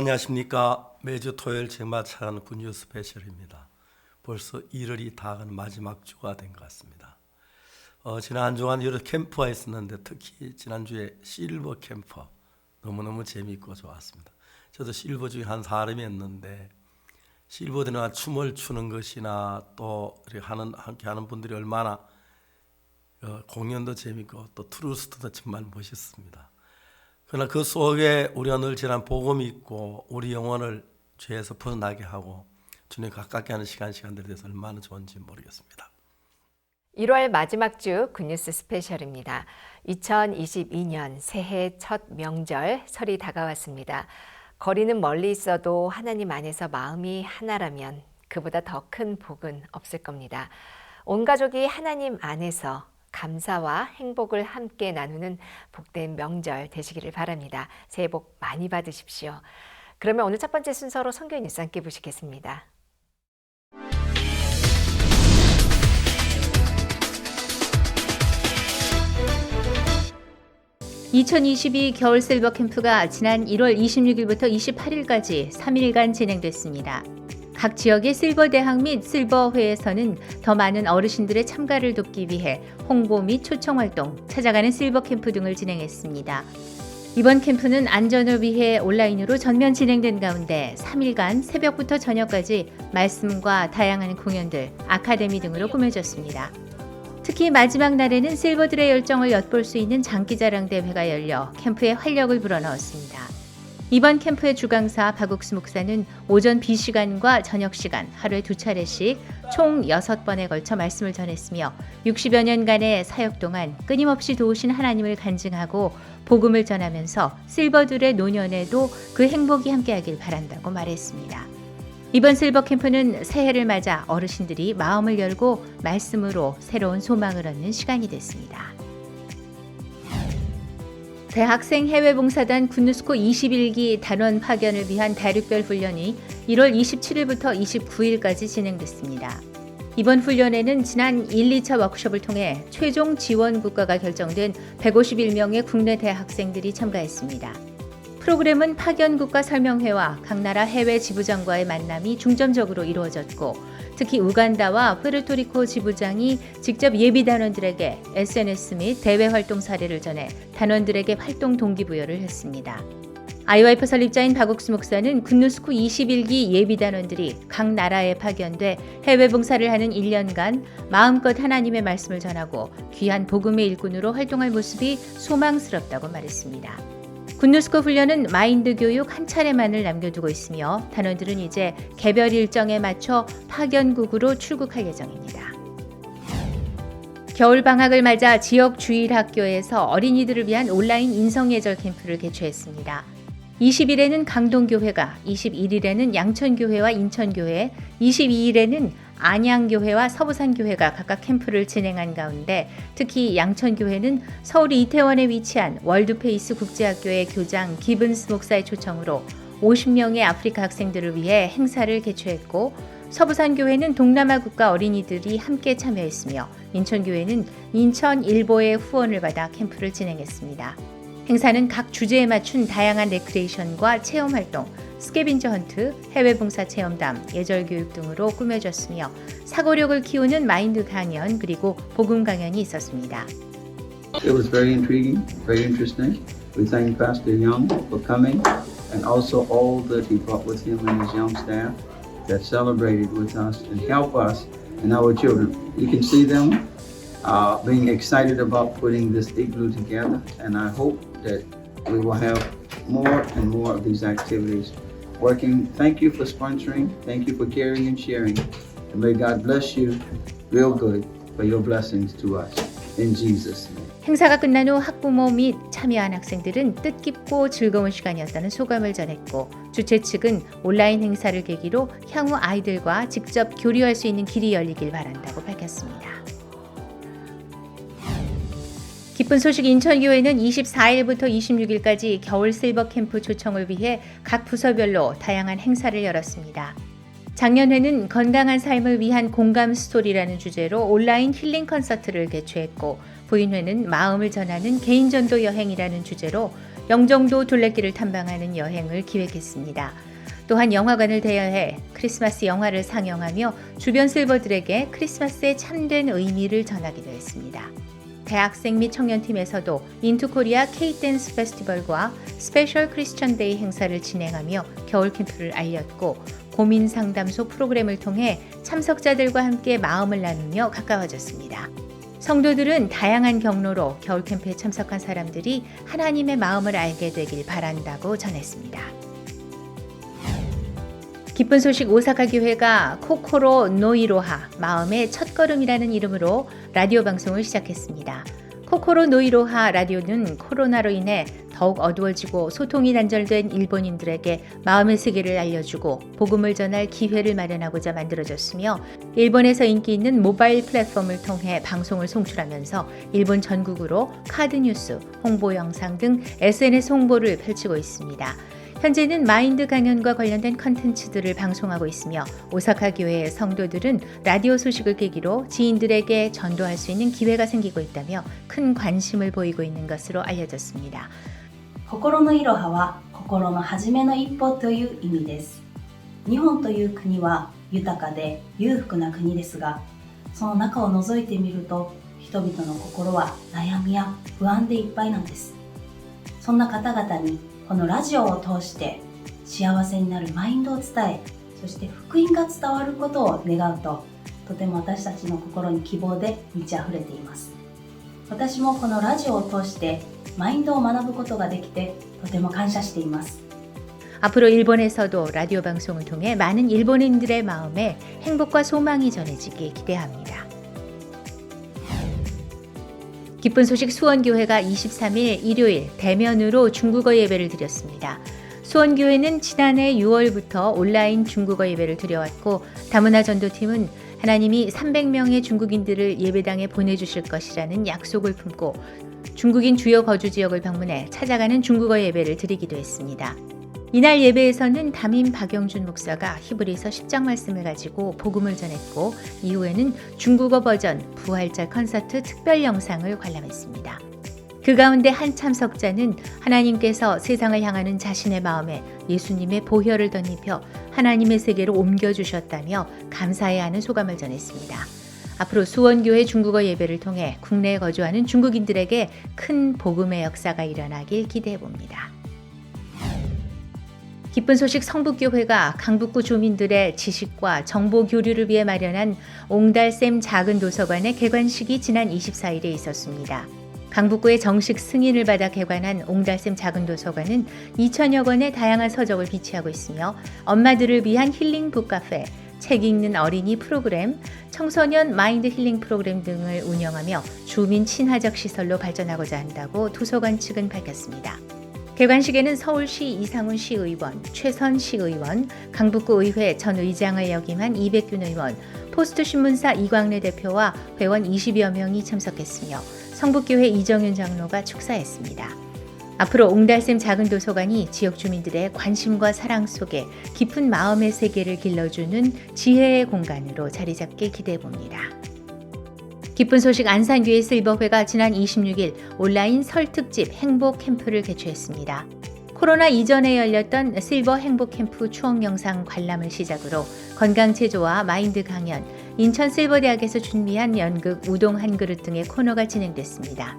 안녕하십니까. 매주 토요일 제마 찾아가는 굿뉴스 스페셜입니다. 벌써 1월이 다가는 마지막 주가 된 것 같습니다. 지난 한 주간 여러 캠프가 있었는데 특히 지난주에 실버 캠프 너무너무 재미있고 좋았습니다. 저도 실버 중에 한 사람이었는데 실버들이나 춤을 추는 것이나 또 함께 하는 분들이 얼마나 공연도 재미있고 또 트루스도 정말 멋있습니다. 그러나 그 속에 우리가 늘 지난 복음이 있고 우리 영혼을 죄에서 벗어나게 하고 주님 가깝게 하는 시간들에 대해서 얼마나 좋은지 모르겠습니다. 1월 마지막 주 굿뉴스 스페셜입니다. 2022년 새해 첫 명절 설이 다가왔습니다. 거리는 멀리 있어도 하나님 안에서 마음이 하나라면 그보다 더 큰 복은 없을 겁니다. 온 가족이 하나님 안에서 감사와 행복을 함께 나누는 복된 명절 되시기를 바랍니다. 새해 복 많이 받으십시오. 그러면 오늘 첫 번째 순서로 성경 뉴스 함께 보시겠습니다. 2022 겨울 실버 캠프가 지난 1월 26일부터 28일까지 3일간 진행됐습니다. 각 지역의 실버 대학 및 실버회에서는 더 많은 어르신들의 참가를 돕기 위해 홍보 및 초청 활동, 찾아가는 실버 캠프 등을 진행했습니다. 이번 캠프는 안전을 위해 온라인으로 전면 진행된 가운데 3일간 새벽부터 저녁까지 말씀과 다양한 공연들, 아카데미 등으로 꾸며졌습니다. 특히 마지막 날에는 실버들의 열정을 엿볼 수 있는 장기자랑 대회가 열려 캠프에 활력을 불어넣었습니다. 이번 캠프의 주강사 박옥수 목사는 오전 B시간과 저녁 시간 하루에 2차례씩 총 6번에 걸쳐 말씀을 전했으며 60여 년간의 사역 동안 끊임없이 도우신 하나님을 간증하고 복음을 전하면서 실버들의 노년에도 그 행복이 함께하길 바란다고 말했습니다. 이번 실버 캠프는 새해를 맞아 어르신들이 마음을 열고 말씀으로 새로운 소망을 얻는 시간이 됐습니다. 대학생 해외봉사단 굿뉴스코 21기 단원 파견을 위한 대륙별 훈련이 1월 27일부터 29일까지 진행됐습니다. 이번 훈련에는 지난 1, 2차 워크숍을 통해 최종 지원 국가가 결정된 151명의 국내 대학생들이 참가했습니다. 프로그램은 파견국가 설명회와 각 나라 해외 지부장과의 만남이 중점적으로 이루어졌고 특히 우간다와 푸에르토리코 지부장이 직접 예비 단원들에게 SNS 및 대외 활동 사례를 전해 단원들에게 활동 동기부여를 했습니다. IYF 설립자인 박옥수 목사는 굿뉴스코 21기 예비 단원들이 각 나라에 파견돼 해외 봉사를 하는 1년간 마음껏 하나님의 말씀을 전하고 귀한 복음의 일꾼으로 활동할 모습이 소망스럽다고 말했습니다. 굿뉴스코 훈련은 마인드 교육 한 차례만을 남겨두고 있으며 단원들은 이제 개별 일정에 맞춰 파견국으로 출국할 예정입니다. 겨울방학을 맞아 지역 주일학교에서 어린이들을 위한 온라인 인성예절 캠프를 개최했습니다. 20일에는 강동교회가, 21일에는 양천교회와 인천교회, 22일에는 안양교회와 서부산교회가 각각 캠프를 진행한 가운데 특히 양천교회는 서울 이태원에 위치한 월드페이스 국제학교의 교장 기븐스 목사의 초청으로 50명의 아프리카 학생들을 위해 행사를 개최했고 서부산교회는 동남아 국가 어린이들이 함께 참여했으며 인천교회는 인천일보의 후원을 받아 캠프를 진행했습니다. 행사는 각 주제에 맞춘 다양한 레크레이션과 체험활동, 스캐빈저 헌트, 해외 봉사 체험담, 예절 교육 등으로 꾸며졌으며 사고력을 키우는 마인드 강연 그리고 복음 강연이 있었습니다. It was very intriguing, very interesting. We thank Pastor Young for coming and also all that he brought with him and his young staff that celebrated with us and helped us and our children. You can see them being excited about putting this igloo together, and I hope that we will have more and more of these activities working. Thank you for sponsoring. Thank you for caring and sharing. And may God bless you real good for your blessings to us. In Jesus' name. 행사가 끝난 후 학부모 및 참여한 학생들은 뜻깊고 즐거운 시간이었다는 소감을 전했고 주최 측은 온라인 행사를 계기로 향후 아이들과 직접 교류할 수 있는 길이 열리길 바란다고 밝혔습니다. 기쁜 소식 인천교회는 24일부터 26일까지 겨울 실버 캠프 초청을 위해 각 부서별로 다양한 행사를 열었습니다. 작년에는 건강한 삶을 위한 공감 스토리라는 주제로 온라인 힐링 콘서트를 개최했고 부인회는 마음을 전하는 개인전도 여행이라는 주제로 영종도 둘레길을 탐방하는 여행을 기획했습니다. 또한 영화관을 대여해 크리스마스 영화를 상영하며 주변 실버들에게 크리스마스의 참된 의미를 전하기도 했습니다. 대학생 및 청년팀에서도 인투코리아 K-댄스 페스티벌과 스페셜 크리스천 데이 행사를 진행하며 겨울 캠프를 알렸고 고민 상담소 프로그램을 통해 참석자들과 함께 마음을 나누며 가까워졌습니다. 성도들은 다양한 경로로 겨울 캠프에 참석한 사람들이 하나님의 마음을 알게 되길 바란다고 전했습니다. 기쁜 소식 오사카 교회가 코코로 노이로하 마음의 첫걸음이라는 이름으로 라디오 방송을 시작했습니다. 코코로 노이로하 라디오는 코로나로 인해 더욱 어두워지고 소통이 단절된 일본인들에게 마음의 세계를 알려주고 복음을 전할 기회를 마련하고자 만들어졌으며 일본에서 인기 있는 모바일 플랫폼을 통해 방송을 송출하면서 일본 전국으로 카드 뉴스, 홍보 영상 등 SNS 홍보를 펼치고 있습니다. 현재는 마인드 강연과 관련된 컨텐츠들을 방송하고 있으며 오사카 교회의 성도들은 라디오 소식을 계기로 지인들에게 전도할 수 있는 기회가 생기고 있다며 큰 관심을 보이고 있는 것으로 알려졌습니다. 心のいろはは心の初めの一歩という意味です。日本という国は豊かで裕福な国ですが、その中を覗いてみると人々の心は悩みや不安でいっぱいなんです。そんな方々にこのラジオを通して幸せになるマインドを伝え、そして福音が伝わることを願うと、とても私たちの心に希望で満ち溢れています。私もこのラジオを通してマインドを学ぶことができてとても感謝しています。 앞으로 일본에서도 라디오 방송을 통해 많은 일본인들의 마음에 행복과 소망이 전해지길 기대합니다. 기쁜 소식 수원교회가 23일 일요일 대면으로 중국어 예배를 드렸습니다. 수원교회는 지난해 6월부터 온라인 중국어 예배를 드려왔고 다문화 전도팀은 하나님이 300명의 중국인들을 예배당에 보내주실 것이라는 약속을 품고 중국인 주요 거주 지역을 방문해 찾아가는 중국어 예배를 드리기도 했습니다. 이날 예배에서는 담임 박영준 목사가 히브리서 10장 말씀을 가지고 복음을 전했고 이후에는 중국어 버전 부활절 콘서트 특별 영상을 관람했습니다. 그 가운데 한 참석자는 하나님께서 세상을 향하는 자신의 마음에 예수님의 보혈을 덧입혀 하나님의 세계로 옮겨주셨다며 감사해하는 소감을 전했습니다. 앞으로 수원교회 중국어 예배를 통해 국내에 거주하는 중국인들에게 큰 복음의 역사가 일어나길 기대해봅니다. 기쁜 소식 성북교회가 강북구 주민들의 지식과 정보 교류를 위해 마련한 옹달샘 작은 도서관의 개관식이 지난 24일에 있었습니다. 강북구의 정식 승인을 받아 개관한 옹달샘 작은 도서관은 2,000여 권의 다양한 서적을 비치하고 있으며 엄마들을 위한 힐링 북카페, 책 읽는 어린이 프로그램, 청소년 마인드 힐링 프로그램 등을 운영하며 주민 친화적 시설로 발전하고자 한다고 도서관 측은 밝혔습니다. 개관식에는 서울시 이상훈 시의원, 최선 시의원, 강북구 의회 전 의장을 역임한 이백균 의원, 포스트 신문사 이광래 대표와 회원 20여 명이 참석했으며 성북교회 이정윤 장로가 축사했습니다. 앞으로 옹달샘 작은 도서관이 지역 주민들의 관심과 사랑 속에 깊은 마음의 세계를 길러주는 지혜의 공간으로 자리 잡길 기대해봅니다. 기쁜 소식 안산교회 실버회가 지난 26일 온라인 설 특집 행복 캠프를 개최했습니다. 코로나 이전에 열렸던 실버 행복 캠프 추억 영상 관람을 시작으로 건강 체조와 마인드 강연, 인천 실버대학에서 준비한 연극 우동 한 그릇 등의 코너가 진행됐습니다.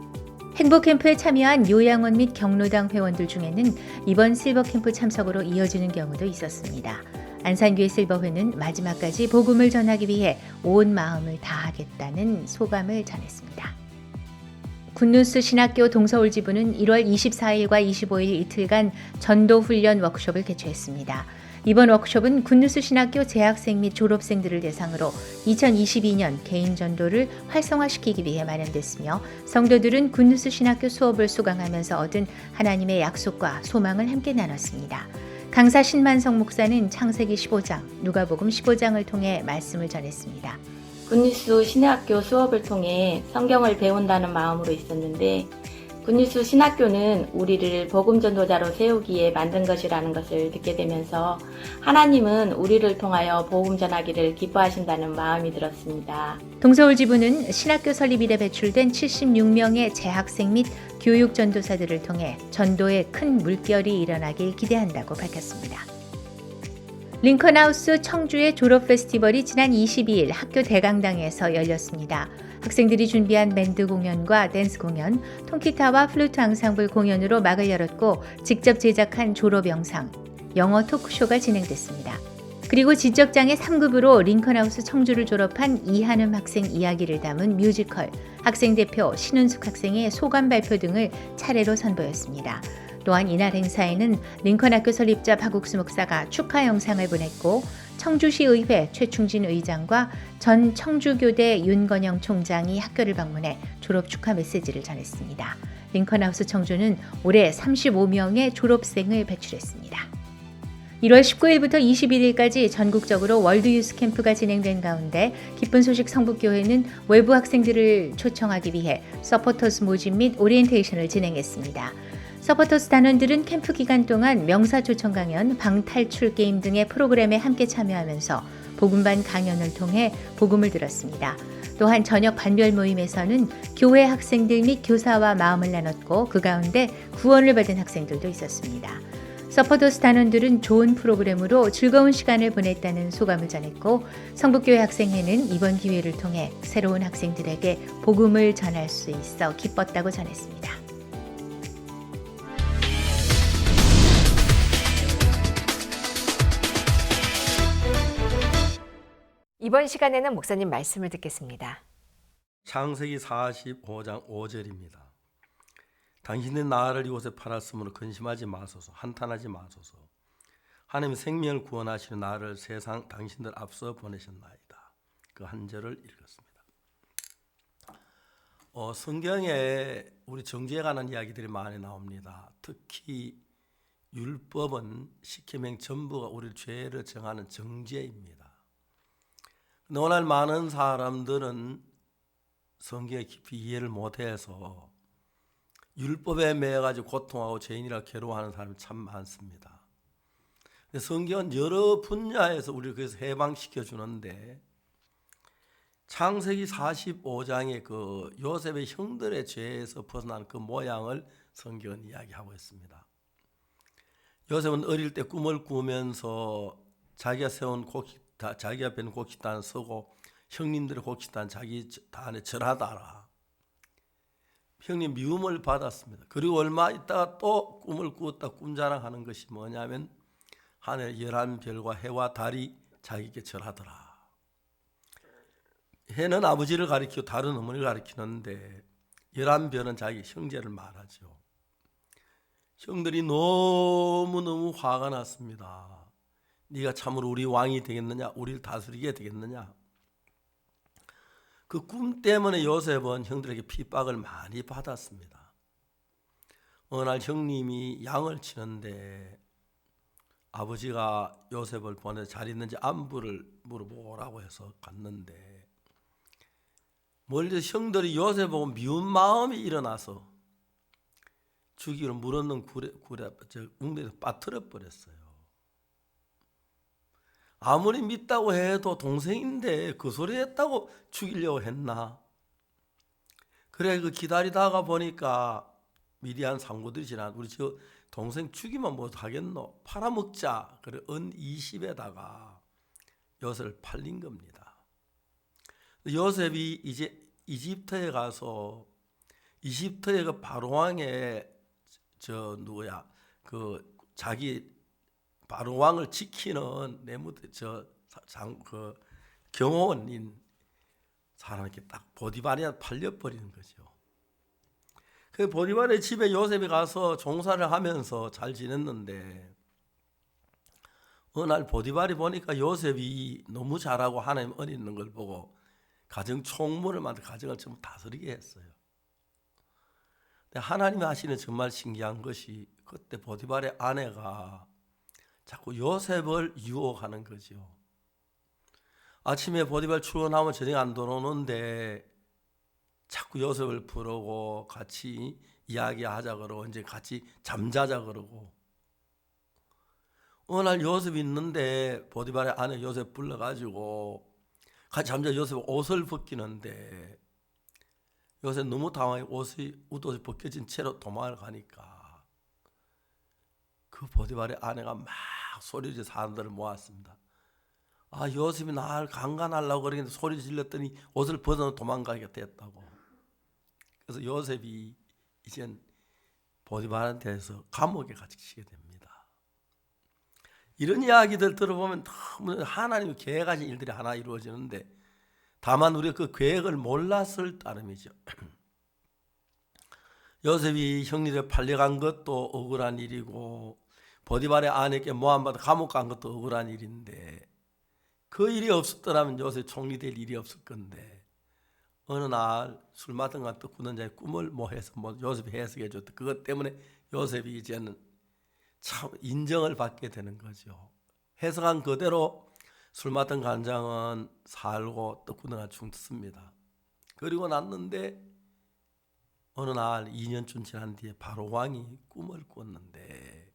행복 캠프에 참여한 요양원 및 경로당 회원들 중에는 이번 실버 캠프 참석으로 이어지는 경우도 있었습니다. 안산교회 실버회는 마지막까지 복음을 전하기 위해 온 마음을 다하겠다는 소감을 전했습니다. 굿뉴스 신학교 동서울 지부는 1월 24일과 25일 이틀간 전도훈련 워크숍을 개최했습니다. 이번 워크숍은 굿뉴스 신학교 재학생 및 졸업생들을 대상으로 2022년 개인 전도를 활성화시키기 위해 마련됐으며 성도들은 굿뉴스 신학교 수업을 수강하면서 얻은 하나님의 약속과 소망을 함께 나눴습니다. 강사 신만성 목사는 창세기 15장, 누가복음 15장을 통해 말씀을 전했습니다. 굿뉴스 신학교 수업을 통해 성경을 배운다는 마음으로 있었는데 굿뉴스 신학교는 우리를 복음 전도자로 세우기에 만든 것이라는 것을 듣게 되면서 하나님은 우리를 통하여 복음 전하기를 기뻐하신다는 마음이 들었습니다. 동서울 지부는 신학교 설립 이래 배출된 76명의 재학생 및 교육 전도사들을 통해 전도에 큰 물결이 일어나길 기대한다고 밝혔습니다. 링컨하우스 청주의 졸업 페스티벌이 지난 22일 학교 대강당에서 열렸습니다. 학생들이 준비한 밴드 공연과 댄스 공연, 통기타와 플루트 앙상블 공연으로 막을 열었고 직접 제작한 졸업 영상, 영어 토크쇼가 진행됐습니다. 그리고 지적장애 3급으로 링컨하우스 청주를 졸업한 이한음 학생 이야기를 담은 뮤지컬, 학생 대표 신은숙 학생의 소감 발표 등을 차례로 선보였습니다. 또한 이날 행사에는 링컨학교 설립자 박욱수 목사가 축하 영상을 보냈고 청주시의회 최충진 의장과 전 청주교대 윤건영 총장이 학교를 방문해 졸업 축하 메시지를 전했습니다. 링컨하우스 청주는 올해 35명의 졸업생을 배출했습니다. 1월 19일부터 21일까지 전국적으로 월드 유스 캠프가 진행된 가운데 기쁜 소식 성북교회는 외부 학생들을 초청하기 위해 서포터스 모집 및 오리엔테이션을 진행했습니다. 서포터스 단원들은 캠프 기간 동안 명사 초청 강연, 방탈출 게임 등의 프로그램에 함께 참여하면서 복음반 강연을 통해 복음을 들었습니다. 또한 저녁 반별 모임에서는 교회 학생들 및 교사와 마음을 나눴고 그 가운데 구원을 받은 학생들도 있었습니다. 서포터스 단원들은 좋은 프로그램으로 즐거운 시간을 보냈다는 소감을 전했고 성북교회 학생회는 이번 기회를 통해 새로운 학생들에게 복음을 전할 수 있어 기뻤다고 전했습니다. 이번 시간에는 목사님 말씀을 듣겠습니다. 창세기 45장 5절입니다. 당신의 나를 이곳에 팔았으므로 근심하지 마소서, 한탄하지 마소서. 하나님이 생명을 구원하시는 나를 세상 당신들 앞서 보내셨나이다. 그 한 절을 읽었습니다. 성경에 우리 정죄에 관한 이야기들이 많이 나옵니다. 특히 율법은 십계명 전부가 우리 죄를 정하는 정죄입니다. 근데 오늘 많은 사람들은 성경에 깊이 이해를 못해서 율법에 매여가지고 고통하고 죄인이라 괴로워하는 사람이 참 많습니다. 성경은 여러 분야에서 우리를 그래서 해방시켜 주는데 창세기 45장의 그 요셉의 형들의 죄에서 벗어난 그 모양을 성경은 이야기하고 있습니다. 요셉은 어릴 때 꿈을 꾸면서 자기가 세운 자기가 뺀 곡식단 서고 형님들의 곡식단 자기 단에 절하다라. 형님 미움을 받았습니다. 그리고 얼마 있다가 또 꿈을 꾸었다 꿈자랑하는 것이 뭐냐면 하늘의 11별과 해와 달이 자기에게 절하더라. 해는 아버지를 가리키고 달은 어머니를 가리키는데 11별은 자기 형제를 말하죠. 형들이 너무너무 화가 났습니다. 네가 참으로 우리 왕이 되겠느냐? 우리를 다스리게 되겠느냐? 그 꿈 때문에 요셉은 형들에게 핍박을 많이 받았습니다. 어느 날 형님이 양을 치는데 아버지가 요셉을 보내 잘 있는지 안부를 물어보라고 해서 갔는데 멀리서 형들이 요셉 보고 미운 마음이 일어나서 죽이로 물었는 웅덩이에서 빠뜨려 버렸어요. 아무리 믿다고 해도 동생인데 그 소리 했다고 죽이려고 했나? 그래 그 기다리다가 보니까 미디안 상고들이 지나 우리 저 동생 죽이면 뭐 하겠노? 팔아먹자. 그래 은 20에다가 요셉을 팔린 겁니다. 요셉이 이제 이집트에 가서 이집트의 그 바로왕의 그 자기 바로왕을 지키는 그 경호원인 사람에게 딱 보디발에 팔려버리는 거죠. 그 보디발의 집에 요셉이 가서 종사를 하면서 잘 지냈는데 어느 날 보디발이 보니까 요셉이 너무 잘하고 하나님 은혜 있는 걸 보고 가정 총무를 만들어 가정을 전부 다스리게 했어요. 근데 하나님이 하시는 정말 신기한 것이 그때 보디발의 아내가 자꾸 요셉을 유혹하는 거죠. 아침에 보디발 출근하면 저녁에 안 들어오는데 자꾸 요셉을 부르고 같이 이야기하자 그러고 이제 같이 잠자자 그러고 어느 날 요셉이 있는데 보디발의 아내 요셉 불러가지고 같이 잠자 요셉 옷을 벗기는데 요셉 너무 당황해 옷이 벗겨진 채로 도망을 가니까 그 보디발의 아내가 막 소리를 사람들을 모았습니다. 아, 요셉이 날 강간하려고 그러는데 소리 질렀더니 옷을 벗어 도망가게 됐다고. 그래서 요셉이 이젠 보디발한테서 감옥에 갇히게 됩니다. 이런 이야기들 들어보면 너무 하나님의 계획하신 일들이 하나 이루어지는데 다만 우리가 그 계획을 몰랐을 따름이죠. 요셉이 형님에 팔려간 것도 억울한 일이고 보디발의 아내에게 모함받아 감옥 간 것도 억울한 일인데 그 일이 없었더라면 요셉 총리 될 일이 없을 건데 어느 날 술 마신 것 꾸는 자의 꿈을 모해서 요셉이 해석해 줬다. 그것 때문에 요셉이 이제는 참 인정을 받게 되는 거죠. 해석한 그대로 술 맡은 간장은 살고 떡구덩이가 죽습니다. 그리고 났는데 어느 날 2년쯤 지난 뒤에 바로 왕이 꿈을 꿨는데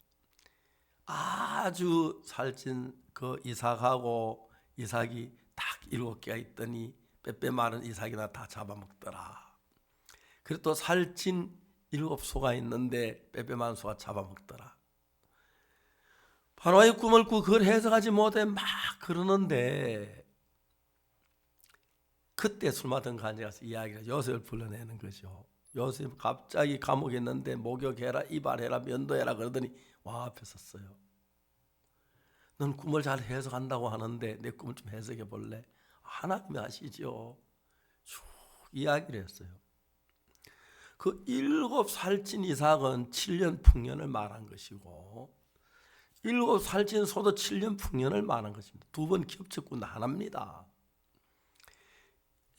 아주 살찐 그 이삭이 딱 7개가 있더니 빼빼 마른 이삭이나 다 잡아먹더라. 그리고 또 살찐 7소가 있는데 빼빼 마른 소가 잡아먹더라. 바로의 꿈을 꾸고 그걸 해석하지 못해 막 그러는데 그때 술 맡은 간지가 이야기가 요셉을 불러내는 거죠. 요셉 갑자기 감옥에 있는데 목욕해라, 이발해라, 면도해라 그러더니 왕 앞에 섰어요. 넌 꿈을 잘 해석한다고 하는데 내 꿈을 좀 해석해 볼래? 하나님이 아시죠. 쭉 이야기를 했어요. 그 7살찐 이삭은 7년 풍년을 말한 것이고 7살찐 소도 7년 풍년을 말한 것입니다. 두 번 겹쳤고 나납니다.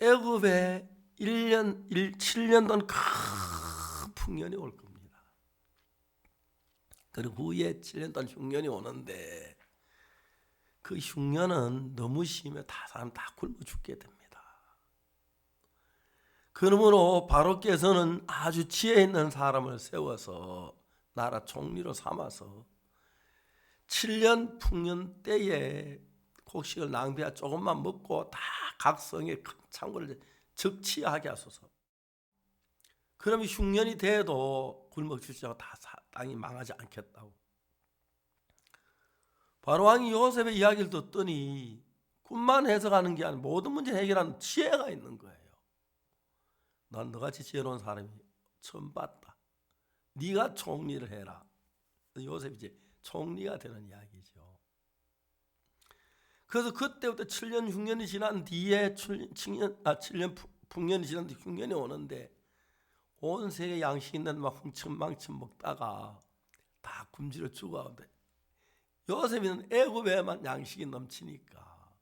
애굽에 7년 던 큰 풍년이 올 겁니다. 그리고 후에 7년 동안 흉년이 오는데 그 흉년은 너무 심해 사람 다 굶어 죽게 됩니다. 그러므로 바로께서는 아주 지혜 있는 사람을 세워서 나라 총리로 삼아서 7년 풍년 때에 곡식을 낭비하 조금만 먹고 다 각 성에 큰 창고를 적치하게 하소서. 그러면 흉년이 돼도 굶어 죽지 않고 다 땅이 망하지 않겠다고. 바로 왕이 요셉의 이야기를 듣더니 꿈만 해석하는 게 아니라 모든 문제 해결하는 지혜가 있는 거예요. 난 너같이 지혜로운 사람이 처음 봤다. 네가 총리를 해라. 요셉이 이제 총리가 되는 이야기죠. 그래서 그때부터 7년 흉년이 지난 뒤에 7년 풍년이 지난 뒤에 흉년이 오는데 온 세계 양식 있는 막 흥청망청 먹다가 다 굶주려 죽어가는데 요셉이는 애굽에만 양식이 넘치니까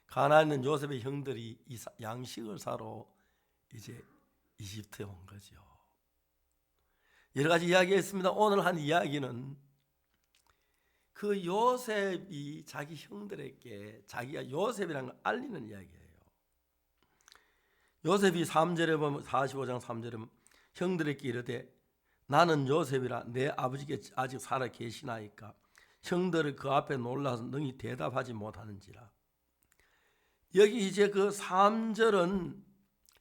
가나안에 있는 요셉의 형들이 양식을 사러 이제 이집트에 온 거죠. 여러 가지 이야기했습니다. 오늘 한 이야기는 그 요셉이 자기 형들에게 자기가 요셉이라는 걸 알리는 이야기예요. 요셉이 3절에 보면 45장 3절에 보면 형들에게 이르되 나는 요셉이라 내 아버지께 아직 살아 계시나이까 형들을 그 앞에 놀라서 능히 대답하지 못하는지라. 여기 이제 그 3절은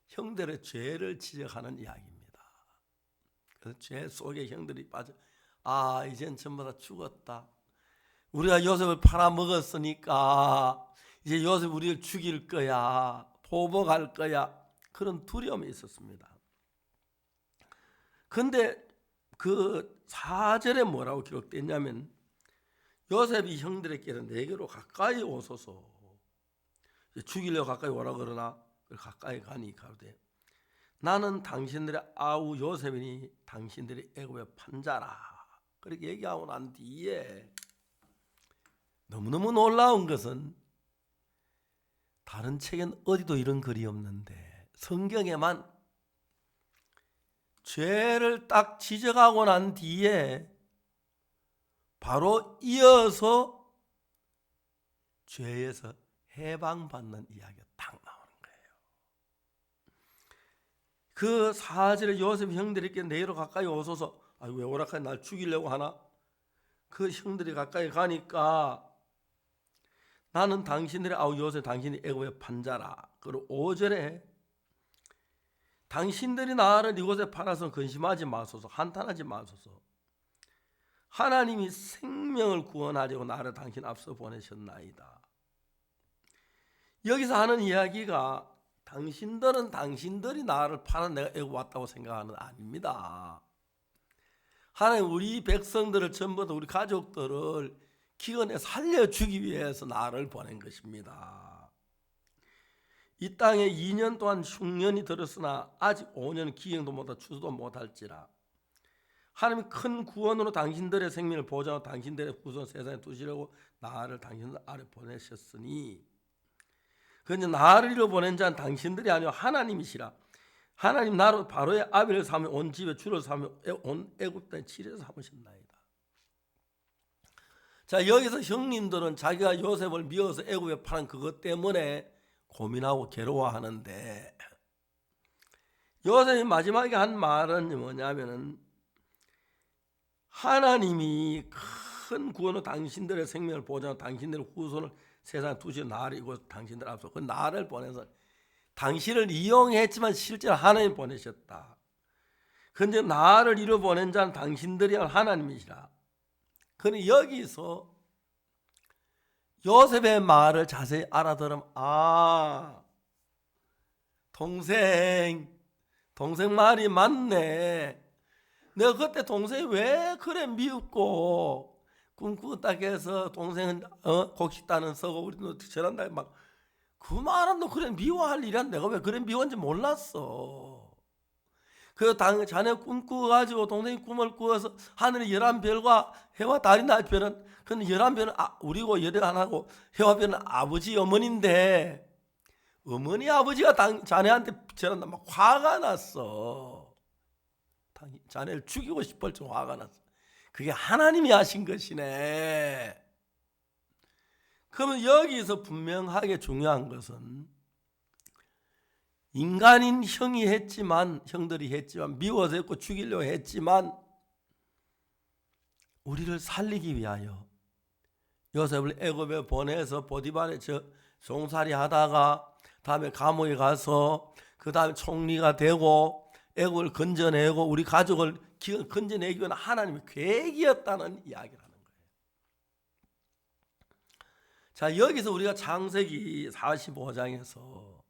형들의 죄를 지적하는 이야기입니다. 그래서 죄 속에 형들이 빠져 이젠 전부 다 죽었다. 우리가 요셉을 팔아먹었으니까 이제 요셉 우리를 죽일 거야. 보복할 거야. 그런 두려움이 있었습니다. 그런데 그 4절에 뭐라고 기록됐냐면 요셉이 형들에게는 내게로 가까이 오소서. 죽이려고 가까이 오라 그러나 가까이 가니 가로되 나는 당신들의 아우 요셉이니 당신들이 애굽의 판자라. 그렇게 얘기하고 난 뒤에 너무너무 놀라운 것은 다른 책엔 어디도 이런 글이 없는데 성경에만 죄를 딱 지적하고 난 뒤에 바로 이어서 죄에서 해방받는 이야기가 딱 나오는 거예요. 그 4절에 요셉 형들에게 내로 가까이 오소서. 아이고 왜 오락하니 날 죽이려고 하나? 그 형들이 가까이 가니까 나는 당신들의 아우 요셉 당신이 애굽의 판자라. 그리고 5절에 당신들이 나를 이곳에 팔아서 근심하지 마소서, 한탄하지 마소서. 하나님이 생명을 구원하려고 나를 당신 앞서 보내셨나이다. 여기서 하는 이야기가 당신들은 당신들이 나를 팔아 내가 애굽 왔다고 생각하는 아닙니다. 하나님 우리 백성들을 전부 다 우리 가족들을 기근에 살려주기 위해서 나를 보낸 것입니다. 이 땅에 2년 동안 흉년이 들었으나 아직 5년 기경도 못하 추수도 못할지라 하나님이 큰 구원으로 당신들의 생명을 보장하고 당신들의 후손 세상에 두시려고 나를 당신들 아래 보내셨으니 그런데 나를 이로 보낸 자는 당신들이 아니요 하나님이시라. 하나님 나로 바로의 아비를 삼으며 온 집에 주를 삼으며 온 애굽 땅에 치를 삼으셨나이다. 자, 여기서 형님들은 자기가 요셉을 미워서 애굽에 파는 그것 때문에 고민하고 괴로워하는데 요셉이 마지막에 한 말은 뭐냐면은 하나님이 큰 구원으로 당신들의 생명을 보장하고 당신들의 후손을 세상에 두시어 나를 이곳 당신들 앞서 그 나를 보내서 당신을 이용했지만 실제로 하나님 보내셨다. 그런데 나를 이루 보낸 자는 당신들이 하나님이시라. 그런데 여기서 요셉의 말을 자세히 알아들으면 동생 말이 맞네. 내가 그때 동생이 왜 그래 미웠고 꿈꾸었다고 해서 동생은 곡식다는 서고 우리도 저런다 막 그 말은 너 그래 미워할 일이야. 내가 왜 그래 미웠는지 몰랐어. 그 자네 꿈꾸어가지고 동생이 꿈을 꾸어서 하늘의 11별과 해와 달이 날 별은 그는 11별은 우리고 11하나고 해와 별은 아버지 어머니인데 어머니 아버지가 자네한테 저런다 막 화가 났어. 자네를 죽이고 싶을 줄 화가 났어. 그게 하나님이 하신 것이네. 그러면 여기서 분명하게 중요한 것은 인간인 형들이 했지만 미워서 했고 죽이려고 했지만 우리를 살리기 위하여 요셉을 애굽에 보내서 보디발에 종살이 하다가 다음에 감옥에 가서 그 다음에 총리가 되고 애굽을 건져내고 우리 가족을 건져내기 위한 하나님의 계획이었다는 이야기를 하는 거예요. 자, 여기서 우리가 창세기 45장에서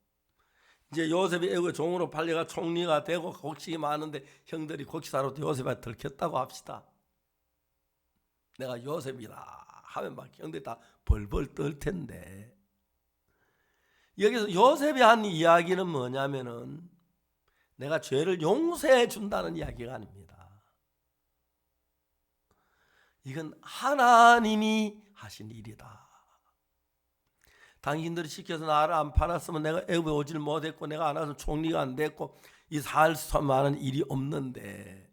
이제 요셉이 애굽의 종으로 팔려가 총리가 되고 곡식이 많은데 형들이 곡식사로 요셉한테 들켰다고 합시다. 내가 요셉이다 하면 막 형들이 다 벌벌 떨 텐데 여기서 요셉이 한 이야기는 뭐냐면은 내가 죄를 용서해 준다는 이야기가 아닙니다. 이건 하나님이 하신 일이다. 당신들이 시켜서 나를 안 팔았으면 내가 애굽에 오질 못했고 내가 안 와서 총리가 안 됐고 이 살 수많은 일이 없는데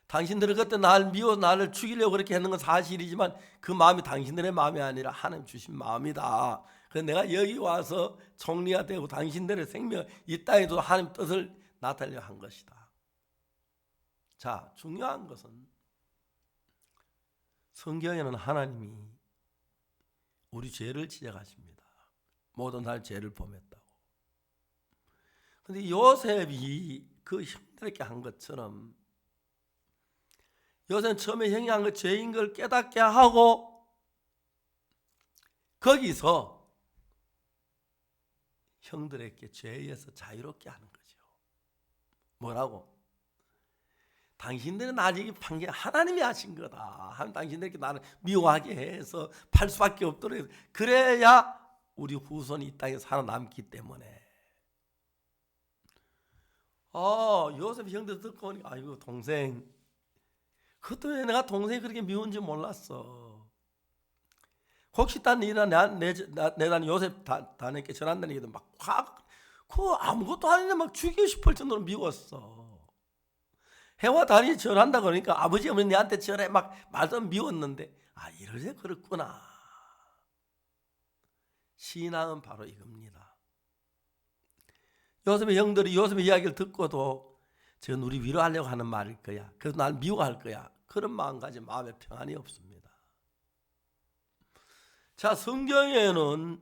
당신들은 그때 나를 미워서 나를 죽이려고 그렇게 했는 건 사실이지만 그 마음이 당신들의 마음이 아니라 하나님 주신 마음이다. 그래서 내가 여기 와서 총리가 되고 당신들의 생명 이 땅에도 하나님 뜻을 나타내려 한 것이다. 자, 중요한 것은 성경에는 하나님이 우리 죄를 지적하십니다. 모든 날 죄를 범했다고. 그런데 요셉이 그 형들에게 한 것처럼 요셉은 처음에 형이 한 것 죄인 걸 깨닫게 하고 거기서 형들에게 죄에서 자유롭게 하는 거죠. 뭐라고? 당신들은 아직 판결 하나님이 하신 거다. 하면 당신들에게 나를 미워하게 해서 팔 수밖에 없도록 그래야 우리 후손이 이 땅에 살아남기 때문에. 요셉 형들 듣고 보니까 아이고 동생 그것도 왜 내가 동생이 그렇게 미운지 몰랐어. 혹시 딴 일이나 내단 요셉 단에게 전한다는 얘기도 막 그 아무것도 아닌데 막 죽이고 싶을 정도로 미웠어. 해와 달이 전한다 그러니까 아버지 어머니 내한테 전해 막 말도 미웠는데 이러세 그렇구나. 신앙은 바로 이겁니다. 요셉의 형들이 요셉의 이야기를 듣고도 저건 우리 위로하려고 하는 말일 거야. 그래서 날 미워할 거야. 그런 마음가짐, 마음에 평안이 없습니다. 자, 성경에는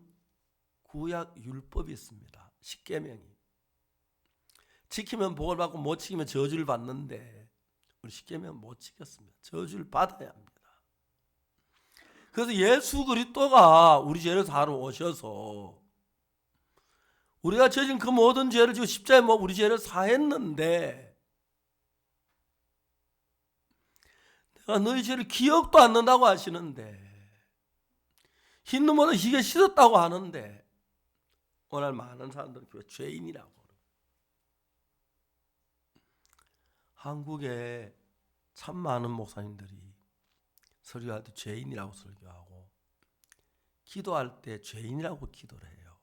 구약 율법이 있습니다. 십계명이. 지키면 복을 받고 못 지키면 저주를 받는데 우리 십계명 못 지켰습니다. 저주를 받아야 합니다. 그래서 예수 그리스도가 우리 죄를 사러 오셔서 우리가 저진 그 모든 죄를 지고 십자가에 못 우리 죄를 사했는데 내가 너희 죄를 기억도 안 난다고 하시는데 흰 눈보다 희게 씻었다고 하는데 오늘 많은 사람들은 교회 죄인이라고 그래요. 한국에 참 많은 목사님들이 설교할 때 죄인이라고 설교하고 기도할 때 죄인이라고 기도를 해요.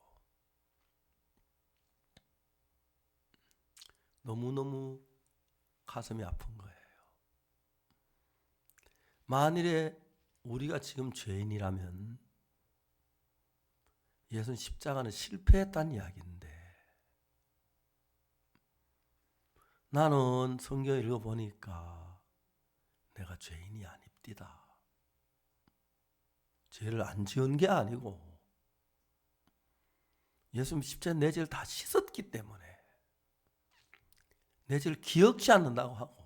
너무너무 가슴이 아픈 거예요. 만일에 우리가 지금 죄인이라면 예수는 십자가는 실패했다는 이야기인데 나는 성경을 읽어보니까 내가 죄인이 아닙디다. 죄를 안 지은 게 아니고 예수님 십자가에 내 죄를 다 씻었기 때문에 내 죄를 기억지 않는다고 하고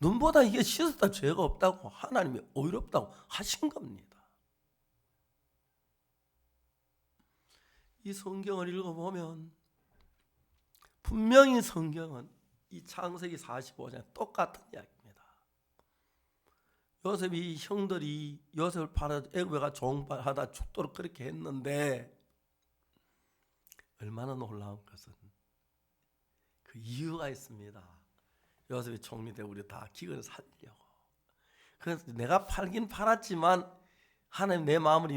눈보다 이게 씻었다 죄가 없다고 하나님이 의롭다고 하신 겁니다. 이 성경을 읽어보면 분명히 성경은 이 창세기 45장에 똑같은 이야기입니다. 요셉이 형들이 요셉을 팔아 애굽에 종하다 죽도록 그렇게 했는데 얼마나 놀라운 것은 그 이유가 있습니다. 요셉이 총리 되고 우리 다 기근을 살리려고. 그래서 내가 팔긴 팔았지만 하나님 내 마음을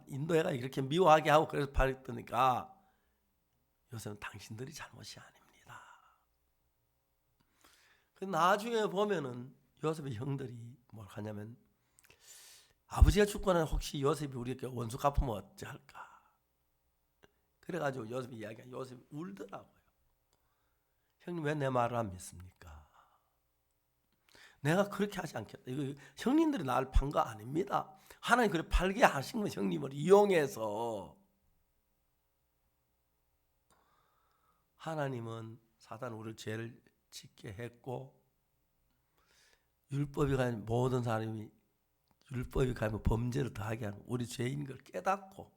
인도해가 이렇게 미워하게 하고 그래서 팔았더니까 요셉은 당신들이 잘못이 아닙니다. 그 나중에 보면은 요셉의 형들이 뭘 하냐면 아버지가 죽고 나면 혹시 요셉이 우리에게 원수 갚으면 어찌 할까? 그래가지고 요셉이 이야기한 요셉이 울더라고요. 형님 왜 내 말을 안 믿습니까? 내가 그렇게 하지 않겠다. 이거 형님들이 나를 판 거 아닙니다. 하나님 그래 팔게 하신 건 형님을 이용해서 하나님은 사단 우리를 죄를 짓게 했고 율법이 가면 모든 사람이 율법이 가면 범죄를 더하게 하는 우리 죄인 걸 깨닫고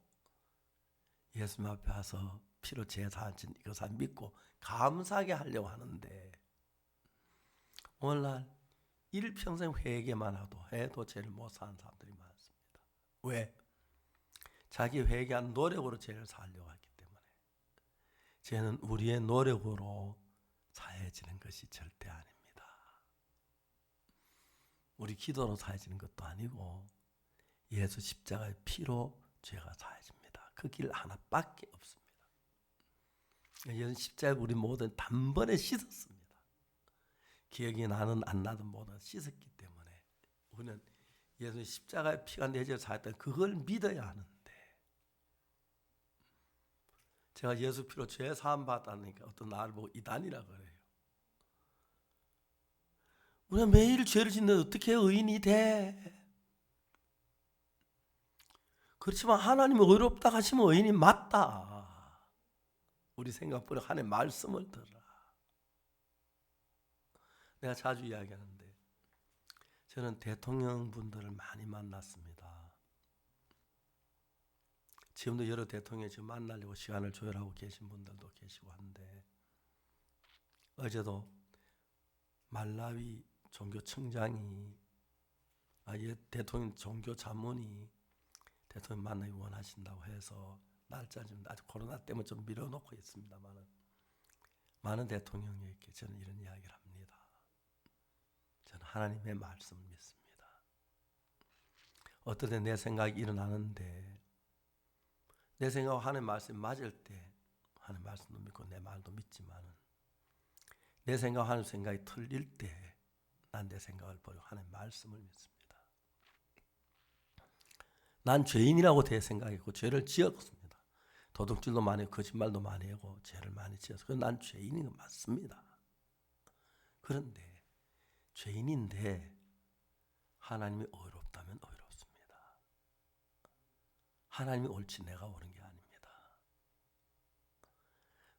예수님 앞에 와서 피로 죄 사하신 이것을 믿고 감사하게 하려고 하는데 오늘날 일평생 회개만 해도 죄를 못 사는 사람들이 많습니다. 왜? 자기 회개한 노력으로 죄를 사하려고 하기 때문에 죄는 우리의 노력으로 사해지는 것이 절대 아닙니다. 우리 기도로 사해지는 것도 아니고 예수 십자가의 피로 죄가 사해집니다. 그 길 하나밖에 없습니다. 예수 십자가에 우리 모든 단번에 씻었습니다. 기억이 나는 안 나든 모든 씻었기 때문에 우리는 예수 십자가의 피가 내 죄를 사했다. 그걸 믿어야 하는데 제가 예수 피로 죄 사함 받았다니까 어떤 나를 보고 이단이라 그래요. 우리가 매일 죄를 짓는데 어떻게 의인이 돼? 그렇지만 하나님이 의롭다 하시면 의인이 맞다. 우리 생각보다 하나님의 말씀을 들어라. 내가 자주 이야기하는데 저는 대통령 분들을 많이 만났습니다. 지금도 여러 대통령이 지금 만나려고 시간을 조율하고 계신 분들도 계시고 한데 어제도 말라위 종교청장이 대통령 종교 자문이 대통령 만나기 원하신다고 해서 날짜 좀 아직 코로나 때문에 좀 밀어놓고 있습니다만 많은 대통령에게 저는 이런 이야기를 합니다. 저는 하나님의 말씀을 믿습니다. 어떨 때 내 생각이 일어나는데 내 생각과 하나님의 말씀이 맞을 때 하나님의 말씀도 믿고 내 말도 믿지만 내 생각과 하나님의 생각이 틀릴 때 난 내 생각을 버리고 하나님의 말씀을 믿습니다. 난 죄인이라고 내 생각했고 죄를 지었습니다. 도둑질도 많이 하고 거짓말도 많이 하고 죄를 많이 지어서 그건 난 죄인인 건 맞습니다. 그런데 죄인인데 하나님이 의롭다면 의롭습니다. 하나님이 옳지 내가 옳은 게 아닙니다.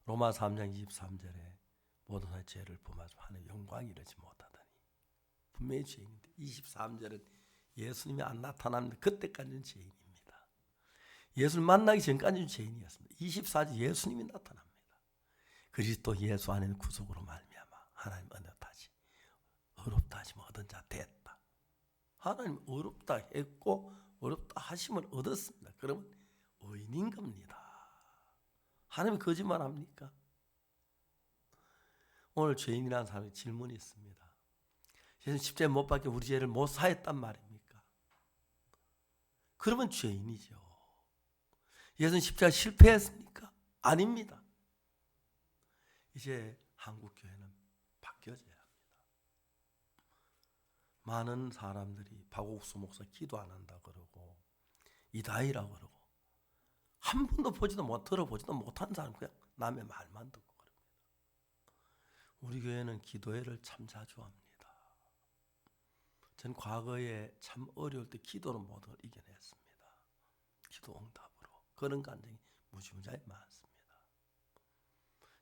로마 3장 23절에 모든 사람의 죄를 범하지 하나님의 영광이 이르지 못하다니 분명히 죄인인데 23절은 예수님이 안 나타납니다. 그때까지는 죄인입니다. 예수를 만나기 전까지는 죄인이었습니다. 24절 예수님이 나타납니다. 그리스도 예수 안에는 구속으로 말미암아 하나님 은혜다지 어렵다 하시면 얻은 자 됐다. 하나님 어렵다 했고 어렵다 하심을 얻었습니다. 그러면 의인인 겁니다. 하나님이 거짓말합니까? 오늘 죄인이라는 사람이 질문이 있습니다. 예수님 십자가에 못 박혀 우리 죄를 못 사했단 말입니까? 그러면 죄인이죠. 예수님 십자가 실패했습니까? 아닙니다. 이제 한국 교회는 바뀌어져야 합니다. 많은 사람들이 박옥수 목사 기도 안 한다 그러고 이다희라고 그러고 한 번도 보지도 못 들어보지도 못한 사람 그냥 남의 말만 듣고 그럽니다. 우리 교회는 기도회를 참 자주 합니다. 전 과거에 참 어려울 때 기도로 모든 걸 이겨냈습니다. 기도 응답으로. 그런 간증이 무지무지하게 많습니다.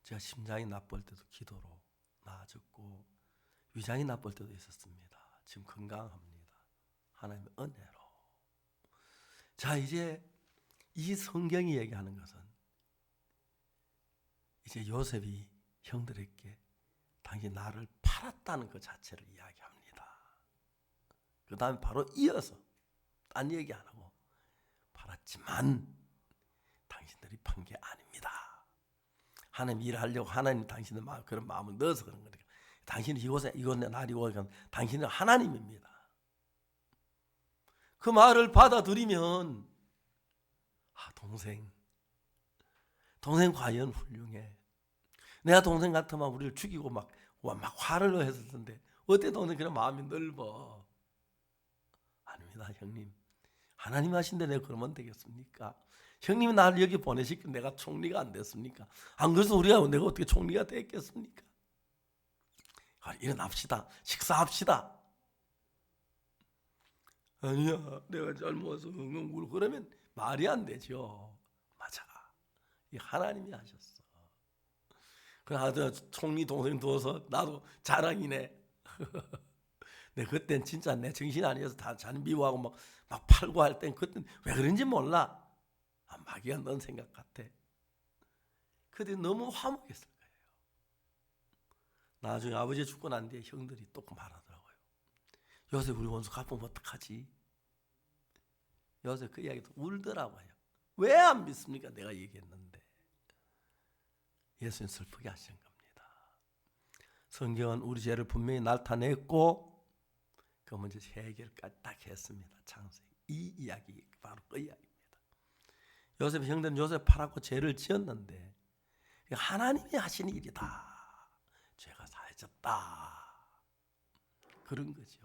제가 심장이 나쁠 때도 기도로 나아졌고 위장이 나쁠 때도 있었습니다. 지금 건강합니다. 하나님의 은혜로. 자, 이제 이 성경이 얘기하는 것은 이제 요셉이 형들에게 당신 나를 팔았다는 그 자체를 이야기합니다. 그 다음에 바로 이어서 딴 얘기 안 하고 팔았지만 당신들이 판 게 아닙니다. 하나님 일하려고 하나님 당신의 마음, 그런 마음을 넣어서 그런 거니까 당신은 이곳에 날 이곳에 당신은 하나님입니다. 그 말을 받아들이면 동생 과연 훌륭해. 내가 동생 같으면 우리를 죽이고 막 화를 했을 텐데 어때 동생 그런 마음이 넓어. 아닙니다. 형님 하나님 하신데 내가 그러면 되겠습니까? 형님이 나를 여기 보내시고 내가 총리가 안 됐습니까? 안 그래서 내가 어떻게 총리가 됐겠습니까? 일어납시다. 식사합시다. 아니야 내가 잘못해서 응응굴 그러면 말이 안 되죠. 맞아. 이 하나님이 하셨어. 그래 총리 동생 두어서 나도 자랑이네. 내 그땐 진짜 내 정신 아니어서 다 자는 미워하고 막 팔고 할 땐 그땐 왜 그런지 몰라. 마귀가 넌 생각 같아. 그때 너무 화목했을 거예요. 나중에 아버지 죽고 난 뒤에 형들이 또 말하더라고요. 요새 우리 원수 갚으면 어떡하지? 요새 그 이야기도 울더라고요. 왜 안 믿습니까? 내가 얘기했는데. 예수님 슬프게 하신 겁니다. 성경은 우리 죄를 분명히 나타냈고 그 문제 해결까지 딱 했습니다. 창세기. 이 이야기 바로 그 이야기입니다. 요셉 형들은 요셉 팔았고 죄를 지었는데 하나님이 하신 일이다. 죄가 사해졌다. 그런 거죠.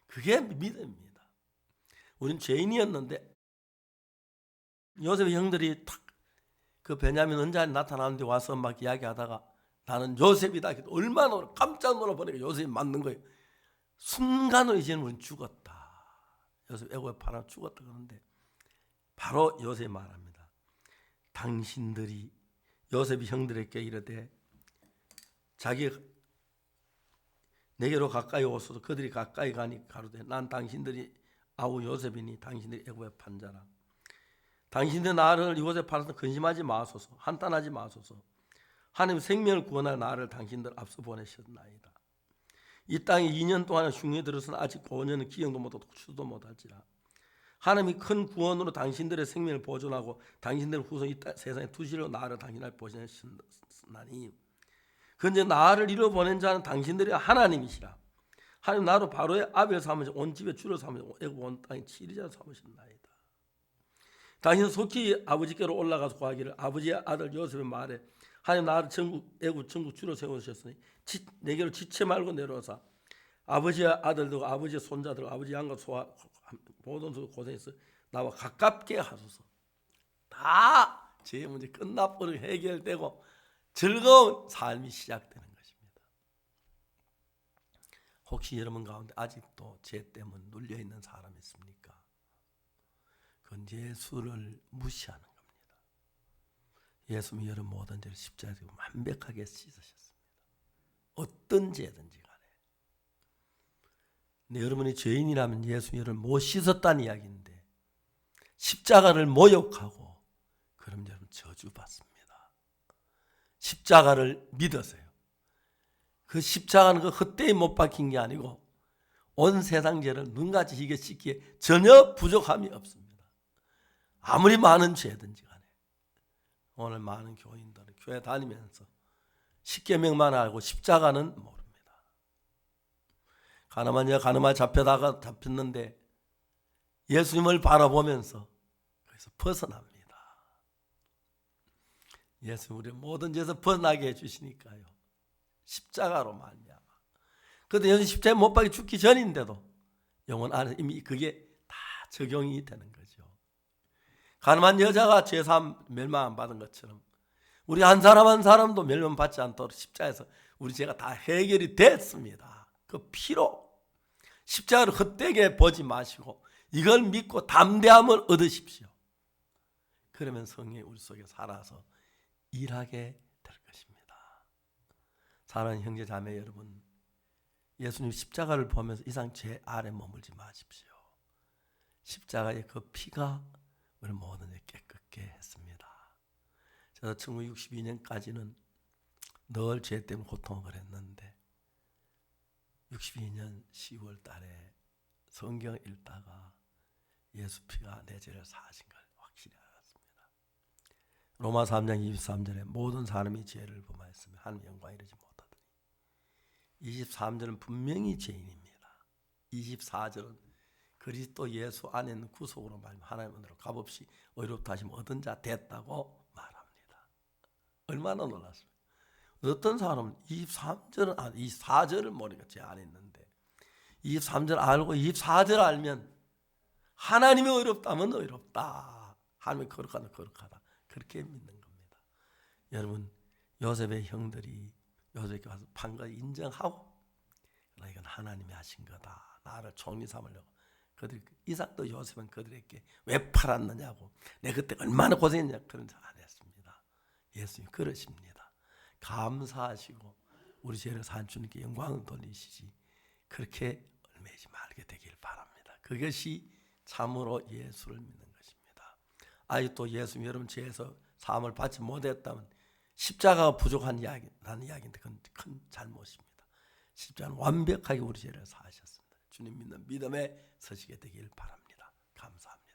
그게 믿음입니다. 우린 죄인이었는데 요셉의 형들이 탁 그 베냐민 언자에 나타나는데 와서 막 이야기하다가 나는 요셉이다. 얼마나 깜짝 놀라보니까 요셉이 맞는 거예요. 순간으로 이제는 우린 죽었다. 요셉 애고에 팔아 죽었다 그러는데 바로 요셉이 말합니다. 당신들이 요셉이 형들에게 이르되 자기 내게로 가까이 오소서. 그들이 가까이 가니 가로되 난 당신들이 아우 요셉이니 당신들이 애고에 판 자라. 당신들 나를 이곳에 팔아서 근심하지 마소서. 한탄하지 마소서. 하나님 생명을 구원할 나를 당신들 앞서 보내셨나이다. 이 땅에 2년 동안 흉에 들어서는 아직 5년은 기억도 못하고 추도 못할지라. 하나님이 큰 구원으로 당신들의 생명을 보존하고 당신들의 후손 이 세상에 두시로 나를 당신 앞에 보내셨나니 그런데 나를 이루어 보낸 자는 당신들이 하나님이시라. 하나님 나로 바로의 아비를 삼으시고 온 집에 주를 삼으시고 애굽 온 땅에 치리자를 삼으셨나이다. 당신은 속히 아버지께로 올라가서 구하기를 아버지의 아들 요셉의 말에 하나님 나를 애굽 전국 주로 세우셨으니 내게로 지체 말고 내려오사 아버지의 아들들과 아버지의 손자들과 아버지 양과 소와 모든 고생해서 나와 가깝게 하소서. 다 죄의 문제 끝나버리고 해결되고 즐거운 삶이 시작되는 것입니다. 혹시 여러분 가운데 아직도 죄 때문에 눌려있는 사람이 있습니까? 그건 예수를 무시하는 겁니다. 예수님이 여러분 모든 죄를 십자가에 지고 완벽하게 씻으셨습니다. 어떤 죄든지 간에. 근데 여러분이 죄인이라면 예수님이 여러분을 못 씻었다는 이야기인데 십자가를 모욕하고 그럼 여러분 저주받습니다. 십자가를 믿으세요. 그 십자가는 그 헛되이 못 박힌 게 아니고 온 세상 죄를 눈같이 희게 씻기에 전혀 부족함이 없습니다. 아무리 많은 죄든지 간에. 오늘 많은 교인들은 교회 다니면서 십계명만 알고 십자가는 모릅니다. 가늠한 자 가늠하여 잡혀다가 잡혔는데 예수님을 바라보면서 거기서 벗어납니다. 예수 우리 모든 죄에서 벗어나게 해주시니까요. 십자가로 말미암아. 그런데 예수 십자가에 못 박혀 죽기 전인데도 영혼 안에 이미 그게 다 적용이 되는 거죠. 가늠한 여자가 죄사함 멸망 안 받은 것처럼 우리 한 사람 한 사람도 멸망받지 않도록 십자가에서 우리 죄가 다 해결이 됐습니다. 그 피로 십자가를 헛되게 보지 마시고 이걸 믿고 담대함을 얻으십시오. 그러면 성령이 우리 속에 살아서 일하게 될 것입니다. 사랑하는 형제 자매 여러분, 예수님 십자가를 보면서 이상 죄 아래 머물지 마십시오. 십자가의 그 피가 우리 모든 일 깨끗게 했습니다. 저도 1962년까지는 늘 죄 때문에 고통을 했는데 62년 10월 달에 성경 읽다가 예수 피가 내 죄를 사하신 걸 확실히 알았습니다. 로마 3장 23절에 모든 사람이 죄를 범하였으며 하나님의 영광에 이르지 못하더니 23절은 분명히 죄인입니다. 24절은 그리스도 예수 안에 있는 구속으로 말하면 하나님 은혜로 값없이 의롭다 하시면 얻은 자 됐다고 말합니다. 얼마나 놀랐습니까? 어떤 사람은 23절은 24절을 모르니까 죄 안에 있는데 23절 알고 24절 알면 하나님이 의롭다면 의롭다. 하나님이 거룩하다 거룩하다. 그렇게 믿는 겁니다. 여러분 요셉의 형들이 요셉에게 와서 판 거 인정하고 그러나 이건 하나님이 하신 거다. 나를 총리 삼으려고. 그들이 이삭도 요셉은 그들에게 왜 팔았느냐고 내가 그때 얼마나 고생했냐 그런 말 안 했습니다. 예수님 그러십니다. 감사하시고 우리 죄를 산 주님께 영광을 돌리시지 그렇게 얼매지 말게 되길 바랍니다. 그것이 참으로 예수를 믿는 것입니다. 아직도 예수님 여러분 죄에서 사함을 받지 못했다면 십자가가 부족한 이야기라는 이야기인데 그건 큰 잘못입니다. 십자가는 완벽하게 우리 죄를 사하셨습니다. 주님 믿는 믿음에 서시게 되길 바랍니다. 감사합니다.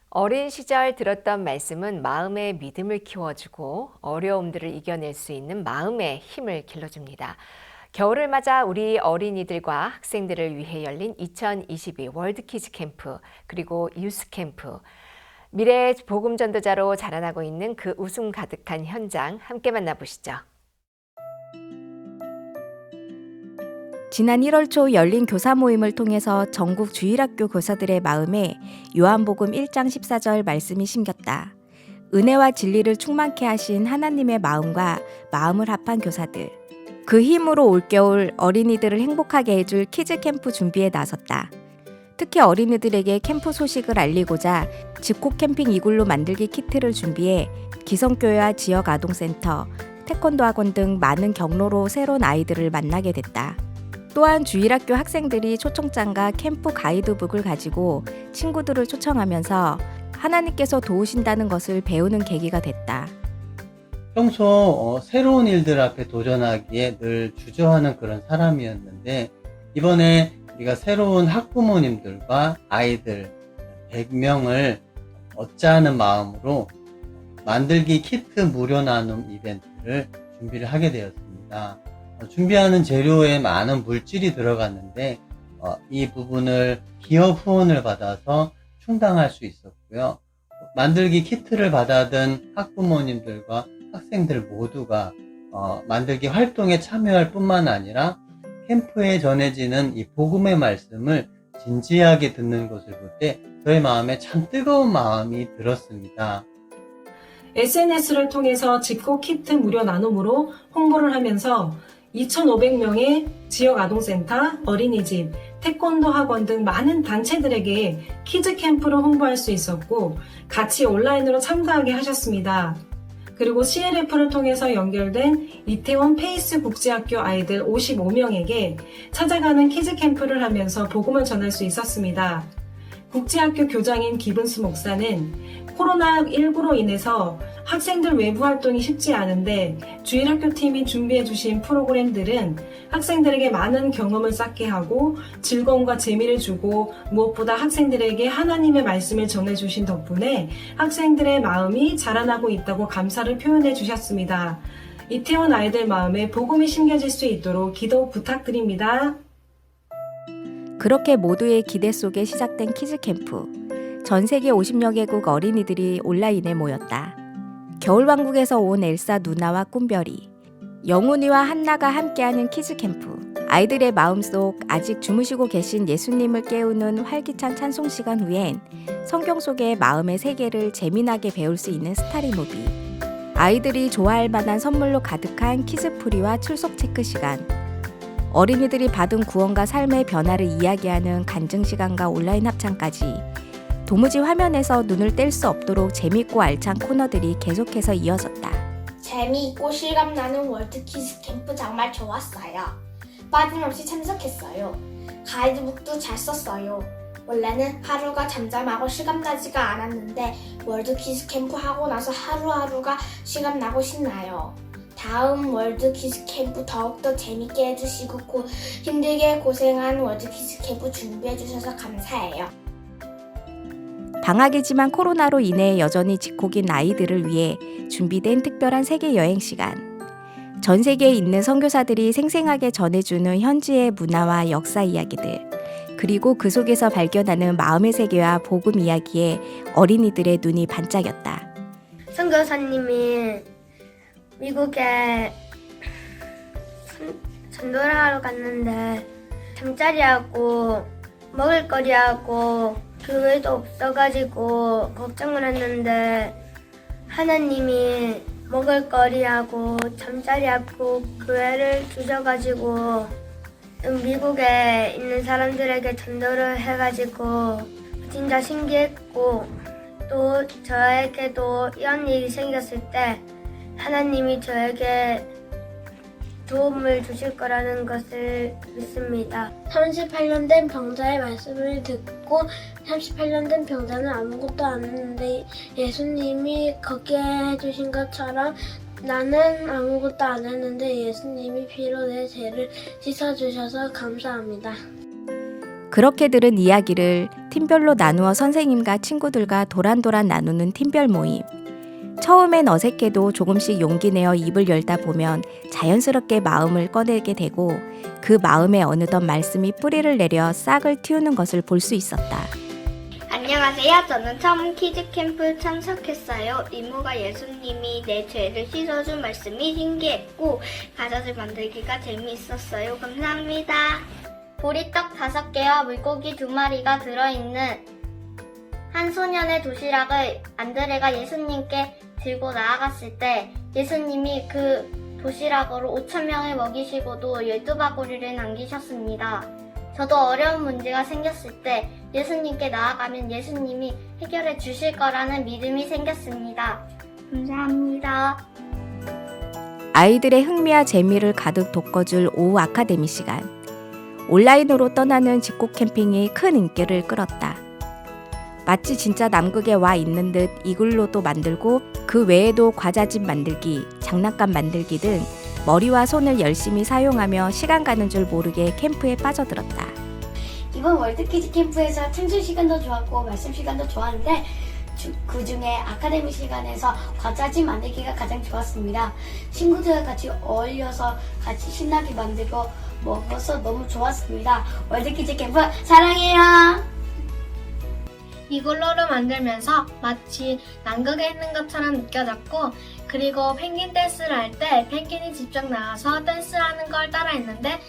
어린 시절 들었던 말씀은 마음의 믿음을 키워주고 어려움들을 이겨낼 수 있는 마음의 힘을 길러줍니다. 겨울을 맞아 우리 어린이들과 학생들을 위해 열린 2022 월드키즈 캠프 그리고 유스 캠프 미래의 복음 전도자로 자라나고 있는 그 웃음 가득한 현장 함께 만나보시죠. 지난 1월 초 열린 교사 모임을 통해서 전국 주일학교 교사들의 마음에 요한복음 1장 14절 말씀이 심겼다. 은혜와 진리를 충만케 하신 하나님의 마음과 마음을 합한 교사들. 그 힘으로 올겨울 어린이들을 행복하게 해줄 키즈 캠프 준비에 나섰다. 특히 어린이들에게 캠프 소식을 알리고자 집콕 캠핑 이글루 만들기 키트를 준비해 기성교회와 지역 아동센터, 태권도 학원 등 많은 경로로 새로운 아이들을 만나게 됐다. 또한 주일학교 학생들이 초청장과 캠프 가이드북을 가지고 친구들을 초청하면서 하나님께서 도우신다는 것을 배우는 계기가 됐다. 평소 새로운 일들 앞에 도전하기에 늘 주저하는 그런 사람이었는데 이번에 우리가 새로운 학부모님들과 아이들 100명을 얻자는 마음으로 만들기 키트 무료 나눔 이벤트를 준비를 하게 되었습니다. 준비하는 재료에 많은 물질이 들어갔는데 이 부분을 기업 후원을 받아서 충당할 수 있었고요. 만들기 키트를 받아든 학부모님들과 학생들 모두가 만들기 활동에 참여할 뿐만 아니라 캠프에 전해지는 이 복음의 말씀을 진지하게 듣는 것을 볼 때 저의 마음에 참 뜨거운 마음이 들었습니다. SNS를 통해서 집콕 키트 무료 나눔으로 홍보를 하면서 2,500명의 지역 아동센터, 어린이집, 태권도 학원 등 많은 단체들에게 키즈 캠프를 홍보할 수 있었고 같이 온라인으로 참가하게 하셨습니다. 그리고 CLF를 통해서 연결된 이태원 페이스 국제학교 아이들 55명에게 찾아가는 키즈 캠프를 하면서 복음을 전할 수 있었습니다. 국제학교 교장인 기분수 목사는 코로나19로 인해서 학생들 외부 활동이 쉽지 않은데 주일학교 팀이 준비해 주신 프로그램들은 학생들에게 많은 경험을 쌓게 하고 즐거움과 재미를 주고 무엇보다 학생들에게 하나님의 말씀을 전해 주신 덕분에 학생들의 마음이 자라나고 있다고 감사를 표현해 주셨습니다. 이태원 아이들 마음에 복음이 심겨질 수 있도록 기도 부탁드립니다. 그렇게 모두의 기대 속에 시작된 키즈 캠프. 전 세계 50여 개국 어린이들이 온라인에 모였다. 겨울왕국에서 온 엘사 누나와 꿈별이, 영훈이와 한나가 함께하는 키즈 캠프. 아이들의 마음속 아직 주무시고 계신 예수님을 깨우는 활기찬 찬송 시간 후엔 성경 속의 마음의 세계를 재미나게 배울 수 있는 스타리 무비. 아이들이 좋아할 만한 선물로 가득한 키즈프리와 출석 체크 시간. 어린이들이 받은 구원과 삶의 변화를 이야기하는 간증 시간과 온라인 합창까지 도무지 화면에서 눈을 뗄 수 없도록 재밌고 알찬 코너들이 계속해서 이어졌다. 재미있고 실감나는 월드키즈 캠프 정말 좋았어요. 빠짐없이 참석했어요. 가이드북도 잘 썼어요. 원래는 하루가 잠잠하고 실감나지가 않았는데 월드키즈 캠프 하고 나서 하루하루가 실감나고 신나요. 다음 월드키즈 캠프 더욱더 재밌게 해주시고 힘들게 고생한 월드키즈 캠프 준비해주셔서 감사해요. 방학이지만 코로나로 인해 여전히 집콕인 아이들을 위해 준비된 특별한 세계 여행 시간. 전 세계에 있는 선교사들이 생생하게 전해주는 현지의 문화와 역사 이야기들, 그리고 그 속에서 발견하는 마음의 세계와 복음 이야기에 어린이들의 눈이 반짝였다. 선교사님이 미국에 전도를 하러 갔는데 잠자리하고 먹을거리하고 교회도 없어가지고 걱정을 했는데 하나님이 먹을거리하고 잠자리하고 교회를 주셔가지고 미국에 있는 사람들에게 전도를 해가지고 진짜 신기했고 또 저에게도 이런 일이 생겼을 때 하나님이 저에게 도움을 주실 거라는 것을 믿습니다. 38년 된 병자의 말씀을 듣고 38년 된 병자는 아무것도 안 했는데 예수님이 걷게 해주신 것처럼 나는 아무것도 안 했는데 예수님이 피로 내 죄를 씻어주셔서 감사합니다. 그렇게 들은 이야기를 팀별로 나누어 선생님과 친구들과 도란도란 나누는 팀별 모임. 처음엔 어색해도 조금씩 용기 내어 입을 열다 보면 자연스럽게 마음을 꺼내게 되고 그 마음에 어느덧 말씀이 뿌리를 내려 싹을 틔우는 것을 볼 수 있었다. 안녕하세요. 저는 처음 키즈 캠프 참석했어요. 이모가 예수님이 내 죄를 씻어준 말씀이 신기했고 가자들 만들기가 재미있었어요. 감사합니다. 보리떡 5개와 물고기 2마리가 들어있는 한 소년의 도시락을 안드레가 예수님께 들고 나아갔을 때 예수님이 그 도시락으로 5,000명을 먹이시고도 12바구리를 남기셨습니다. 저도 어려운 문제가 생겼을 때 예수님께 나아가면 예수님이 해결해 주실 거라는 믿음이 생겼습니다. 감사합니다. 아이들의 흥미와 재미를 가득 돋궈줄 오후 아카데미 시간. 온라인으로 떠나는 집콕 캠핑이 큰 인기를 끌었다. 마치 진짜 남극에 와 있는 듯 이글루도 만들고 그 외에도 과자집 만들기, 장난감 만들기 등 머리와 손을 열심히 사용하며 시간 가는 줄 모르게 캠프에 빠져들었다. 이번 월드키즈 캠프에서 춤출 시간도 좋았고 말씀 시간도 좋았는데 그 중에 아카데미 시간에서 과자집 만들기가 가장 좋았습니다. 친구들과 같이 어울려서 같이 신나게 만들고 먹어서 너무 좋았습니다. 월드키즈 캠프 사랑해요. 이글루를 만들면서 마치 남극에 있는 것처럼 느껴졌고, 그리고 펭귄 댄스를 할 때 펭귄이 직접 나와서 댄스하는 걸 따라했는데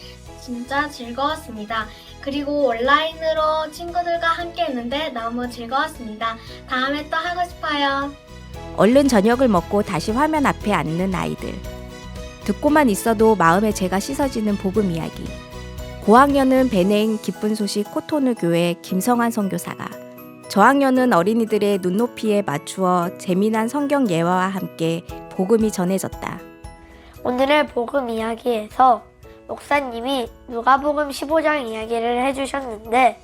진짜 즐거웠습니다. 그리고 온라인으로 친구들과 함께 했는데 너무 즐거웠습니다. 다음에 또 하고 싶어요. 얼른 저녁을 먹고 다시 화면 앞에 앉는 아이들. 듣고만 있어도 마음에 재가 씻어지는 복음 이야기. 고학년은 배냉 기쁜 소식 코토누 교회 김성환 선교사가, 저학년은 어린이들의 눈높이에 맞추어 재미난 성경 예화와 함께 복음이 전해졌다. 오늘의 복음 이야기에서 목사님이 누가복음 15장 이야기를 해주셨는데,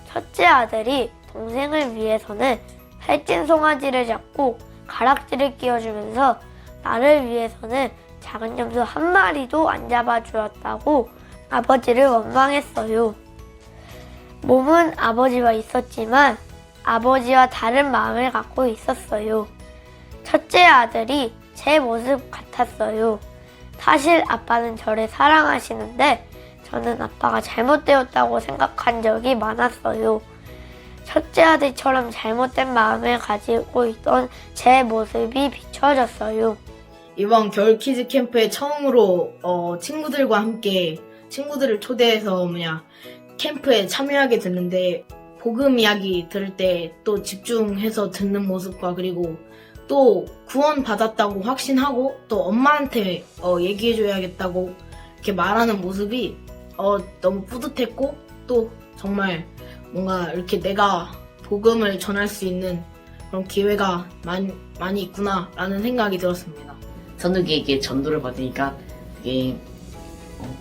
첫째 아들이 동생을 위해서는 살찐 송아지를 잡고 가락지를 끼워주면서 나를 위해서는 작은 염소 한 마리도 안 잡아주었다고 아버지를 원망했어요. 몸은 아버지와 있었지만 아버지와 다른 마음을 갖고 있었어요. 첫째 아들이 제 모습 같았어요. 사실 아빠는 저를 사랑하시는데 저는 아빠가 잘못되었다고 생각한 적이 많았어요. 첫째 아들처럼 잘못된 마음을 가지고 있던 제 모습이 비춰졌어요. 이번 겨울 키즈 캠프에 처음으로 친구들과 함께 친구들을 초대해서 캠프에 참여하게 됐는데, 복음 이야기 들을 때 또 집중해서 듣는 모습과, 그리고 또 구원 받았다고 확신하고 또 엄마한테 얘기해줘야겠다고 이렇게 말하는 모습이 너무 뿌듯했고, 또 정말 뭔가 이렇게 내가 복음을 전할 수 있는 그런 기회가 많이 있구나라는 생각이 들었습니다. 선욱이에게 전도를 받으니까 되게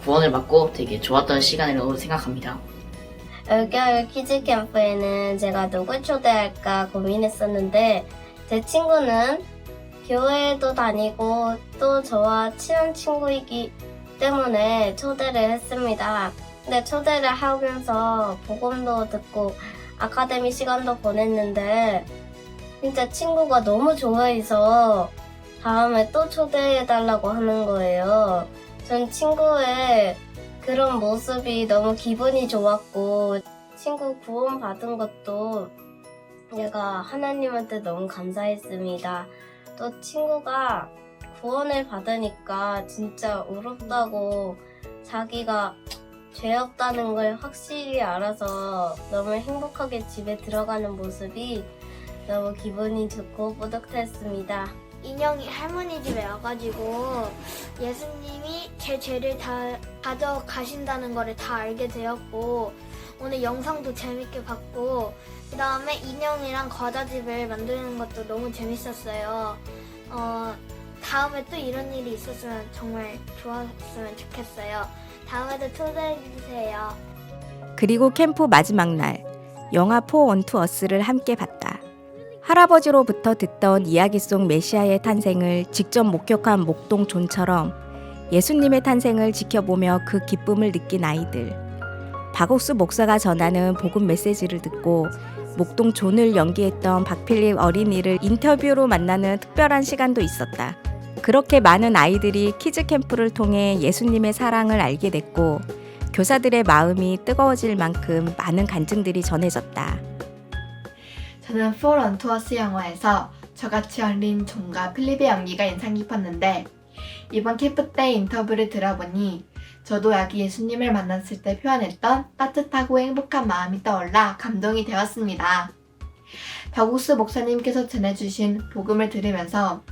구원을 받고 되게 좋았던 시간이라고 생각합니다. 올겨울 키즈 캠프에는 제가 누굴 초대할까 고민했었는데, 제 친구는 교회에도 다니고 또 저와 친한 친구이기 때문에 초대를 했습니다. 근데 초대를 하면서 복음도 듣고 아카데미 시간도 보냈는데 진짜 친구가 너무 좋아해서 다음에 또 초대해달라고 하는 거예요. 전 친구의 그런 모습이 너무 기분이 좋았고, 친구 구원 받은 것도 내가 하나님한테 너무 감사했습니다. 또 친구가 구원을 받으니까 진짜 울었다고, 자기가 죄였다는 걸 확실히 알아서 너무 행복하게 집에 들어가는 모습이 너무 기분이 좋고 뿌듯했습니다. 인형이 할머니 집에 와가지고 예수님이 제 죄를 다 가져가신다는 거를 다 알게 되었고, 오늘 영상도 재밌게 봤고, 그 다음에 인형이랑 과자집을 만드는 것도 너무 재밌었어요. 다음에 또 이런 일이 있었으면 정말 좋았으면 좋겠어요. 다음에도 초대해주세요. 그리고 캠프 마지막 날, 영화 포 원투 어스를 함께 봤다. 할아버지로부터 듣던 이야기 속 메시아의 탄생을 직접 목격한 목동 존처럼 예수님의 탄생을 지켜보며 그 기쁨을 느낀 아이들. 박옥수 목사가 전하는 복음 메시지를 듣고 목동 존을 연기했던 박필립 어린이를 인터뷰로 만나는 특별한 시간도 있었다. 그렇게 많은 아이들이 키즈 캠프를 통해 예수님의 사랑을 알게 됐고, 교사들의 마음이 뜨거워질 만큼 많은 간증들이 전해졌다. 저는 For Unto Us 영화에서 저같이 어린 존과 필립의 연기가 인상 깊었는데, 이번 캠프 때 인터뷰를 들어보니 저도 아기 예수님을 만났을 때 표현했던 따뜻하고 행복한 마음이 떠올라 감동이 되었습니다. 박옥수 목사님께서 전해주신 복음을 들으면서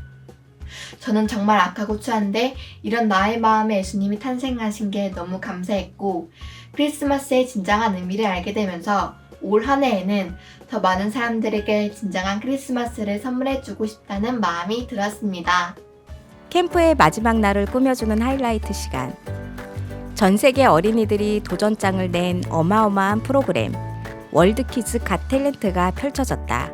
저는 정말 악하고 추한데 이런 나의 마음에 예수님이 탄생하신 게 너무 감사했고, 크리스마스의 진정한 의미를 알게 되면서 올 한 해에는 더 많은 사람들에게 진정한 크리스마스를 선물해주고 싶다는 마음이 들었습니다. 캠프의 마지막 날을 꾸며주는 하이라이트 시간. 전 세계 어린이들이 도전장을 낸 어마어마한 프로그램 월드키즈 갓 탤런트가 펼쳐졌다.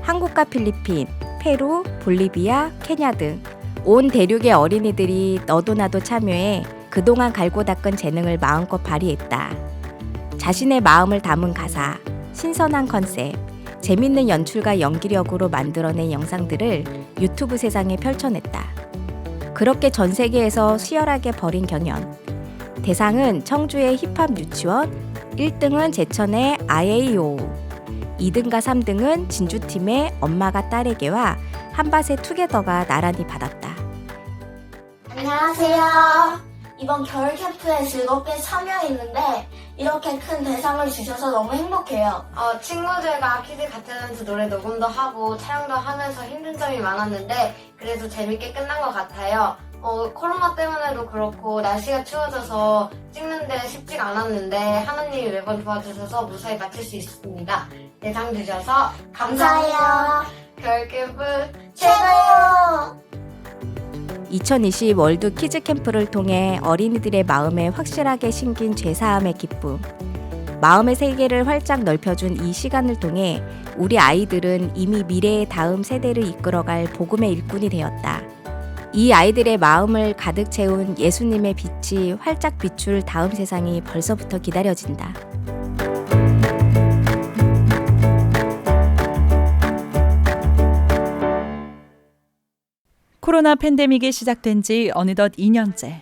한국과 필리핀, 페루, 볼리비아, 케냐 등 온 대륙의 어린이들이 너도 나도 참여해 그동안 갈고 닦은 재능을 마음껏 발휘했다. 자신의 마음을 담은 가사, 신선한 컨셉, 재밌는 연출과 연기력으로 만들어낸 영상들을 유튜브 세상에 펼쳐냈다. 그렇게 전 세계에서 수열하게 벌인 경연. 대상은 청주의 힙합 유치원, 1등은 제천의 IAO, 2등과 3등은 진주팀의 엄마가 딸에게와 한밭의 투게더가 나란히 받았다. 안녕하세요. 이번 겨울 캠프에 즐겁게 참여했는데 이렇게 큰 대상을 주셔서 너무 행복해요. 친구들과 키즈 가트넌트 노래 녹음도 하고 촬영도 하면서 힘든 점이 많았는데 그래도 재밌게 끝난 것 같아요. 코로나 때문에도 그렇고 날씨가 추워져서 찍는데 쉽지가 않았는데 하나님이 매번 도와주셔서 무사히 마칠 수 있습니다. 대상 주셔서 감사해요. 겨울 캠프 최고예요. 2020 월드 키즈 캠프를 통해 어린이들의 마음에 확실하게 심긴 죄사함의 기쁨, 마음의 세계를 활짝 넓혀준 이 시간을 통해 우리 아이들은 이미 미래의 다음 세대를 이끌어갈 복음의 일꾼이 되었다. 이 아이들의 마음을 가득 채운 예수님의 빛이 활짝 비출 다음 세상이 벌써부터 기다려진다. 코로나 팬데믹이 시작된 지 어느덧 2년째.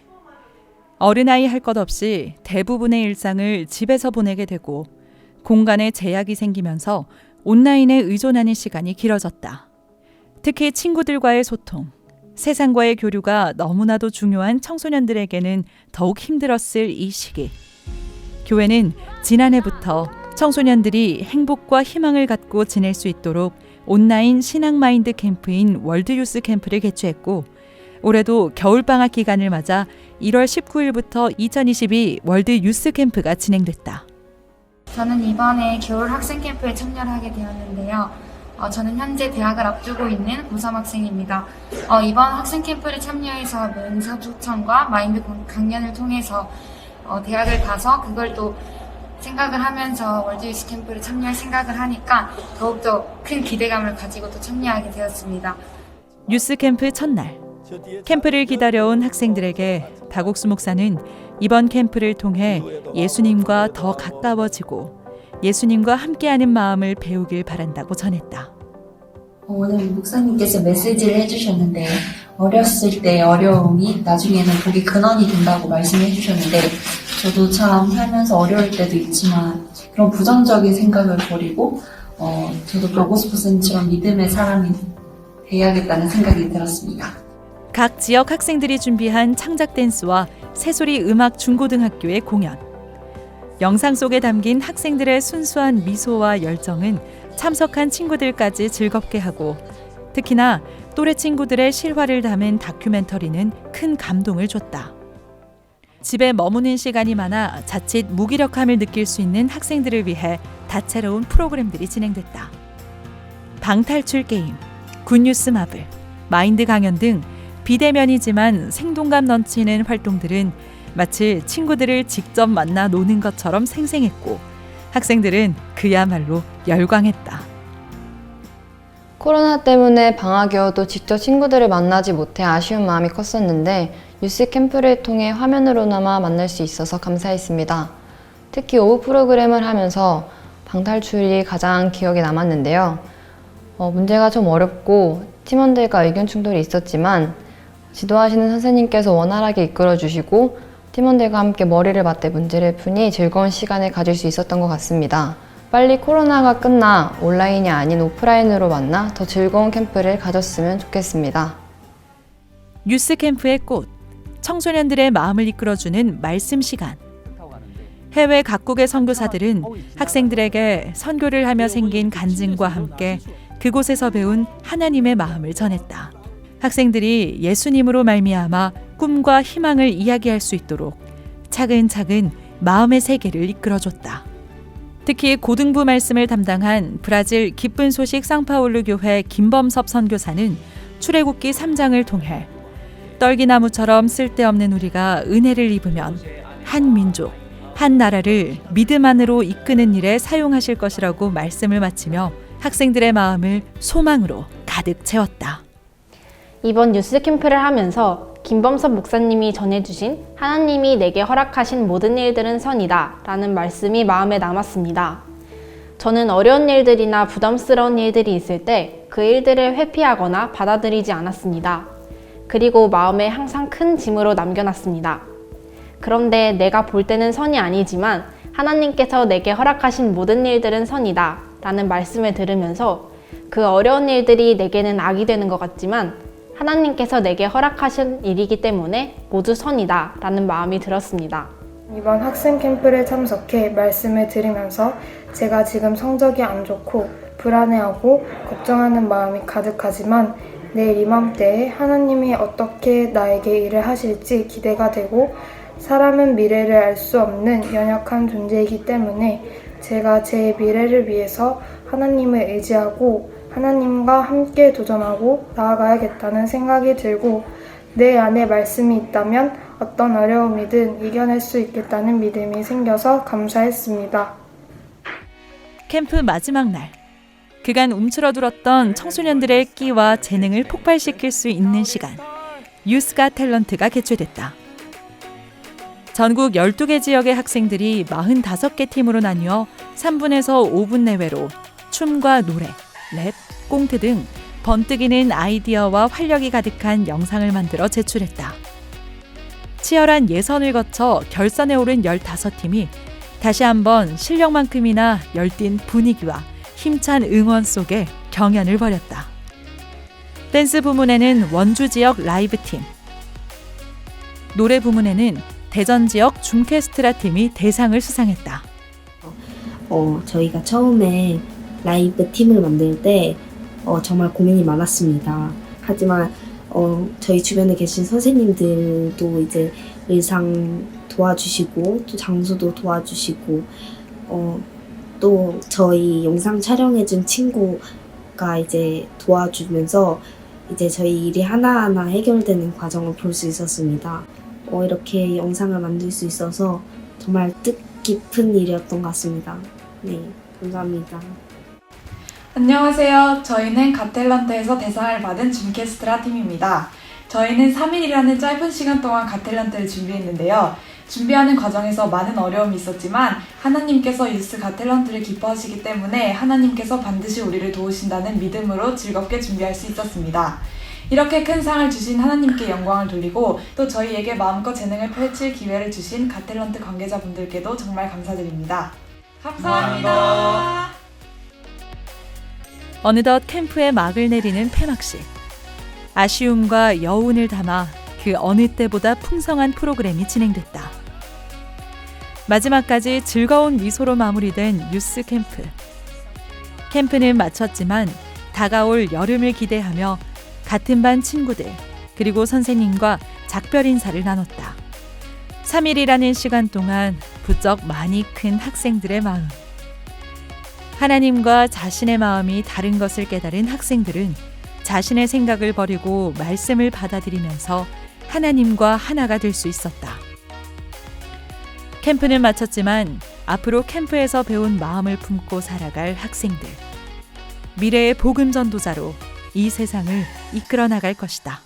어른아이 할 것 없이 대부분의 일상을 집에서 보내게 되고 공간에 제약이 생기면서 온라인에 의존하는 시간이 길어졌다. 특히 친구들과의 소통, 세상과의 교류가 너무나도 중요한 청소년들에게는 더욱 힘들었을 이 시기. 교회는 지난해부터 청소년들이 행복과 희망을 갖고 지낼 수 있도록 온라인 신앙마인드 캠프인 월드유스 캠프를 개최했고 올해도 겨울방학 기간을 맞아 1월 19일부터 2022 월드유스 캠프가 진행됐다. 저는 이번에 겨울 학생 캠프에 참여를 하게 되었는데요. 저는 현재 대학을 앞두고 있는 고3 학생입니다. 이번 학생 캠프를 참여해서 멘사 추천과 마인드 강연을 통해서 대학을 가서 그걸 또 생각을 하면서 월드유스 캠프를 참여할 생각을 하니까 더욱더 큰 기대감을 가지고 또 참여하게 되었습니다. 유스 캠프 첫날, 캠프를 기다려온 학생들에게 박옥수 목사는 이번 캠프를 통해 예수님과 더 가까워지고 예수님과 함께하는 마음을 배우길 바란다고 전했다. 오늘 목사님께서 메시지를 해주셨는데 어렸을 때 어려움이 나중에는 복의 근원이 된다고 말씀해 주셨는데 저도 참 살면서 어려울 때도 있지만 그런 부정적인 생각을 버리고 저도 박오스프쌤처럼 믿음의 사람이 돼야겠다는 생각이 들었습니다. 각 지역 학생들이 준비한 창작 댄스와 새소리 음악 중고등학교의 공연. 영상 속에 담긴 학생들의 순수한 미소와 열정은 참석한 친구들까지 즐겁게 하고 특히나 또래 친구들의 실화를 담은 다큐멘터리는 큰 감동을 줬다. 집에 머무는 시간이 많아 자칫 무기력함을 느낄 수 있는 학생들을 위해 다채로운 프로그램들이 진행됐다. 방탈출 게임, 굿뉴스 마블, 마인드 강연 등 비대면이지만 생동감 넘치는 활동들은 마치 친구들을 직접 만나 노는 것처럼 생생했고 학생들은 그야말로 열광했다. 코로나 때문에 방학이어도 직접 친구들을 만나지 못해 아쉬운 마음이 컸었는데 유스 캠프를 통해 화면으로나마 만날 수 있어서 감사했습니다. 특히 오후 프로그램을 하면서 방탈출이 가장 기억에 남았는데요. 문제가 좀 어렵고 팀원들과 의견 충돌이 있었지만 지도하시는 선생님께서 원활하게 이끌어주시고 팀원들과 함께 머리를 맞대 문제를 푸니 즐거운 시간을 가질 수 있었던 것 같습니다. 빨리 코로나가 끝나 온라인이 아닌 오프라인으로 만나 더 즐거운 캠프를 가졌으면 좋겠습니다. 유스 캠프의 꽃, 청소년들의 마음을 이끌어주는 말씀 시간. 해외 각국의 선교사들은 학생들에게 선교를 하며 생긴 간증과 함께 그곳에서 배운 하나님의 마음을 전했다. 학생들이 예수님으로 말미암아 꿈과 희망을 이야기할 수 있도록 차근차근 마음의 세계를 이끌어줬다. 특히 고등부 말씀을 담당한 브라질 기쁜 소식 상파울루 교회 김범섭 선교사는 출애굽기 3장을 통해 떨기나무처럼 쓸데없는 우리가 은혜를 입으면 한 민족, 한 나라를 믿음 안으로 이끄는 일에 사용하실 것이라고 말씀을 마치며 학생들의 마음을 소망으로 가득 채웠다. 이번 유스 캠프를 하면서 김범섭 목사님이 전해주신 하나님이 내게 허락하신 모든 일들은 선이다 라는 말씀이 마음에 남았습니다. 저는 어려운 일들이나 부담스러운 일들이 있을 때 그 일들을 회피하거나 받아들이지 않았습니다. 그리고 마음에 항상 큰 짐으로 남겨놨습니다. 그런데 내가 볼 때는 선이 아니지만 하나님께서 내게 허락하신 모든 일들은 선이다 라는 말씀을 들으면서 그 어려운 일들이 내게는 악이 되는 것 같지만 하나님께서 내게 허락하신 일이기 때문에 모두 선이다 라는 마음이 들었습니다. 이번 학생 캠프를 참석해 말씀을 들으면서 제가 지금 성적이 안 좋고 불안해하고 걱정하는 마음이 가득하지만 내일 이맘때에 하나님이 어떻게 나에게 일을 하실지 기대가 되고 사람은 미래를 알 수 없는 연약한 존재이기 때문에 제가 제 미래를 위해서 하나님을 의지하고 하나님과 함께 도전하고 나아가야겠다는 생각이 들고 내 안에 말씀이 있다면 어떤 어려움이든 이겨낼 수 있겠다는 믿음이 생겨서 감사했습니다. 캠프 마지막 날. 그간 움츠러들었던 청소년들의 끼와 재능을 폭발시킬 수 있는 시간. 유스가 탤런트가 개최됐다. 전국 12개 지역의 학생들이 45개 팀으로 나뉘어 3분에서 5분 내외로 춤과 노래, 랩, 꽁트 등 번뜩이는 아이디어와 활력이 가득한 영상을 만들어 제출했다. 치열한 예선을 거쳐 결선에 오른 15팀이 다시 한번 실력만큼이나 열띤 분위기와 힘찬 응원 속에 경연을 벌였다. 댄스 부문에는 원주 지역 라이브 팀, 노래 부문에는 대전 지역 줌캐스트라 팀이 대상을 수상했다. 저희가 처음에 라이브 팀을 만들 때 정말 고민이 많았습니다. 하지만 저희 주변에 계신 선생님들도 이제 의상 도와주시고 또 장소도 도와주시고 또 저희 영상 촬영해준 친구가 이제 도와주면서 이제 저희 일이 하나하나 해결되는 과정을 볼 수 있었습니다. 이렇게 영상을 만들 수 있어서 정말 뜻깊은 일이었던 것 같습니다. 네, 감사합니다. 안녕하세요. 저희는 갓탤런트에서 대상을 받은 줌캐스트라 팀입니다. 저희는 3일이라는 짧은 시간 동안 갓탤런트를 준비했는데요. 준비하는 과정에서 많은 어려움이 있었지만 하나님께서 유스 갓탤런트를 기뻐하시기 때문에 하나님께서 반드시 우리를 도우신다는 믿음으로 즐겁게 준비할 수 있었습니다. 이렇게 큰 상을 주신 하나님께 영광을 돌리고 또 저희에게 마음껏 재능을 펼칠 기회를 주신 갓탤런트 관계자분들께도 정말 감사드립니다. 감사합니다. 어느덧 캠프의 막을 내리는 폐막식. 아쉬움과 여운을 담아 그 어느 때보다 풍성한 프로그램이 진행됐다. 마지막까지 즐거운 미소로 마무리된 유스 캠프. 캠프는 마쳤지만 다가올 여름을 기대하며 같은 반 친구들 그리고 선생님과 작별 인사를 나눴다. 3일이라는 시간 동안 부쩍 많이 큰 학생들의 마음. 하나님과 자신의 마음이 다른 것을 깨달은 학생들은 자신의 생각을 버리고 말씀을 받아들이면서 하나님과 하나가 될 수 있었다. 캠프는 마쳤지만 앞으로 캠프에서 배운 마음을 품고 살아갈 학생들. 미래의 복음 전도자로 이 세상을 이끌어 나갈 것이다.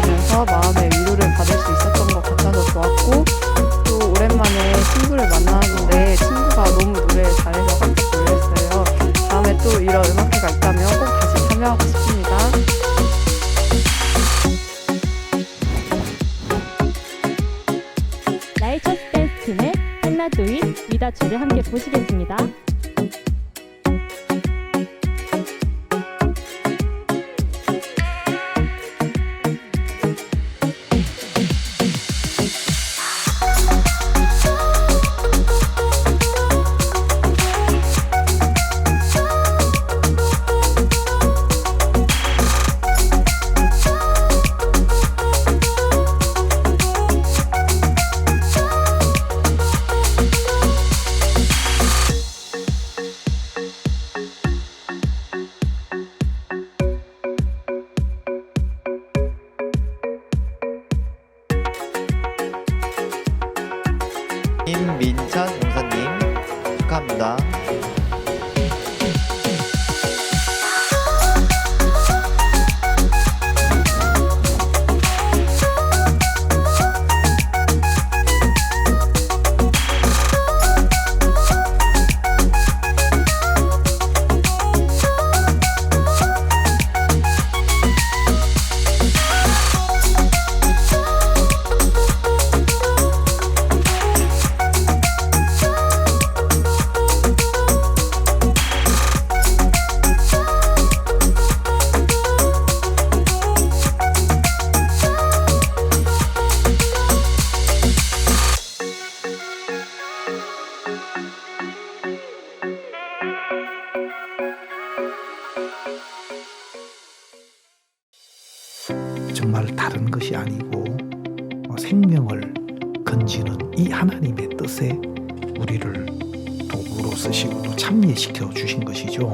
들으면서 마음의 위로를 받을 수 있었던 것 같아서 좋았고 또 오랜만에 친구를 만나는데 친구가 너무 노래를 잘해서 깜짝 놀랐어요. 다음에 또 이런 음악회가 있다면 꼭 다시 참여하고 싶습니다. 나의 첫 댄스 팀의 한나조이, 미다초를 함께 보시겠습니다. 김민찬 용사님 축하합니다. 정말 다른 것이 아니고 생명을 건지는 이 하나님의 뜻에 우리를 도구로 쓰시고 또 참여시켜 주신 것이죠.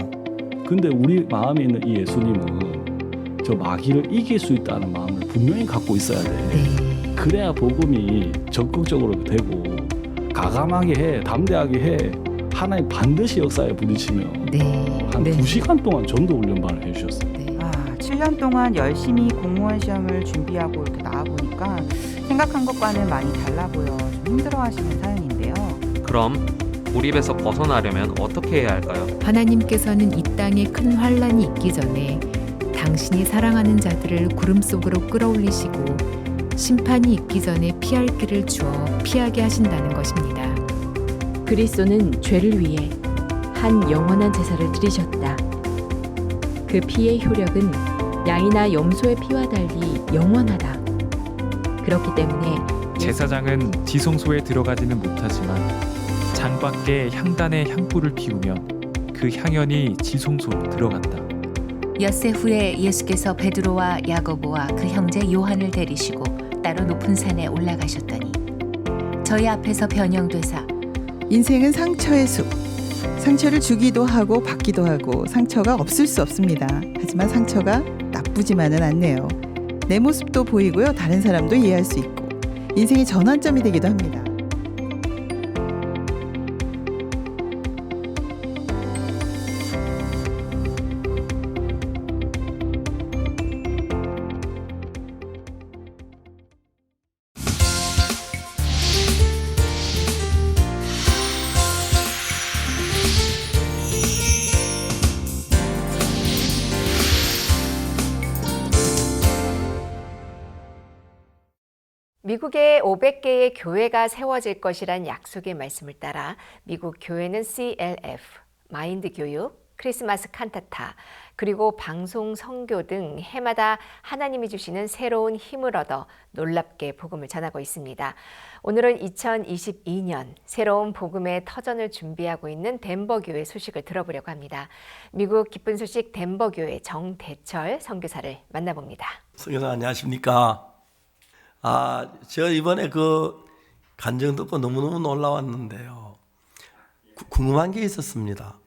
근데 우리 마음에 있는 이 예수님은 저 마귀를 이길 수 있다는 마음을 분명히 갖고 있어야 돼. 그래야 복음이 적극적으로 되고 가감하게 해, 담대하게 해. 하나님 반드시 역사에 부딪히며 한 2시간 동안 전도 훈련반을 해주셨어요. 7년 동안 열심히 공무원 시험을 준비하고 이렇게 나와보니까 생각한 것과는 많이 달라 보여 좀 힘들어하시는 사연인데요. 그럼 고립에서 벗어나려면 어떻게 해야 할까요? 하나님께서는 이 땅에 큰 환란이 있기 전에 당신이 사랑하는 자들을 구름 속으로 끌어올리시고 심판이 있기 전에 피할 길을 주어 피하게 하신다는 것입니다. 그리스도는 죄를 위해 한 영원한 제사를 드리셨다. 그 피의 효력은 양이나 염소의 피와 달리 영원하다. 그렇기 때문에 제사장은 지성소에 들어가지는 못하지만 장밖에 향단의 향불을 피우며 그 향연이 지성소로 들어간다. 엿새 후에 예수께서 베드로와 야고보와 그 형제 요한을 데리시고 따로 높은 산에 올라가셨더니 저희 앞에서 변형되사 인생은 상처의 숲. 상처를 주기도 하고 받기도 하고 상처가 없을 수 없습니다. 하지만 상처가 나쁘지만은 않네요. 내 모습도 보이고요. 다른 사람도 이해할 수 있고 인생의 전환점이 되기도 합니다. 미국에 500개의 교회가 세워질 것이란 약속의 말씀을 따라 미국 교회는 CLF, 마인드 교육, 크리스마스 칸타타, 그리고 방송 선교 등 해마다 하나님이 주시는 새로운 힘을 얻어 놀랍게 복음을 전하고 있습니다. 오늘은 2022년 새로운 복음의 터전을 준비하고 있는 덴버 교회 소식을 들어보려고 합니다. 미국 기쁜 소식 덴버 교회 정대철 선교사를 만나봅니다. 선교사 안녕하십니까? 제가 이번에 그 간증 듣고 너무너무 놀라웠는데요. 궁금한 게 있었습니다.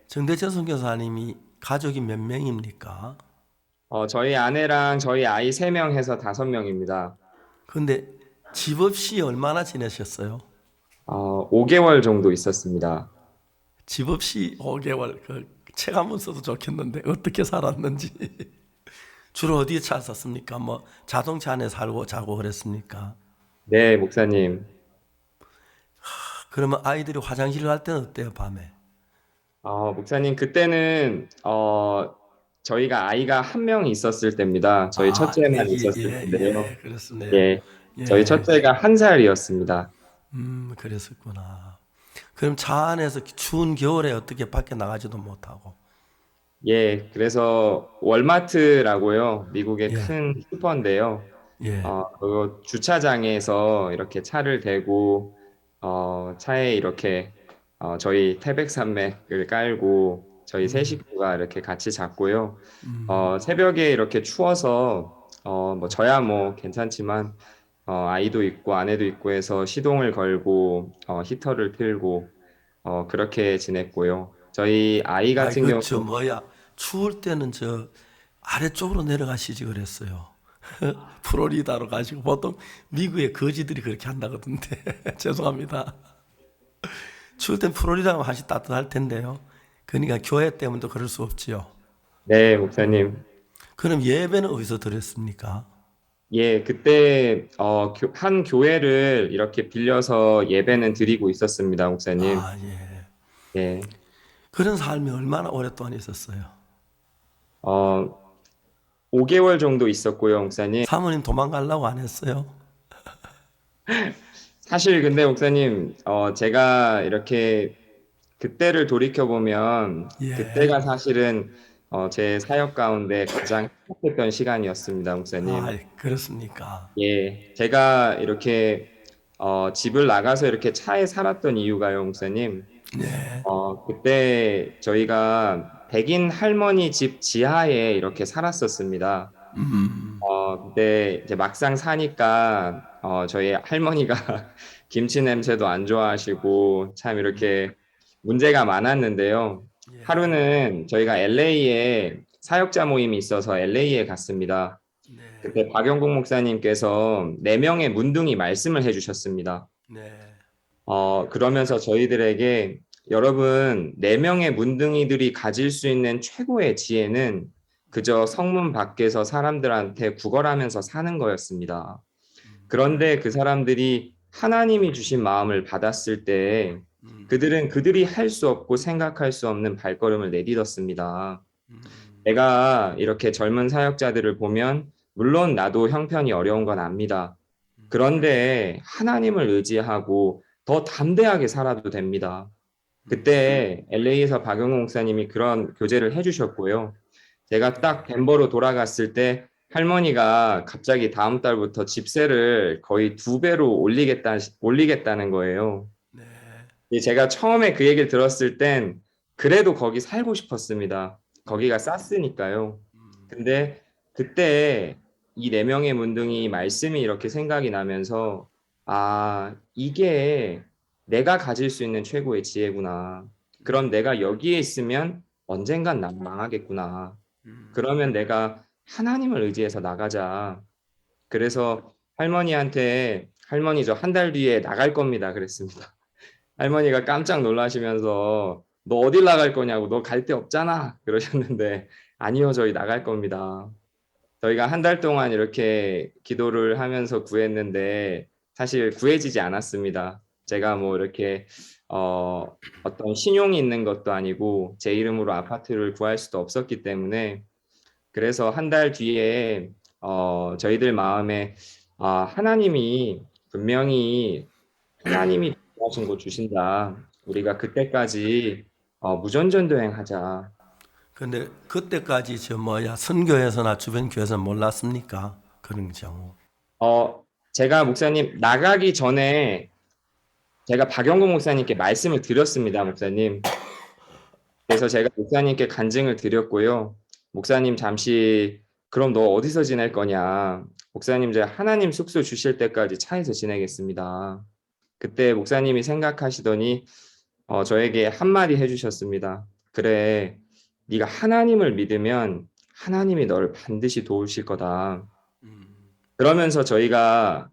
정대철 선교사님이 가족이 몇 명입니까? 저희 아내랑 저희 아이 3명 해서 5명입니다. 근데 집 없이 얼마나 지내셨어요? 5개월 정도 있었습니다. 집 없이 5개월, 책 한번 써도 좋겠는데 어떻게 살았는지. 주로 어디에 잤었습니까? 뭐 자동차 안에 살고 자고 그랬습니까? 네, 목사님. 그러면 아이들이 화장실 갈 때는 어때요, 밤에? 목사님, 그때는 저희가 아이가 1명 있었을 때입니다. 저희 첫째만 있었을 텐데요. 그렇습니다. 예, 저희 첫째가 1살이었습니다. 그랬었구나. 그럼 차 안에서 추운 겨울에 어떻게 밖에 나가지도 못하고? 예, 그래서 월마트라고요. 미국의 큰 슈퍼인데요. 그 주차장에서 이렇게 차를 대고 차에 이렇게 저희 태백산맥을 깔고 저희 세 식구가 이렇게 같이 잤고요. 새벽에 이렇게 추워서 뭐 저야 뭐 괜찮지만 아이도 있고 아내도 있고 해서 시동을 걸고 히터를 틀고 그렇게 지냈고요. 저희 아이 같은 경우 추울 때는 저 아래쪽으로 내려가시지 그랬어요. 플로리다로 가시고 보통 미국의 거지들이 그렇게 한다거든요. 죄송합니다. 추울 땐 플로리다가 아주 따뜻할 텐데요. 그러니까 교회 때문에 그럴 수 없지요. 네, 목사님. 그럼 예배는 어디서 드렸습니까? 예, 그때 한 교회를 이렇게 빌려서 예배는 드리고 있었습니다, 목사님. 예. 그런 삶이 얼마나 오랫동안 있었어요? 5개월 정도 있었고요, 목사님. 사모님 도망가려고 안 했어요? 사실 근데 목사님, 제가 이렇게 그때를 돌이켜보면 그때가 사실은 제 사역 가운데 가장 행복했던 시간이었습니다, 목사님. 그렇습니까? 예, 제가 이렇게 집을 나가서 이렇게 차에 살았던 이유가요, 목사님. 그때 저희가 백인 할머니 집 지하에 이렇게 살았었습니다. 근데 이제 막상 사니까 저희 할머니가 김치 냄새도 안 좋아하시고 참 이렇게 문제가 많았는데요. 하루는 저희가 LA에 사역자 모임이 있어서 LA에 갔습니다. 그때 박영국 목사님께서 4명의 문둥이 말씀을 해주셨습니다. 네. 그러면서 저희들에게 여러분 4명의 문둥이들이 가질 수 있는 최고의 지혜는 그저 성문 밖에서 사람들한테 구걸하면서 사는 거였습니다. 그런데 그 사람들이 하나님이 주신 마음을 받았을 때 그들은 그들이 할 수 없고 생각할 수 없는 발걸음을 내딛었습니다. 내가 이렇게 젊은 사역자들을 보면 물론 나도 형편이 어려운 건 압니다. 그런데 하나님을 의지하고 더 담대하게 살아도 됩니다. 그때 LA에서 박영호 목사님이 그런 교제를 해주셨고요. 제가 딱 덴버로 돌아갔을 때 할머니가 갑자기 다음 달부터 집세를 거의 2배로 올리겠다는 거예요. 제가 처음에 그 얘기를 들었을 땐 그래도 거기 살고 싶었습니다. 거기가 쌌으니까요. 근데 그때 이 4명의 문둥이 말씀이 이렇게 생각이 나면서 이게 내가 가질 수 있는 최고의 지혜구나. 그럼 내가 여기에 있으면 언젠간 난 망하겠구나. 그러면 내가 하나님을 의지해서 나가자. 그래서 할머니한테 할머니 저 한 달 뒤에 나갈 겁니다. 그랬습니다. 할머니가 깜짝 놀라시면서 너 어딜 나갈 거냐고 너 갈 데 없잖아. 그러셨는데 아니요 저희 나갈 겁니다. 저희가 한 달 동안 이렇게 기도를 하면서 구했는데 사실 구해지지 않았습니다. 제가 뭐 이렇게 어떤 신용이 있는 것도 아니고 제 이름으로 아파트를 구할 수도 없었기 때문에 그래서 한 달 뒤에 저희들 마음에 하나님이 분명히 하나님이 하신 곳 주신다. 우리가 그때까지 무전전도행하자. 근데 그때까지 선교에서나 주변 교회에서 몰랐습니까? 그런 경우. 제가 목사님 나가기 전에 제가 박영국 목사님께 말씀을 드렸습니다, 목사님. 그래서 제가 목사님께 간증을 드렸고요. 목사님 잠시 그럼 너 어디서 지낼 거냐? 목사님 제가 하나님 숙소 주실 때까지 차에서 지내겠습니다. 그때 목사님이 생각하시더니 저에게 한마디 해주셨습니다. 그래, 네가 하나님을 믿으면 하나님이 너를 반드시 도우실 거다. 그러면서 저희가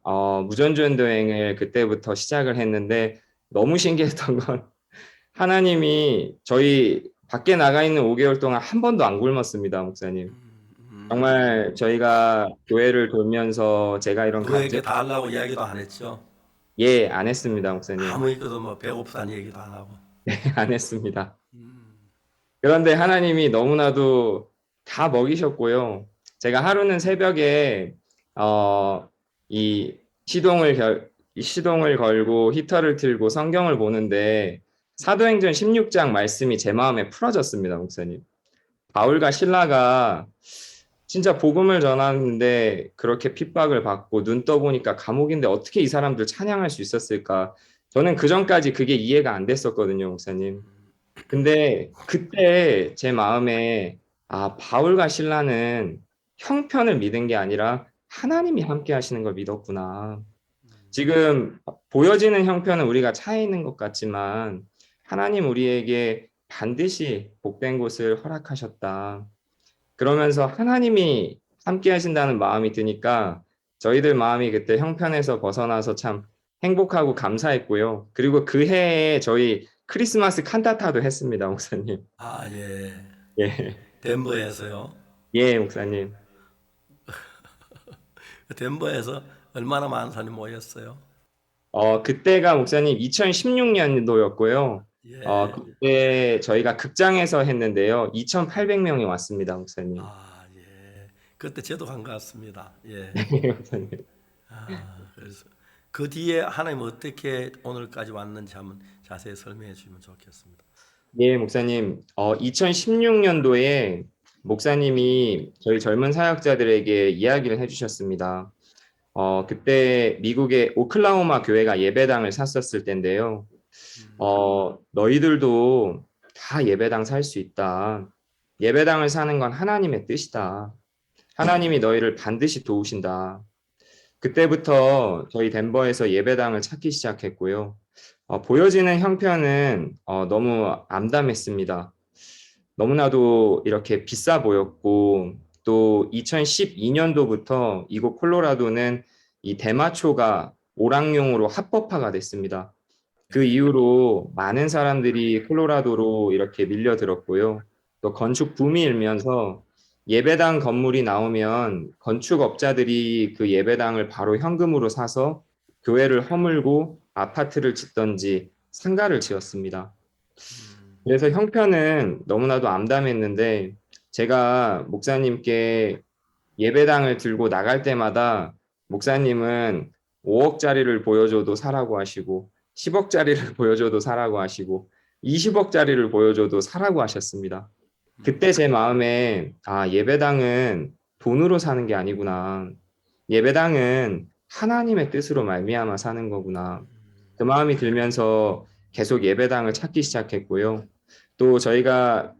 무전전도행을 그때부터 시작을 했는데 너무 신기했던 건 하나님이 저희 밖에 나가 있는 5개월 동안 한 번도 안 굶었습니다, 목사님. 정말 저희가 교회를 돌면서 제가 이런 그에게 다 하려고 이야기도 안 했죠? 예, 안 했습니다, 목사님. 아무 얘기도 뭐 배고프다는 얘기도 안 하고. 네, 안 했습니다. 그런데 하나님이 너무나도 다 먹이셨고요. 제가 하루는 새벽에 이 시동을 걸고 히터를 틀고 성경을 보는데 사도행전 16장 말씀이 제 마음에 풀어졌습니다, 목사님. 바울과 실라가 진짜 복음을 전하는데 그렇게 핍박을 받고 눈 떠보니까 감옥인데 어떻게 이 사람들 찬양할 수 있었을까? 저는 그전까지 그게 이해가 안 됐었거든요, 목사님. 근데 그때 제 마음에 바울과 실라는 형편을 믿은 게 아니라 하나님이 함께 하시는 걸 믿었구나. 지금 보여지는 형편은 우리가 차에 있는 것 같지만 하나님 우리에게 반드시 복된 곳을 허락하셨다. 그러면서 하나님이 함께 하신다는 마음이 드니까 저희들 마음이 그때 형편에서 벗어나서 참 행복하고 감사했고요. 그리고 그 해에 저희 크리스마스 칸타타도 했습니다, 목사님. 예. 예. 덴버에서요? 예, 목사님. 덴버에서 얼마나 많은 사람이 모였어요? 그때가 목사님 2016년도였고요. 예. 그때 저희가 극장에서 했는데요. 2,800명이 왔습니다, 목사님. 예. 그때 저도 간 것 같습니다. 예. 네, 목사님. 그래서 그 뒤에 하나님 어떻게 오늘까지 왔는지 한번 자세히 설명해 주시면 좋겠습니다. 네, 목사님. 2016년도에 목사님이 저희 젊은 사역자들에게 이야기를 해주셨습니다. 그때 미국의 오클라호마 교회가 예배당을 샀었을 때인데요. 너희들도 다 예배당 살 수 있다. 예배당을 사는 건 하나님의 뜻이다. 하나님이 너희를 반드시 도우신다. 그때부터 저희 덴버에서 예배당을 찾기 시작했고요. 보여지는 형편은 너무 암담했습니다. 너무나도 이렇게 비싸 보였고, 또 2012년도부터 이곳 콜로라도는 이 대마초가 오락용으로 합법화가 됐습니다. 그 이후로 많은 사람들이 콜로라도로 이렇게 밀려들었고요. 또 건축 붐이 일면서 예배당 건물이 나오면 건축업자들이 그 예배당을 바로 현금으로 사서 교회를 허물고 아파트를 짓던지 상가를 지었습니다. 그래서 형편은 너무나도 암담했는데 제가 목사님께 예배당을 들고 나갈 때마다 목사님은 5억짜리를 보여줘도 사라고 하시고 10억짜리를 보여줘도 사라고 하시고 20억짜리를 보여줘도 사라고 하셨습니다. 그때 제 마음에 예배당은 돈으로 사는 게 아니구나. 예배당은 하나님의 뜻으로 말미암아 사는 거구나. 그 마음이 들면서 계속 예배당을 찾기 시작했고요. 또 저희가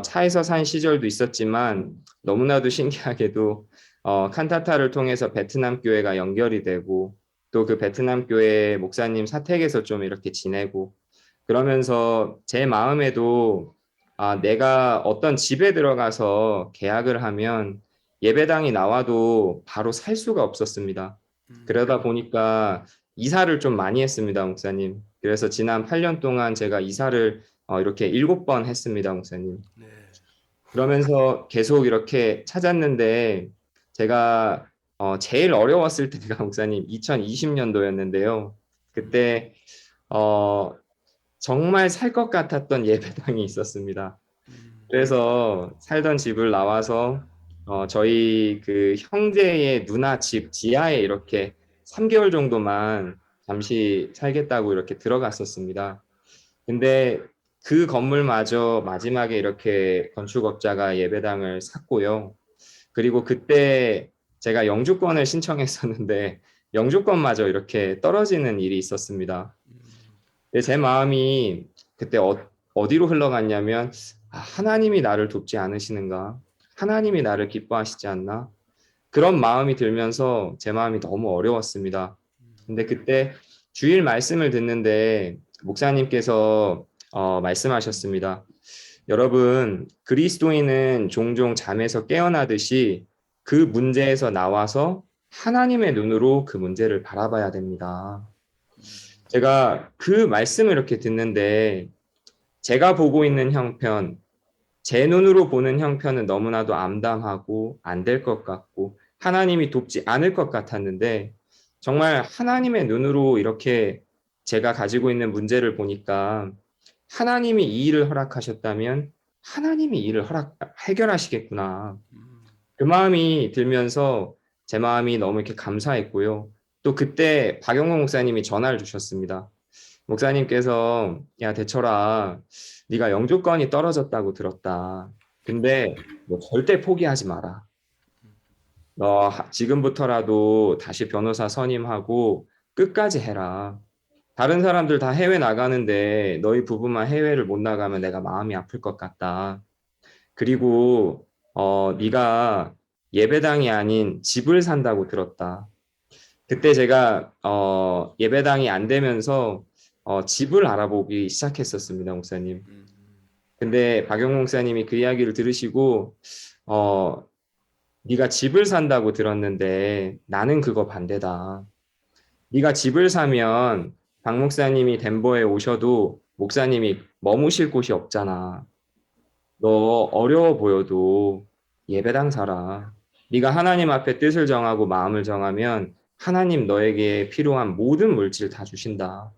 차에서 산 시절도 있었지만 너무나도 신기하게도 칸타타를 통해서 베트남 교회가 연결이 되고 또 그 베트남 교회 목사님 사택에서 좀 이렇게 지내고 그러면서 제 마음에도 내가 어떤 집에 들어가서 계약을 하면 예배당이 나와도 바로 살 수가 없었습니다. 그러다 보니까 이사를 좀 많이 했습니다, 목사님. 그래서 지난 8년 동안 제가 이사를 이렇게 7번 했습니다, 목사님. 그러면서 계속 이렇게 찾았는데 제가 제일 어려웠을 때가 목사님 2020년도였는데요. 그때 정말 살 것 같았던 예배당이 있었습니다. 그래서 살던 집을 나와서 저희 그 형제의 누나 집 지하에 이렇게 3개월 정도만 잠시 살겠다고 이렇게 들어갔었습니다. 근데 그 건물마저 마지막에 이렇게 건축업자가 예배당을 샀고요. 그리고 그때 제가 영주권을 신청했었는데 영주권마저 이렇게 떨어지는 일이 있었습니다. 제 마음이 그때 어디로 흘러갔냐면 하나님이 나를 돕지 않으시는가? 하나님이 나를 기뻐하시지 않나? 그런 마음이 들면서 제 마음이 너무 어려웠습니다. 근데 그때 주일 말씀을 듣는데 목사님께서 말씀하셨습니다. 여러분, 그리스도인은 종종 잠에서 깨어나듯이 그 문제에서 나와서 하나님의 눈으로 그 문제를 바라봐야 됩니다. 제가 그 말씀을 이렇게 듣는데 제가 보고 있는 형편, 제 눈으로 보는 형편은 너무나도 암담하고 안 될 것 같고 하나님이 돕지 않을 것 같았는데 정말 하나님의 눈으로 이렇게 제가 가지고 있는 문제를 보니까 하나님이 이 일을 허락하셨다면 하나님이 이 일을 해결하시겠구나. 그 마음이 들면서 제 마음이 너무 이렇게 감사했고요. 또 그때 박영호 목사님이 전화를 주셨습니다. 목사님께서 야 대철아 네가 영주권이 떨어졌다고 들었다. 근데 뭐 절대 포기하지 마라. 너 지금부터라도 다시 변호사 선임하고 끝까지 해라. 다른 사람들 다 해외 나가는데 너희 부부만 해외를 못 나가면 내가 마음이 아플 것 같다. 그리고 네가 예배당이 아닌 집을 산다고 들었다. 그때 제가 예배당이 안 되면서 집을 알아보기 시작했었습니다, 목사님. 근데 박영호 목사님이 그 이야기를 들으시고 네가 집을 산다고 들었는데 나는 그거 반대다. 네가 집을 사면 박 목사님이 덴버에 오셔도 목사님이 머무실 곳이 없잖아. 너 어려워 보여도 예배당 사라. 네가 하나님 앞에 뜻을 정하고 마음을 정하면 하나님 너에게 필요한 모든 물질 다 주신다.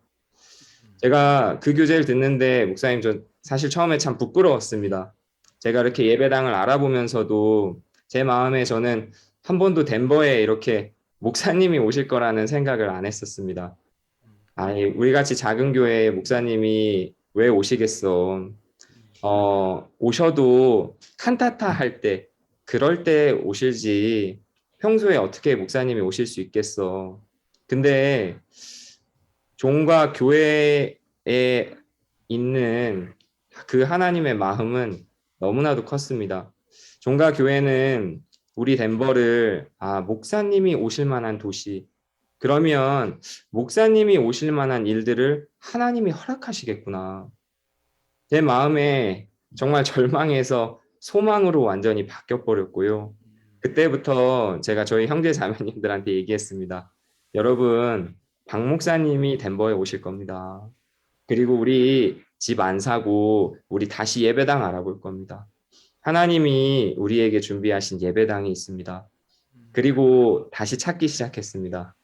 제가 그 교제를 듣는데 목사님 저 사실 처음에 참 부끄러웠습니다. 제가 이렇게 예배당을 알아보면서도 제 마음에 저는 한 번도 덴버에 이렇게 목사님이 오실 거라는 생각을 안 했었습니다. 아니 우리 같이 작은 교회에 목사님이 왜 오시겠어? 오셔도 칸타타 할 때 그럴 때 오실지 평소에 어떻게 목사님이 오실 수 있겠어? 근데 종과 교회에 있는 그 하나님의 마음은 너무나도 컸습니다. 종과 교회는 우리 덴버를 목사님이 오실 만한 도시, 그러면 목사님이 오실 만한 일들을 하나님이 허락하시겠구나. 제 마음에 정말 절망에서 소망으로 완전히 바뀌어 버렸고요. 그때부터 제가 저희 형제 자매님들한테 얘기했습니다. 여러분, 박 목사님이 덴버에 오실 겁니다. 그리고 우리 집 안 사고 우리 다시 예배당 알아볼 겁니다. 하나님이 우리에게 준비하신 예배당이 있습니다. 그리고 다시 찾기 시작했습니다.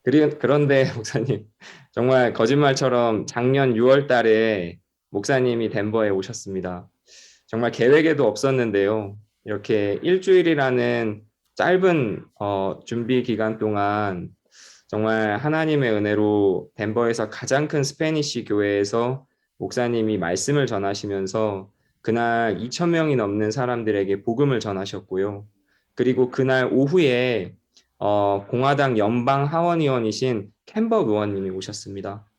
그런데 목사님, 정말 거짓말처럼 작년 6월 달에 목사님이 덴버에 오셨습니다. 정말 계획에도 없었는데요. 이렇게 일주일이라는 짧은 준비 기간 동안 정말 하나님의 은혜로 덴버에서 가장 큰 스페니쉬 교회에서 목사님이 말씀을 전하시면서 그날 2,000명이 넘는 사람들에게 복음을 전하셨고요. 그리고 그날 오후에 공화당 연방 하원의원이신 캠버 의원님이 오셨습니다.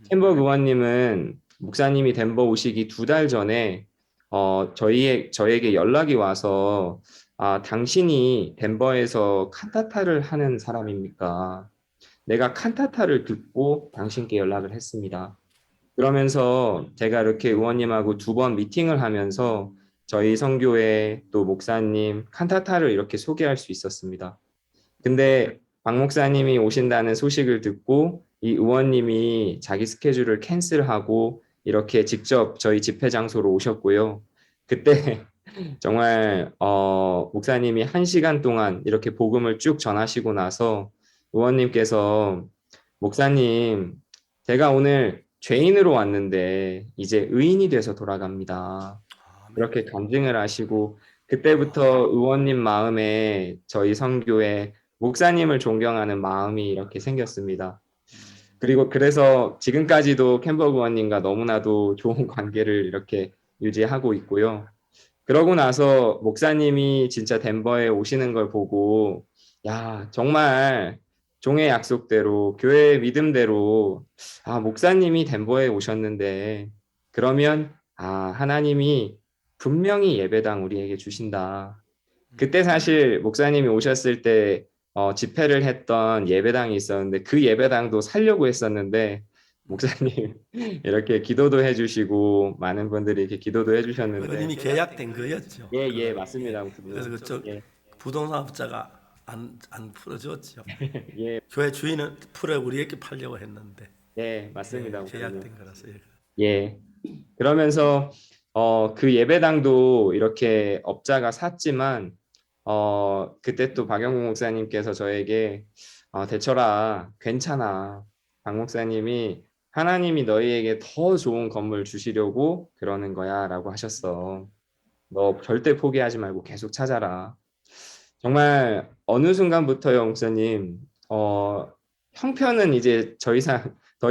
캠버 의원님은 목사님이 덴버 오시기 2달 전에 저에게 연락이 와서 당신이 덴버에서 칸타타를 하는 사람입니까? 내가 칸타타를 듣고 당신께 연락을 했습니다. 그러면서 제가 이렇게 의원님하고 2번 미팅을 하면서 저희 선교회 또 목사님 칸타타를 이렇게 소개할 수 있었습니다. 근데 박 목사님이 오신다는 소식을 듣고 이 의원님이 자기 스케줄을 캔슬하고 이렇게 직접 저희 집회 장소로 오셨고요. 그때 정말 목사님이 1시간 동안 이렇게 복음을 쭉 전하시고 나서 의원님께서 목사님, 제가 오늘 죄인으로 왔는데 이제 의인이 돼서 돌아갑니다. 이렇게 간증을 하시고 그때부터 의원님 마음에 저희 선교회 목사님을 존경하는 마음이 이렇게 생겼습니다. 그리고 그래서 지금까지도 캠버 의원님과 너무나도 좋은 관계를 이렇게 유지하고 있고요. 그러고 나서 목사님이 진짜 덴버에 오시는 걸 보고 야, 정말 종의 약속대로 교회의 믿음대로 목사님이 덴버에 오셨는데 그러면 하나님이 분명히 예배당 우리에게 주신다. 그때 사실 목사님이 오셨을 때 집회를 했던 예배당이 있었는데 그 예배당도 살려고 했었는데 목사님 이렇게 기도도 해주시고 많은 분들이 이렇게 기도도 해주셨는데 이미 계약된 거였죠. 예, 맞습니다. 그래서 그쪽 부동산업자가 안 풀어줬죠. 예. 교회 주인은 풀어 우리에게 팔려고 했는데. 네, 맞습니다. 계약된 거라서. 예. 그러면서 그 예배당도 이렇게 업자가 샀지만 그때 또 박영국 목사님께서 저에게 대철아 괜찮아. 박 목사님이 하나님이 너희에게 더 좋은 건물 주시려고 그러는 거야 라고 하셨어. 너 절대 포기하지 말고 계속 찾아라. 정말 어느 순간부터요, 목사님, 형편은 이제 더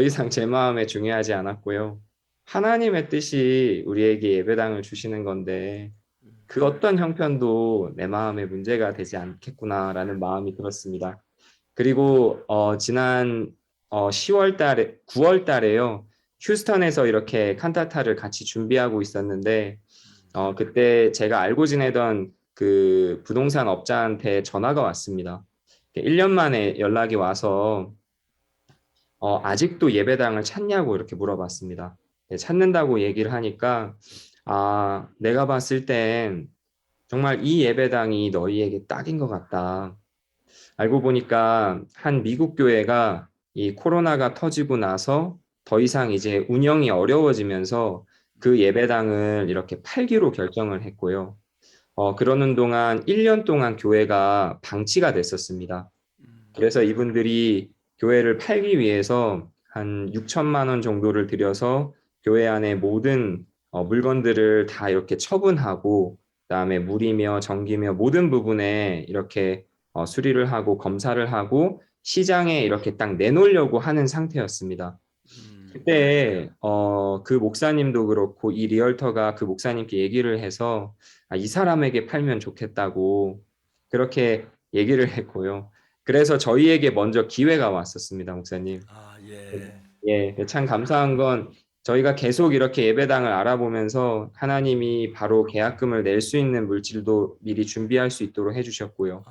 이상 제 마음에 중요하지 않았고요. 하나님의 뜻이 우리에게 예배당을 주시는 건데 그 어떤 형편도 내 마음에 문제가 되지 않겠구나라는 마음이 들었습니다. 그리고 지난 9월 달에요. 휴스턴에서 이렇게 칸타타를 같이 준비하고 있었는데 그때 제가 알고 지내던 그 부동산 업자한테 전화가 왔습니다. 1년 만에 연락이 와서 아직도 예배당을 찾냐고 이렇게 물어봤습니다. 찾는다고 얘기를 하니까 내가 봤을 땐 정말 이 예배당이 너희에게 딱인 것 같다. 알고 보니까 한 미국 교회가 이 코로나가 터지고 나서 더 이상 이제 운영이 어려워지면서 그 예배당을 이렇게 팔기로 결정을 했고요. 그러는 동안 1년 동안 교회가 방치가 됐었습니다. 그래서 이분들이 교회를 팔기 위해서 한 6천만 원 정도를 들여서 교회 안에 모든 물건들을 다 이렇게 처분하고 그다음에 물이며 전기며 모든 부분에 이렇게 수리를 하고 검사를 하고 시장에 이렇게 딱 내놓으려고 하는 상태였습니다. 그때 그 목사님도 그렇고 이 리얼터가 그 목사님께 얘기를 해서 이 사람에게 팔면 좋겠다고 그렇게 얘기를 했고요. 그래서 저희에게 먼저 기회가 왔었습니다, 목사님. 예, 참 감사한 건 저희가 계속 이렇게 예배당을 알아보면서 하나님이 바로 계약금을 낼 수 있는 물질도 미리 준비할 수 있도록 해주셨고요.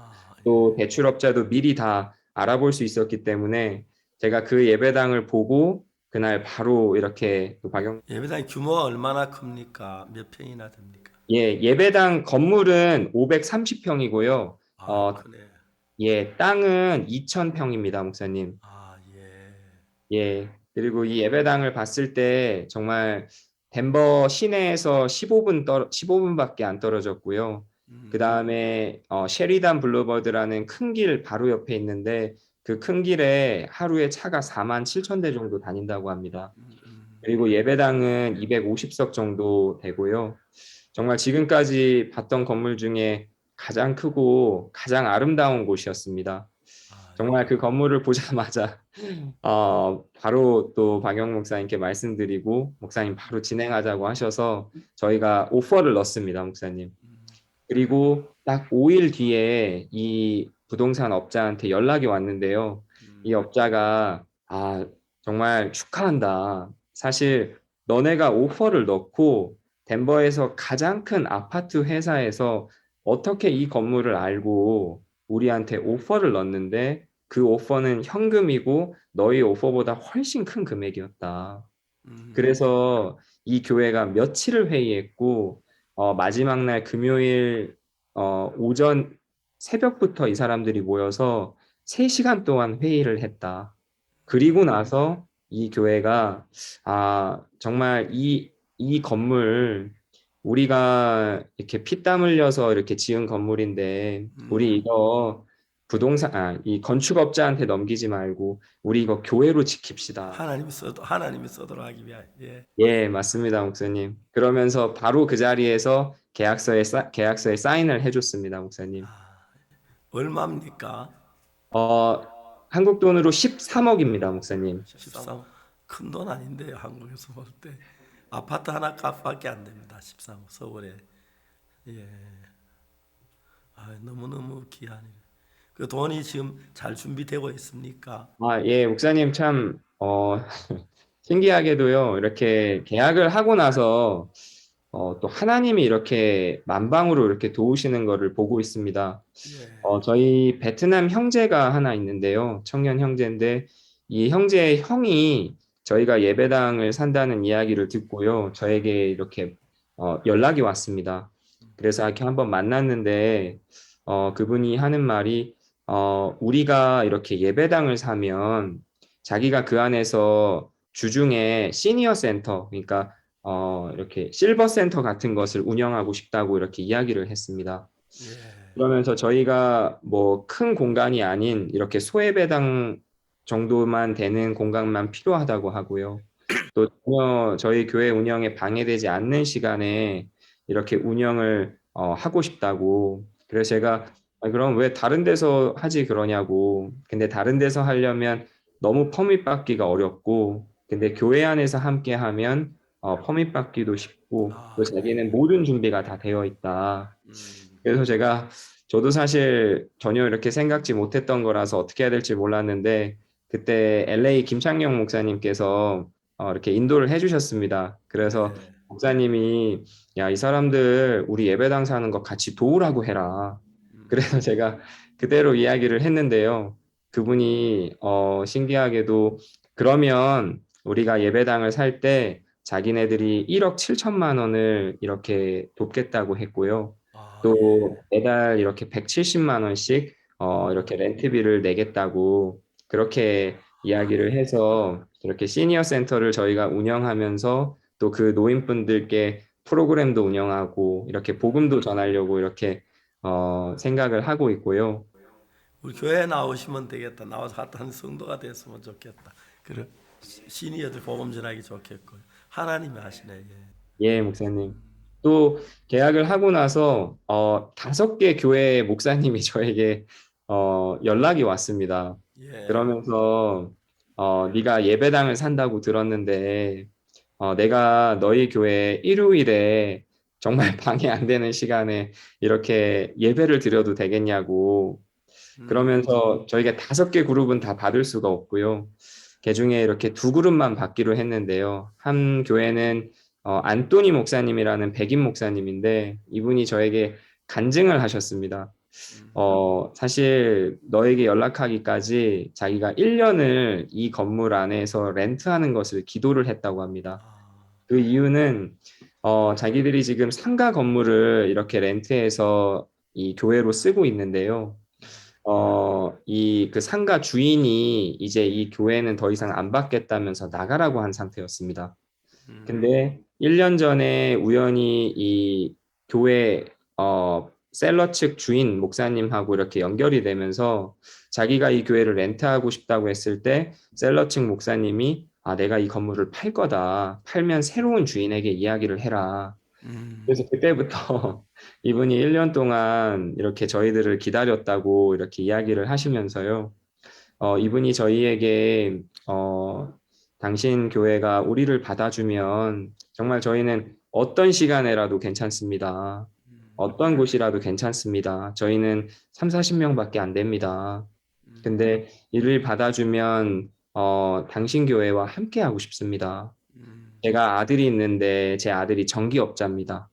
또 대출업자도 미리 다 알아볼 수 있었기 때문에 제가 그 예배당을 보고 그날 바로 이렇게 또 예배당 규모가 얼마나 큽니까? 몇 평이나 됩니까? 예, 예배당 건물은 530평이고요. 크네. 예, 땅은 2,000평입니다, 목사님. 예. 그리고 이 예배당을 봤을 때 정말 덴버 시내에서 15분밖에 안 떨어졌고요. 그 다음에 셰리단 블루버드라는 큰 길 바로 옆에 있는데 그 큰 길에 하루에 차가 47,000대 정도 다닌다고 합니다. 그리고 예배당은 250석 정도 되고요. 정말 지금까지 봤던 건물 중에 가장 크고 가장 아름다운 곳이었습니다. 정말 그 건물을 보자마자 바로 또 박영 목사님께 말씀드리고 목사님 바로 진행하자고 하셔서 저희가 오퍼를 넣었습니다, 목사님. 그리고 딱 5일 뒤에 이 부동산 업자한테 연락이 왔는데요. 이 업자가 정말 축하한다. 사실 너네가 오퍼를 넣고 덴버에서 가장 큰 아파트 회사에서 어떻게 이 건물을 알고 우리한테 오퍼를 넣었는데 그 오퍼는 현금이고 너희 오퍼보다 훨씬 큰 금액이었다. 그래서 이 교회가 며칠을 회의했고 마지막 날 금요일 오전 새벽부터 이 사람들이 모여서 3시간 동안 회의를 했다. 그리고 나서 이 교회가 정말 이 건물 우리가 이렇게 피땀 흘려서 이렇게 지은 건물인데 우리 이거 이 건축업자한테 넘기지 말고 우리 이거 교회로 지킵시다. 하나님이 쓰도록 하기 위하여. 예, 맞습니다, 목사님. 그러면서 바로 그 자리에서 계약서에 사인을 해줬습니다, 목사님. 얼마입니까? 한국 돈으로 13억입니다, 목사님. 13억. 큰 돈 아닌데요, 한국에서 볼 때. 아파트 하나 값밖에 안 됩니다. 13억 서울에. 예. 너무너무 귀하네요. 그 돈이 지금 잘 준비되고 있습니까? 예, 목사님 참 신기하게도요. 이렇게 계약을 하고 나서 또 하나님이 이렇게 만방으로 이렇게 도우시는 것을 보고 있습니다. 저희 베트남 형제가 하나 있는데요. 청년 형제인데 이 형제의 형이 저희가 예배당을 산다는 이야기를 듣고요. 저에게 이렇게 연락이 왔습니다. 그래서 이렇게 한번 만났는데 그분이 하는 말이 우리가 이렇게 예배당을 사면 자기가 그 안에서 주중에 시니어 센터, 그러니까 이렇게 실버 센터 같은 것을 운영하고 싶다고 이렇게 이야기를 했습니다. 그러면서 저희가 뭐 큰 공간이 아닌 이렇게 소예배당 정도만 되는 공간만 필요하다고 하고요. 또 전혀 저희 교회 운영에 방해되지 않는 시간에 이렇게 운영을 하고 싶다고. 그래서 제가 그럼 왜 다른 데서 하지 그러냐고. 근데 다른 데서 하려면 너무 퍼밋 받기가 어렵고, 근데 교회 안에서 함께 하면 퍼밋 받기도 쉽고, 또 자기는 모든 준비가 다 되어 있다. 그래서 저도 사실 전혀 이렇게 생각지 못했던 거라서 어떻게 해야 될지 몰랐는데, 그때 LA 김창경 목사님께서 이렇게 인도를 해주셨습니다. 그래서 목사님이 이 사람들 우리 예배당 사는 거 같이 도우라고 해라. 그래서 제가 그대로 이야기를 했는데요. 그분이 신기하게도 그러면 우리가 예배당을 살 때 자기네들이 1억 7천만 원을 이렇게 돕겠다고 했고요. 또 매달 이렇게 170만 원씩 이렇게 렌트비를 내겠다고 그렇게 이야기를 해서 이렇게 시니어 센터를 저희가 운영하면서 또 그 노인분들께 프로그램도 운영하고 이렇게 복음도 전하려고 이렇게 생각을 하고 있고요. 우리 교회 나오시면 되겠다. 나와서 한 성도가 됐으면 좋겠다. 그래 시니어들 복음 전하기 좋겠고요. 하나님이 하시네. 예, 목사님. 또 계약을 하고 나서 5개 교회 목사님이 저에게 연락이 왔습니다. 그러면서 네가 예배당을 산다고 들었는데 내가 너희 교회 일요일에 정말 방해 안 되는 시간에 이렇게 예배를 드려도 되겠냐고. 그러면서 저희가 5개 그룹은 다 받을 수가 없고요. 중에 이렇게 두 그룹만 받기로 했는데요. 한 교회는 안토니 목사님이라는 백인 목사님인데 이분이 저에게 간증을 하셨습니다. 사실 너에게 연락하기까지 자기가 1년을 이 건물 안에서 렌트하는 것을 기도를 했다고 합니다. 그 이유는 자기들이 지금 상가 건물을 이렇게 렌트해서 이 교회로 쓰고 있는데요. 그 상가 주인이 이제 이 교회는 더 이상 안 받겠다면서 나가라고 한 상태였습니다. 근데 1년 전에 우연히 이 교회 셀러 측 주인 목사님하고 이렇게 연결이 되면서 자기가 이 교회를 렌트하고 싶다고 했을 때 셀러 측 목사님이 내가 이 건물을 팔 거다. 팔면 새로운 주인에게 이야기를 해라. 그래서 그때부터 이분이 1년 동안 이렇게 저희들을 기다렸다고 이렇게 이야기를 하시면서요. 이분이 저희에게 당신 교회가 우리를 받아주면 정말 저희는 어떤 시간에라도 괜찮습니다. 어떤 곳이라도 괜찮습니다. 저희는 3, 40명밖에 안 됩니다. 근데 이를 받아주면 당신 교회와 함께 하고 싶습니다. 제가 아들이 있는데 제 아들이 전기업자입니다.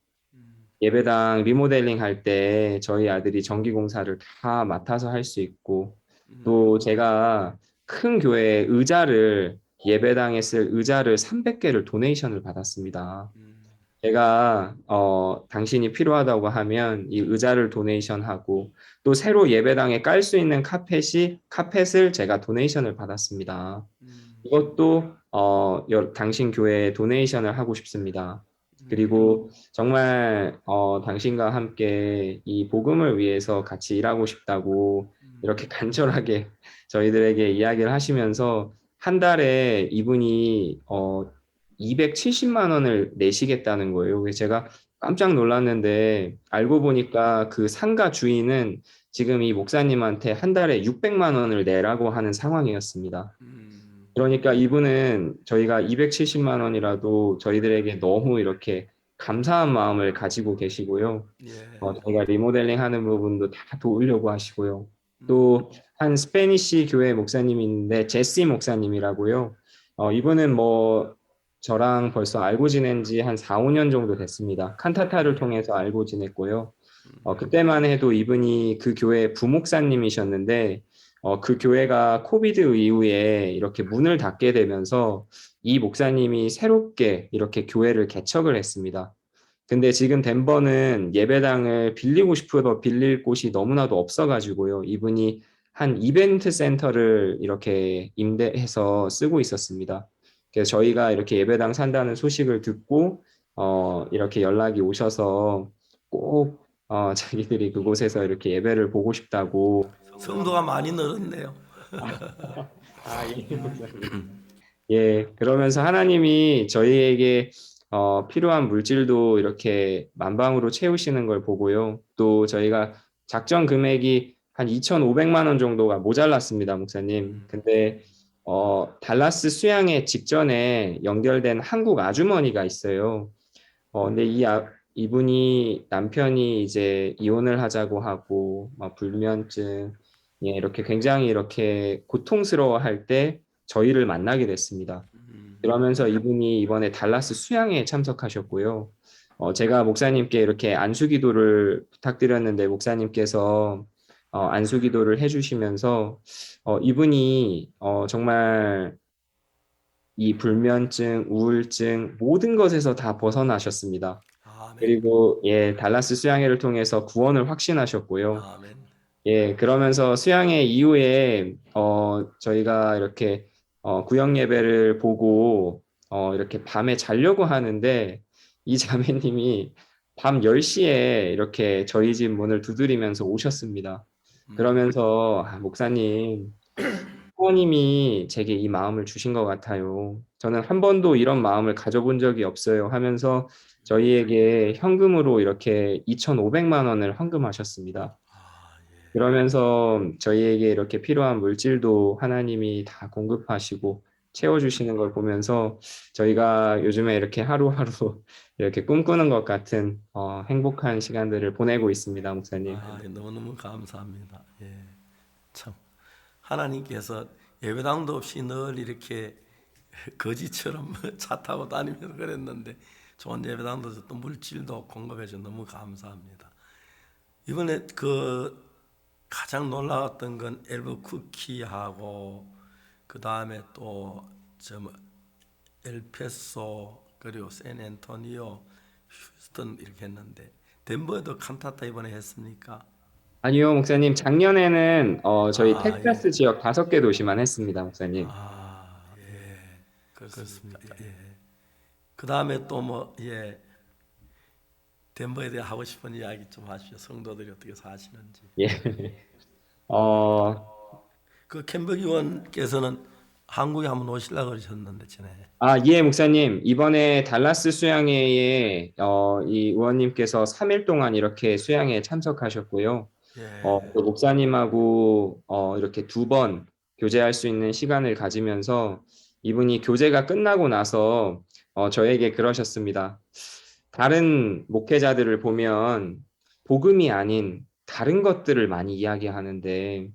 예배당 리모델링 할 때 저희 아들이 전기공사를 다 맡아서 할 수 있고 또 제가 큰 교회 의자를 예배당에 쓸 의자를 300개를 도네이션을 받았습니다. 제가 당신이 필요하다고 하면 이 의자를 도네이션하고 또 새로 예배당에 깔 수 있는 카펫을 제가 도네이션을 받았습니다. 이것도 당신 교회에 도네이션을 하고 싶습니다. 그리고 정말 당신과 함께 이 복음을 위해서 같이 일하고 싶다고 이렇게 간절하게 저희들에게 이야기를 하시면서 한 달에 이분이 270만 원을 내시겠다는 거예요. 그래서 제가 깜짝 놀랐는데 알고 보니까 그 상가 주인은 지금 이 목사님한테 한 달에 600만 원을 내라고 하는 상황이었습니다. 그러니까 이분은 저희가 270만 원이라도 저희들에게 너무 이렇게 감사한 마음을 가지고 계시고요. 저희가 리모델링 하는 부분도 다 도우려고 하시고요. 또 한 스페니시 교회 목사님이 있는데 제시 목사님이라고요. 이분은 저랑 벌써 알고 지낸 지 한 4, 5년 정도 됐습니다. 칸타타를 통해서 알고 지냈고요. 그때만 해도 이분이 그 교회 부목사님이셨는데 그 교회가 코비드 이후에 이렇게 문을 닫게 되면서 이 목사님이 새롭게 이렇게 교회를 개척을 했습니다. 근데 지금 덴버는 예배당을 빌리고 싶어도 빌릴 곳이 너무나도 없어가지고요. 이분이 한 이벤트 센터를 이렇게 임대해서 쓰고 있었습니다. 그래서 저희가 이렇게 예배당 산다는 소식을 듣고 이렇게 연락이 오셔서 꼭 자기들이 그곳에서 이렇게 예배를 보고 싶다고. 성도가 많이 늘었네요. 예, 그러면서 하나님이 저희에게 필요한 물질도 이렇게 만방으로 채우시는 걸 보고요. 또 저희가 작전 금액이 한 2,500만 원 정도가 모자랐습니다, 목사님. 근데 달라스 수양회 직전에 연결된 한국 아주머니가 있어요. 근데 이분이 남편이 이제 이혼을 하자고 하고 불면증, 이렇게 굉장히 이렇게 고통스러워할 때 저희를 만나게 됐습니다. 그러면서 이분이 이번에 달라스 수양회에 참석하셨고요. 제가 목사님께 이렇게 안수기도를 부탁드렸는데 목사님께서 안수기도를 해주시면서 이분이 정말 이 불면증, 우울증 모든 것에서 다 벗어나셨습니다. 그리고 달라스 수양회를 통해서 구원을 확신하셨고요. 그러면서 수양회 이후에 저희가 이렇게 구역 예배를 보고 이렇게 밤에 자려고 하는데 이 자매님이 밤 10시에 이렇게 저희 집 문을 두드리면서 오셨습니다. 그러면서 목사님, 하나님이 제게 이 마음을 주신 것 같아요. 저는 한 번도 이런 마음을 가져본 적이 없어요 하면서 저희에게 현금으로 이렇게 2,500만 원을 헌금하셨습니다. 그러면서 저희에게 이렇게 필요한 물질도 하나님이 다 공급하시고 채워주시는 걸 보면서 저희가 요즘에 이렇게 하루하루 이렇게 꿈꾸는 것 같은 행복한 시간들을 보내고 있습니다, 목사님. 너무너무 감사합니다. 참 하나님께서 예배당도 없이 늘 이렇게 거지처럼 차 타고 다니면서 그랬는데 좋은 예배당도 또 물질도 공급해서 너무 감사합니다. 이번에 그 가장 놀라웠던 건 엘버 쿠키하고 그 다음에 또저 엘페소 그리고 샌앤토니오, 휴스턴 이렇게 했는데 덴버에도 칸타타 이번에 했습니까? 아니요, 목사님. 작년에는 저희 아, 텍사스 지역 5개 도시만 했습니다, 목사님. 그렇습니다. 예. 그 다음에 또 뭐 덴버에 대해 하고 싶은 이야기 좀 하시죠. 성도들이 어떻게 사시는지. 예. 그 캠프 의원께서는 한국에 한번 오시려고 그러셨는데 전에. 예, 목사님. 이번에 달라스 수양회에 이 의원님께서 3일 동안 이렇게 수양회에 참석하셨고요. 그 목사님하고 이렇게 2번 교제할 수 있는 시간을 가지면서 이분이 교제가 끝나고 나서 저에게 그러셨습니다. 다른 목회자들을 보면 복음이 아닌 다른 것들을 많이 이야기하는데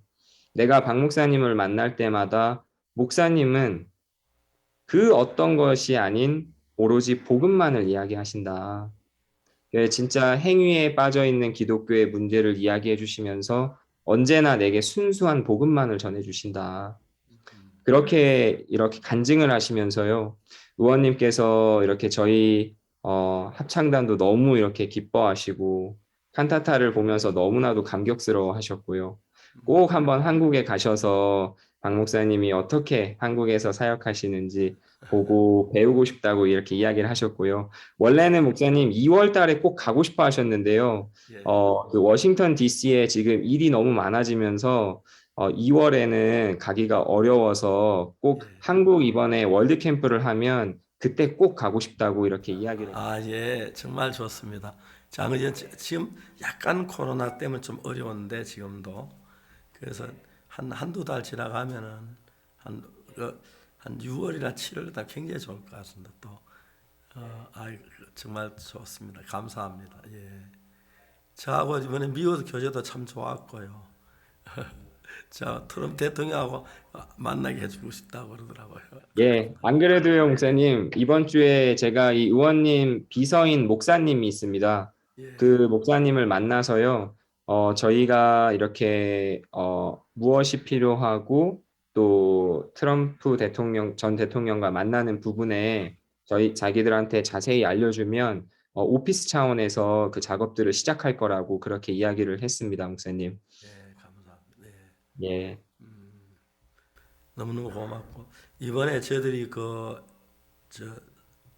내가 박 목사님을 만날 때마다 목사님은 그 어떤 것이 아닌 오로지 복음만을 이야기하신다. 진짜 행위에 빠져 있는 기독교의 문제를 이야기해 주시면서 언제나 내게 순수한 복음만을 전해 주신다. 그렇게 이렇게 간증을 하시면서요. 의원님께서 이렇게 저희 합창단도 너무 이렇게 기뻐하시고 칸타타를 보면서 너무나도 감격스러워 하셨고요. 꼭 한번 한국에 가셔서 박 목사님이 어떻게 한국에서 사역하시는지 보고 배우고 싶다고 이렇게 이야기를 하셨고요. 원래는 목사님 2월 달에 꼭 가고 싶어 하셨는데요. 그 워싱턴 DC에 지금 일이 너무 많아지면서 2월에는 가기가 어려워서 꼭 한국 이번에 월드 캠프를 하면 그때 꼭 가고 싶다고 이렇게 이야기를. 예, 정말 좋습니다. 자, 지금 약간 코로나 때문에 좀 어려운데 지금도 그래서 한두 달 지나가면은 한 6월이나 7월 달 굉장히 좋을 것 같습니다. 또 정말 좋습니다. 감사합니다. 예. 저하고 이번에 미국 교제도 참 좋았고요. 저 트럼프 대통령하고 만나게 해주고 싶다고 그러더라고요. 예, 안 그래도요, 목사님. 이번 주에 제가 이 의원님 비서인 목사님이 있습니다. 그 목사님을 만나서요. 저희가 이렇게 무엇이 필요하고 또 트럼프 전 대통령과 만나는 부분에 자기들한테 자세히 알려주면 오피스 차원에서 그 작업들을 시작할 거라고 그렇게 이야기를 했습니다, 목사님. 예. 너무너무 고맙고 이번에 저희들이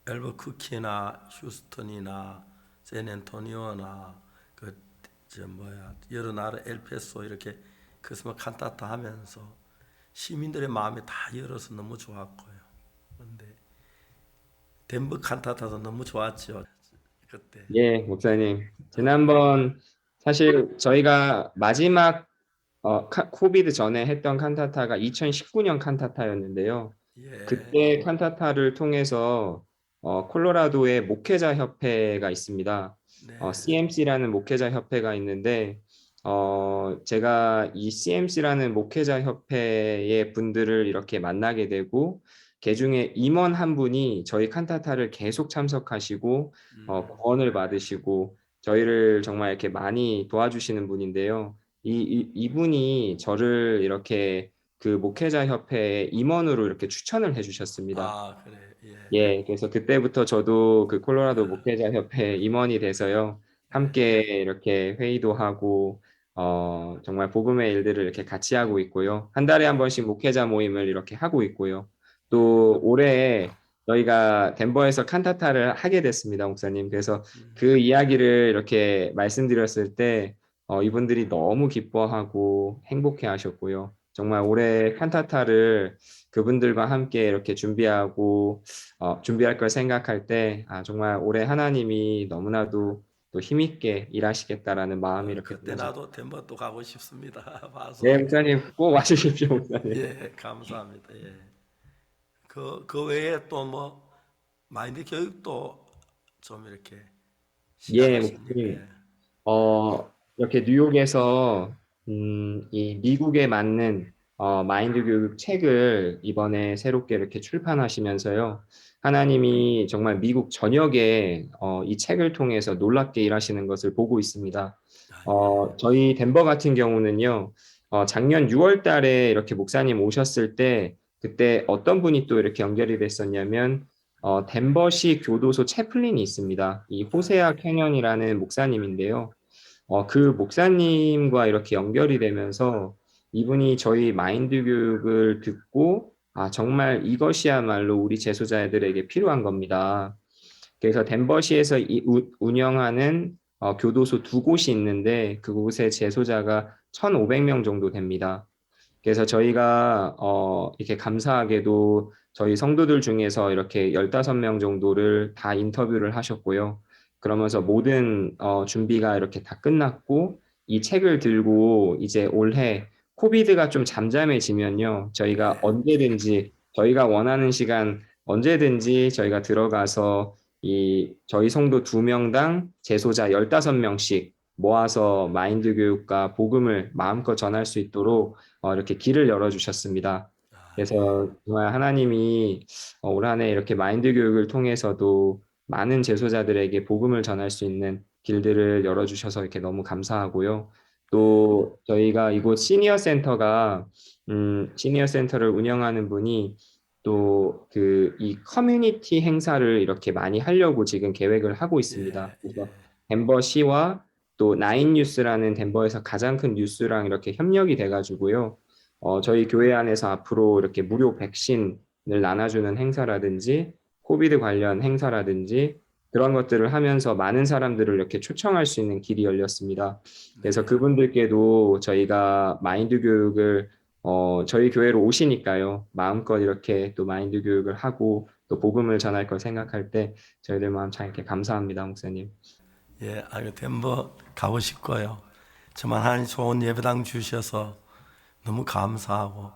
엘버쿠키나 휴스턴이나 샌앤토니오나 여러 나라 엘페소 이렇게 크리스마스 칸타타 하면서 시민들의 마음이 다 열어서 너무 좋았고요. 그런데 덴버 칸타타도 너무 좋았죠. 그때. 예, 목사님. 지난번 사실 저희가 마지막 코비드 전에 했던 칸타타가 2019년 칸타타였는데요. 그때 칸타타를 통해서 콜로라도에 목회자 협회가 있습니다. CMC라는 목회자 협회가 있는데 제가 이 CMC라는 목회자 협회의 분들을 이렇게 만나게 되고 그중에 임원 한 분이 저희 칸타타를 계속 참석하시고 구원을 받으시고 저희를 정말 이렇게 많이 도와주시는 분인데요. 이분이 저를 이렇게 그 목회자 협회의 임원으로 이렇게 추천을 해주셨습니다. 그래. 예, 그래서 그때부터 저도 그 콜로라도 목회자 협회 임원이 돼서요. 함께 이렇게 회의도 하고 정말 복음의 일들을 이렇게 같이 하고 있고요. 한 달에 한 번씩 목회자 모임을 이렇게 하고 있고요. 또 올해 저희가 덴버에서 칸타타를 하게 됐습니다, 목사님. 그래서 그 이야기를 이렇게 말씀드렸을 때 이분들이 너무 기뻐하고 행복해 하셨고요. 정말 올해 칸타타를 그분들과 함께 이렇게 준비하고 준비할 걸 생각할 때 정말 올해 하나님이 너무나도 또 힘있게 일하시겠다라는 마음이 이렇게 그때 나도 덴버 또 가고 싶습니다. 봐서. 네, 목사님 꼭 와주십시오, 목사님. 예, 감사합니다. 예. 그 외에 또 뭐 마인드 교육도 좀 이렇게 예, 시작하십니까? 목사님. 이렇게 뉴욕에서 이 미국에 맞는 마인드 교육 책을 이번에 새롭게 이렇게 출판하시면서요. 하나님이 정말 미국 전역에 이 책을 통해서 놀랍게 일하시는 것을 보고 있습니다. 저희 덴버 같은 경우는요. 작년 6월 달에 이렇게 목사님 오셨을 때 그때 어떤 분이 또 이렇게 연결이 됐었냐면 덴버시 교도소 채플린이 있습니다. 이 호세아 캐년이라는 목사님인데요. 그 목사님과 이렇게 연결이 되면서 이분이 저희 마인드 교육을 듣고 정말 이것이야말로 우리 재소자들에게 필요한 겁니다. 그래서 덴버시에서 운영하는 교도소 2곳이 있는데 그곳의 재소자가 1,500명 정도 됩니다. 그래서 저희가 이렇게 감사하게도 저희 성도들 중에서 이렇게 15명 정도를 다 인터뷰를 하셨고요. 그러면서 모든 준비가 이렇게 다 끝났고 이 책을 들고 이제 올해 코비드가 좀 잠잠해지면요. 저희가 언제든지 저희가 원하는 시간 언제든지 저희가 들어가서 저희 성도 2명당 재소자 15명씩 모아서 마인드 교육과 복음을 마음껏 전할 수 있도록 이렇게 길을 열어주셨습니다. 그래서 정말 하나님이 올 한 해 이렇게 마인드 교육을 통해서도 많은 재소자들에게 복음을 전할 수 있는 길들을 열어주셔서 이렇게 너무 감사하고요. 또 저희가 이곳 시니어 센터가 시니어 센터를 운영하는 분이 또 이 커뮤니티 행사를 이렇게 많이 하려고 지금 계획을 하고 있습니다. 그래서 덴버시와 또 나인뉴스라는 덴버에서 가장 큰 뉴스랑 이렇게 협력이 돼가지고요. 저희 교회 안에서 앞으로 이렇게 무료 백신을 나눠주는 행사라든지 코비드 관련 행사라든지 그런 것들을 하면서 많은 사람들을 이렇게 초청할 수 있는 길이 열렸습니다. 그래서 그분들께도 저희가 마인드 교육을 저희 교회로 오시니까요. 마음껏 이렇게 또 마인드 교육을 하고 또 복음을 전할 걸 생각할 때 저희들 마음 참 이렇게 감사합니다, 목사님. 예, 덴버 가고 싶고요. 정말 하나님 좋은 예배당 주셔서 너무 감사하고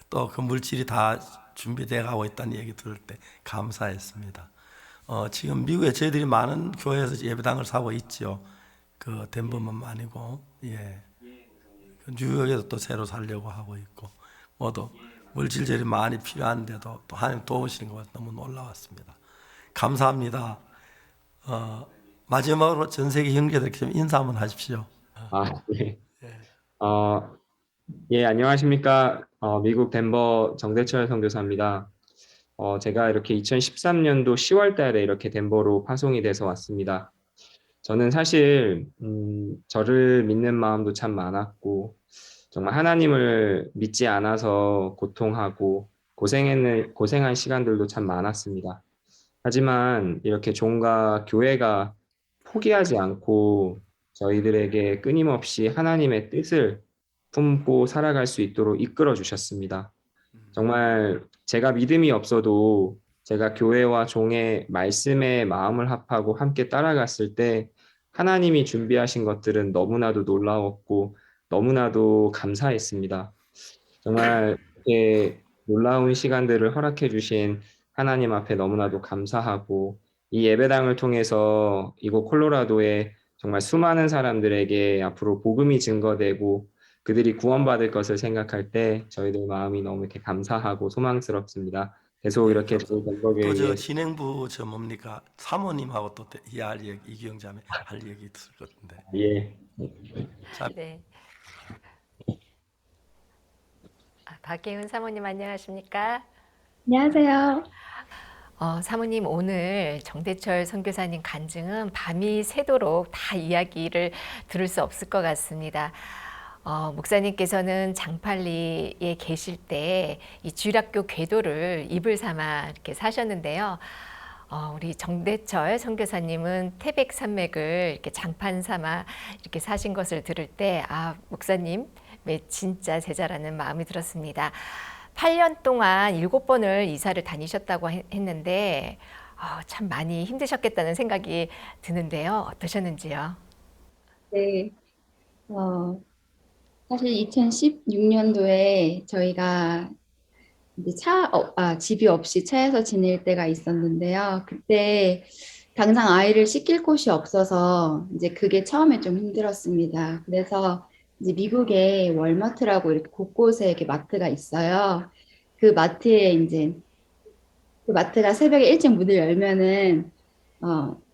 또 그 물질이 다 준비돼 가고 있다는 얘기 들을 때 감사했습니다. 지금 미국에 저희들이 많은 교회에서 예배당을 사고 있죠. 그 덴버만 아니고, 예. 뉴욕에도 또 새로 살려고 하고 있고, 모두 물질들이 많이 필요한데도 또 하나님 도우시는 것 너무 놀라웠습니다. 감사합니다. 마지막으로 전 세계 형제들께 좀 인사 한번 하십시오. 네. 예, 안녕하십니까. 미국 덴버 정대철 선교사입니다. 제가 이렇게 2013년도 10월 달에 이렇게 덴버로 파송이 돼서 왔습니다. 저는 사실 저를 믿는 마음도 참 많았고 정말 하나님을 믿지 않아서 고통하고 고생한 시간들도 참 많았습니다. 하지만 이렇게 종과 교회가 포기하지 않고 저희들에게 끊임없이 하나님의 뜻을 품고 살아갈 수 있도록 이끌어 주셨습니다. 정말 제가 믿음이 없어도 제가 교회와 종의 말씀에 마음을 합하고 함께 따라갔을 때 하나님이 준비하신 것들은 너무나도 놀라웠고 너무나도 감사했습니다. 정말 이렇게 놀라운 시간들을 허락해 주신 하나님 앞에 너무나도 감사하고 이 예배당을 통해서 이곳 콜로라도에 정말 수많은 사람들에게 앞으로 복음이 증거되고 그들이 구원받을 것을 생각할 때 저희들 마음이 너무 이렇게 감사하고 소망스럽습니다. 계속 이렇게 또 진행부 뭡니까 사모님하고 또 이야기할 얘기 이기영 자매 할 얘기 있을 것 같은데. 예. 자, 네. 박혜은 사모님 안녕하십니까? 안녕하세요. 사모님 오늘 정대철 선교사님 간증은 밤이 새도록 다 이야기를 들을 수 없을 것 같습니다. 목사님께서는 장팔리에 계실 때 이 주일학교 궤도를 이불 삼아 이렇게 사셨는데요. 우리 정대철 선교사님은 태백산맥을 이렇게 장판 삼아 이렇게 사신 것을 들을 때 목사님의 진짜 제자라는 마음이 들었습니다. 8년 동안 7번을 이사를 다니셨다고 했는데 참 많이 힘드셨겠다는 생각이 드는데요. 어떠셨는지요? 네. 사실 2016년도에 저희가 이제 집이 없이 차에서 지낼 때가 있었는데요. 그때 당장 아이를 씻길 곳이 없어서 이제 그게 처음에 좀 힘들었습니다. 그래서 이제 미국에 월마트라고 이렇게 곳곳에 이렇게 마트가 있어요. 그 마트에 이제 그 마트가 새벽에 일찍 문을 열면은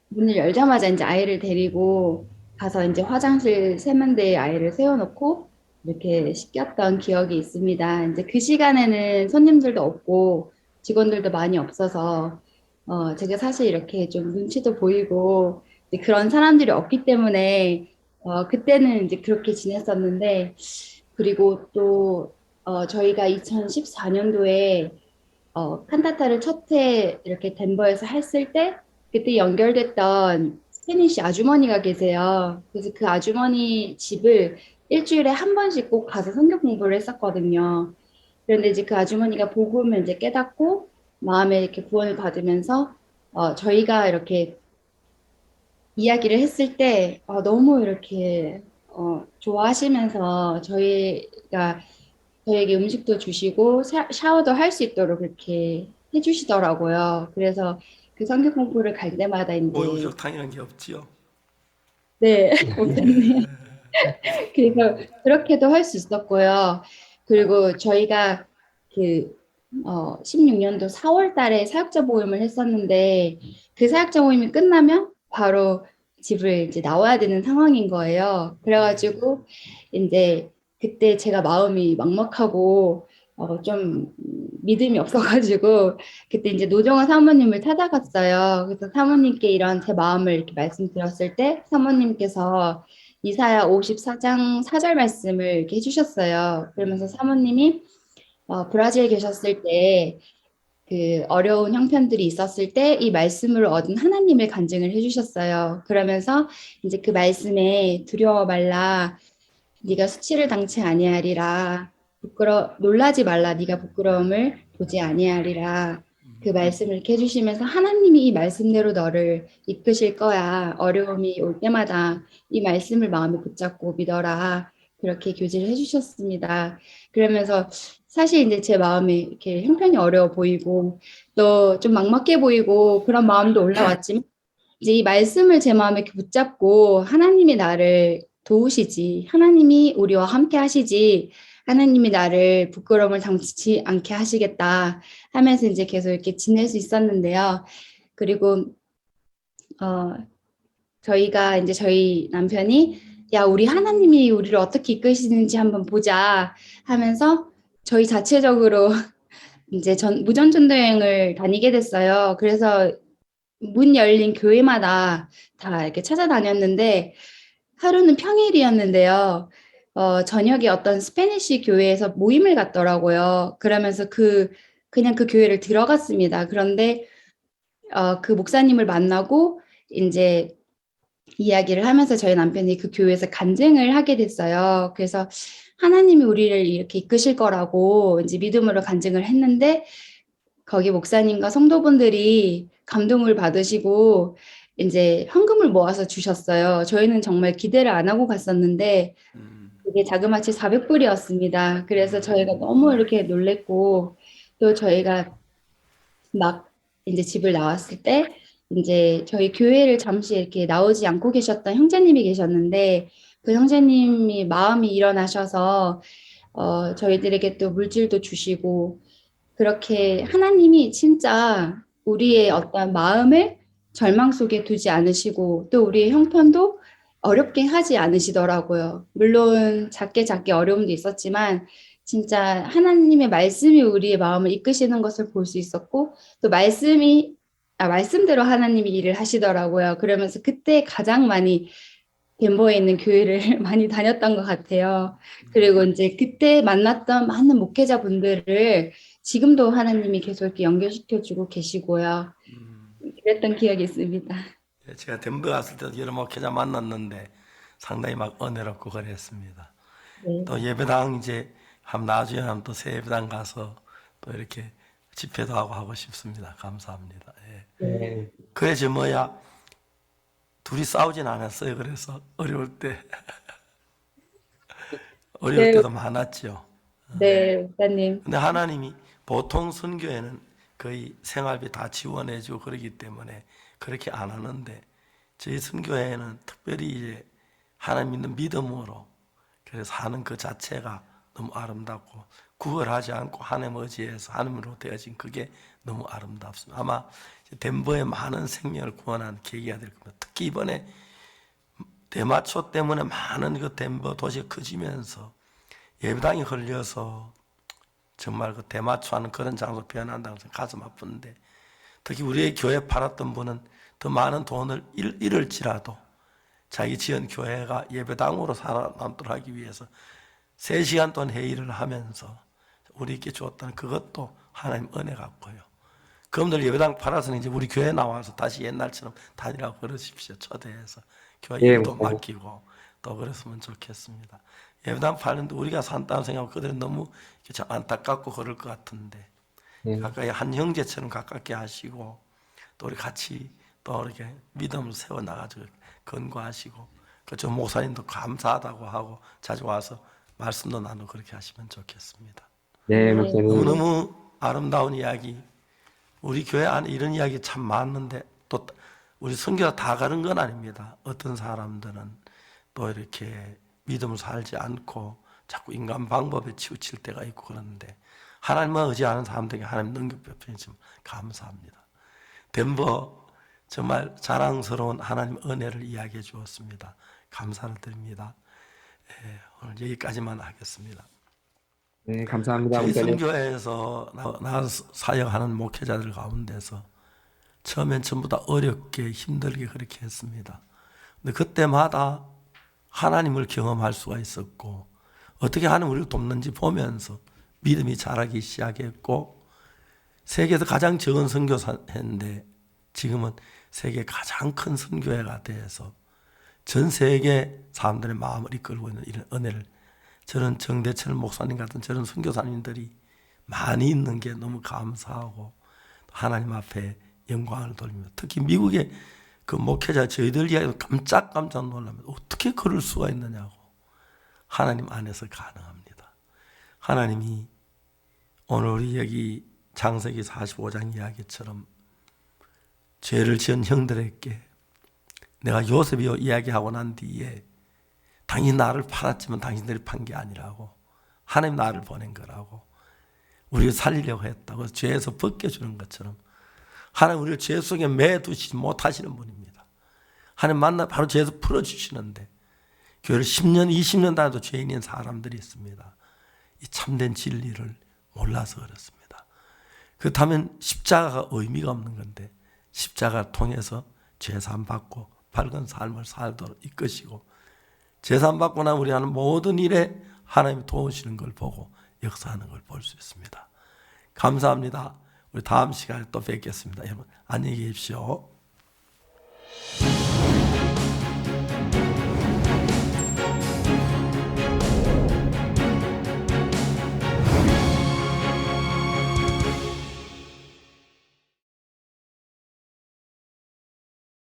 문을 열자마자 이제 아이를 데리고 가서 이제 화장실 세면대에 아이를 세워놓고 이렇게 씻겼던 기억이 있습니다. 이제 그 시간에는 손님들도 없고 직원들도 많이 없어서 제가 사실 이렇게 좀 눈치도 보이고 이제 그런 사람들이 없기 때문에 그때는 이제 그렇게 지냈었는데 그리고 또 저희가 2014년도에 칸타타를 첫 회 이렇게 덴버에서 했을 때 그때 연결됐던 스페니쉬 아주머니가 계세요. 그래서 그 아주머니 집을 일주일에 한 번씩 꼭 가서 성경 공부를 했었거든요. 그런데 이제 그 아주머니가 복음을 이제 깨닫고 마음에 이렇게 구원을 받으면서 저희가 이렇게 이야기를 했을 때 너무 이렇게 좋아하시면서 저희에게 음식도 주시고 샤워도 할 수 있도록 그렇게 해주시더라고요. 그래서 그 성경 공부를 갈 때마다 이제 모욕탕이라는 게 없지요. 네, 못했네요. 그래서 그렇게도 할 수 있었고요. 그리고 저희가 그 16년도 4월 달에 사역자 모임을 했었는데 그 사역자 모임이 끝나면 바로 집을 이제 나와야 되는 상황인 거예요. 그래가지고 이제 그때 제가 마음이 막막하고 좀 믿음이 없어가지고 그때 이제 노정화 사모님을 찾아갔어요. 그래서 사모님께 이런 제 마음을 이렇게 말씀드렸을 때 사모님께서 이사야 54장 4절 말씀을 이렇게 해주셨어요. 그러면서 사모님이 브라질에 계셨을 때 그 어려운 형편들이 있었을 때 이 말씀을 얻은 하나님을 간증을 해주셨어요. 그러면서 이제 그 말씀에 두려워 말라, 네가 수치를 당치 아니하리라, 놀라지 말라, 네가 부끄러움을 보지 아니하리라. 그 말씀을 이렇게 해주시면서 하나님이 이 말씀대로 너를 이끄실 거야. 어려움이 올 때마다 이 말씀을 마음에 붙잡고 믿어라. 그렇게 교제를 해주셨습니다. 그러면서 사실 이제 제 마음이 이렇게 형편이 어려워 보이고 또 좀 막막해 보이고 그런 마음도 올라왔지만 이제 이 말씀을 제 마음에 이렇게 붙잡고 하나님이 나를 도우시지, 하나님이 우리와 함께 하시지, 하나님이 나를 부끄러움을 당치 않게 하시겠다 하면서 이제 계속 이렇게 지낼 수 있었는데요. 그리고 저희가 이제 저희 남편이 야, 우리 하나님이 우리를 어떻게 이끄시는지 한번 보자 하면서 저희 자체적으로 이제 무전전도 여행을 다니게 됐어요. 그래서 문 열린 교회마다 다 이렇게 찾아다녔는데 하루는 평일이었는데요. 저녁에 어떤 스페니쉬 교회에서 모임을 갔더라고요. 그러면서 그냥 그 교회를 들어갔습니다. 그런데 그 목사님을 만나고 이제 이야기를 하면서 저희 남편이 그 교회에서 간증을 하게 됐어요. 그래서 하나님이 우리를 이렇게 이끄실 거라고 이제 믿음으로 간증을 했는데 거기 목사님과 성도분들이 감동을 받으시고 이제 현금을 모아서 주셨어요. 저희는 정말 기대를 안 하고 갔었는데 그게 자그마치 400불이었습니다. 그래서 저희가 너무 이렇게 놀랬고 또 저희가 막 이제 집을 나왔을 때 이제 저희 교회를 잠시 이렇게 나오지 않고 계셨던 형제님이 계셨는데 그 형제님이 마음이 일어나셔서 저희들에게 또 물질도 주시고 그렇게 하나님이 진짜 우리의 어떤 마음을 절망 속에 두지 않으시고 또 우리의 형편도 어렵게 하지 않으시더라고요. 물론 작게 어려움도 있었지만 진짜 하나님의 말씀이 우리의 마음을 이끄시는 것을 볼 수 있었고 또 말씀대로 하나님이 일을 하시더라고요. 그러면서 그때 가장 많이 덴버에 있는 교회를 많이 다녔던 것 같아요. 그리고 이제 그때 만났던 많은 목회자분들을 지금도 하나님이 계속 이렇게 연결시켜주고 계시고요. 그랬던 기억이 있습니다. 제가 덴버 갔을 때도 여러 목회자 만났는데 상당히 막 은혜롭고 그랬습니다. 네. 또 예배당 이제 나중에 또 새 예배당 가서 또 이렇게 집회도 하고 싶습니다. 감사합니다. 예. 네. 그래 둘이 싸우진 않았어요. 그래서 어려울 때 네. 때도 많았죠. 네, 목사님. 근데 하나님이 보통 선교회는 거의 생활비 다 지원해주고 그러기 때문에 그렇게 안 하는데 저희 선교회는 특별히 이제 하나님 믿는 믿음으로 그래서 사는 그 자체가 너무 아름답고 구걸하지 않고 하나님 의지해서 하나님으로 되어진 그게 너무 아름답습니다. 아마 덴버의 많은 생명을 구원한 계기가 될 겁니다. 특히 이번에 대마초 때문에 많은 그 덴버 도시가 커지면서 예배당이 흘려서 정말 그 대마초하는 그런 장소 변한다고 해서 가슴 아픈데, 특히 우리의 교회 팔았던 분은 더 많은 돈을 잃을지라도 자기 지은 교회가 예배당으로 살아남도록 하기 위해서 3시간 동안 회의를 하면서 우리에게 주었다는 그것도 하나님 은혜 같고요. 그분들 예배당 팔아서는 이제 우리 교회 나와서 다시 옛날처럼 다니라고 그러십시오. 초대해서 교회 일도 맡기고 또 그랬으면 좋겠습니다. 예배당 파는데 우리가 산다고 생각하면 그들은 너무 참 안타깝고 그럴 것 같은데 가까이 한 형제처럼 가깝게 하시고 또 우리 같이 또 이렇게 믿음을 세워 나가지고 건고하시고 그쪽 목사님도 감사하다고 하고 자주 와서 말씀도 나누고 그렇게 하시면 좋겠습니다. 네, 목사님. 너무너무 아름다운 이야기. 우리 교회 안에 이런 이야기 참 많은데 또 우리 선교가 다 가는 건 아닙니다. 어떤 사람들은 또 이렇게 믿음을 살지 않고 자꾸 인간 방법에 치우칠 때가 있고 그러는데 하나님만 의지하는 사람들에게 하나님 능력 베푸니 좀 감사합니다. 덴버 정말 자랑스러운 하나님 은혜를 이야기해 주었습니다. 감사를 드립니다. 오늘 여기까지만 하겠습니다. 네, 감사합니다. 저희 선교회에서 나와서 사역하는 목회자들 가운데서 처음엔 전부 다 어렵게 힘들게 그렇게 했습니다. 근데 그때마다 하나님을 경험할 수가 있었고 어떻게 하나님 우리를 돕는지 보면서 믿음이 자라기 시작했고 세계에서 가장 적은 선교사인데 지금은 세계 가장 큰 선교회가 돼서 전 세계 사람들의 마음을 이끌고 있는 이런 은혜를 저는 정대철 목사님 같은 저런 선교사님들이 많이 있는 게 너무 감사하고 하나님 앞에 영광을 돌립니다. 특히 미국의 그 목회자 저희들 이야기도 깜짝깜짝 놀랍니다. 어떻게 그럴 수가 있느냐고. 하나님 안에서 가능합니다. 하나님이 오늘 우리 여기 창세기 45장 이야기처럼 죄를 지은 형들에게 내가 요셉이 이야기하고 난 뒤에 당연히 나를 팔았지만 당신들이 판 게 아니라고 하나님 나를 보낸 거라고 우리를 살리려고 했다고 죄에서 벗겨주는 것처럼 하나님 우리를 죄 속에 매두시지 못하시는 분입니다. 하나님 만나 바로 죄에서 풀어주시는데 교회를 10년 20년 다녀도 죄인인 사람들이 있습니다. 이 참된 진리를 몰라서 그렇습니다. 그렇다면 십자가가 의미가 없는 건데 십자가를 통해서 죄산 받고 밝은 삶을 살도록 이끄시고 죄산 받고 나면 우리 하는 모든 일에 하나님이 도우시는 걸 보고 역사하는 걸 볼 수 있습니다. 감사합니다. 우리 다음 시간에 또 뵙겠습니다. 여러분 안녕히 계십시오.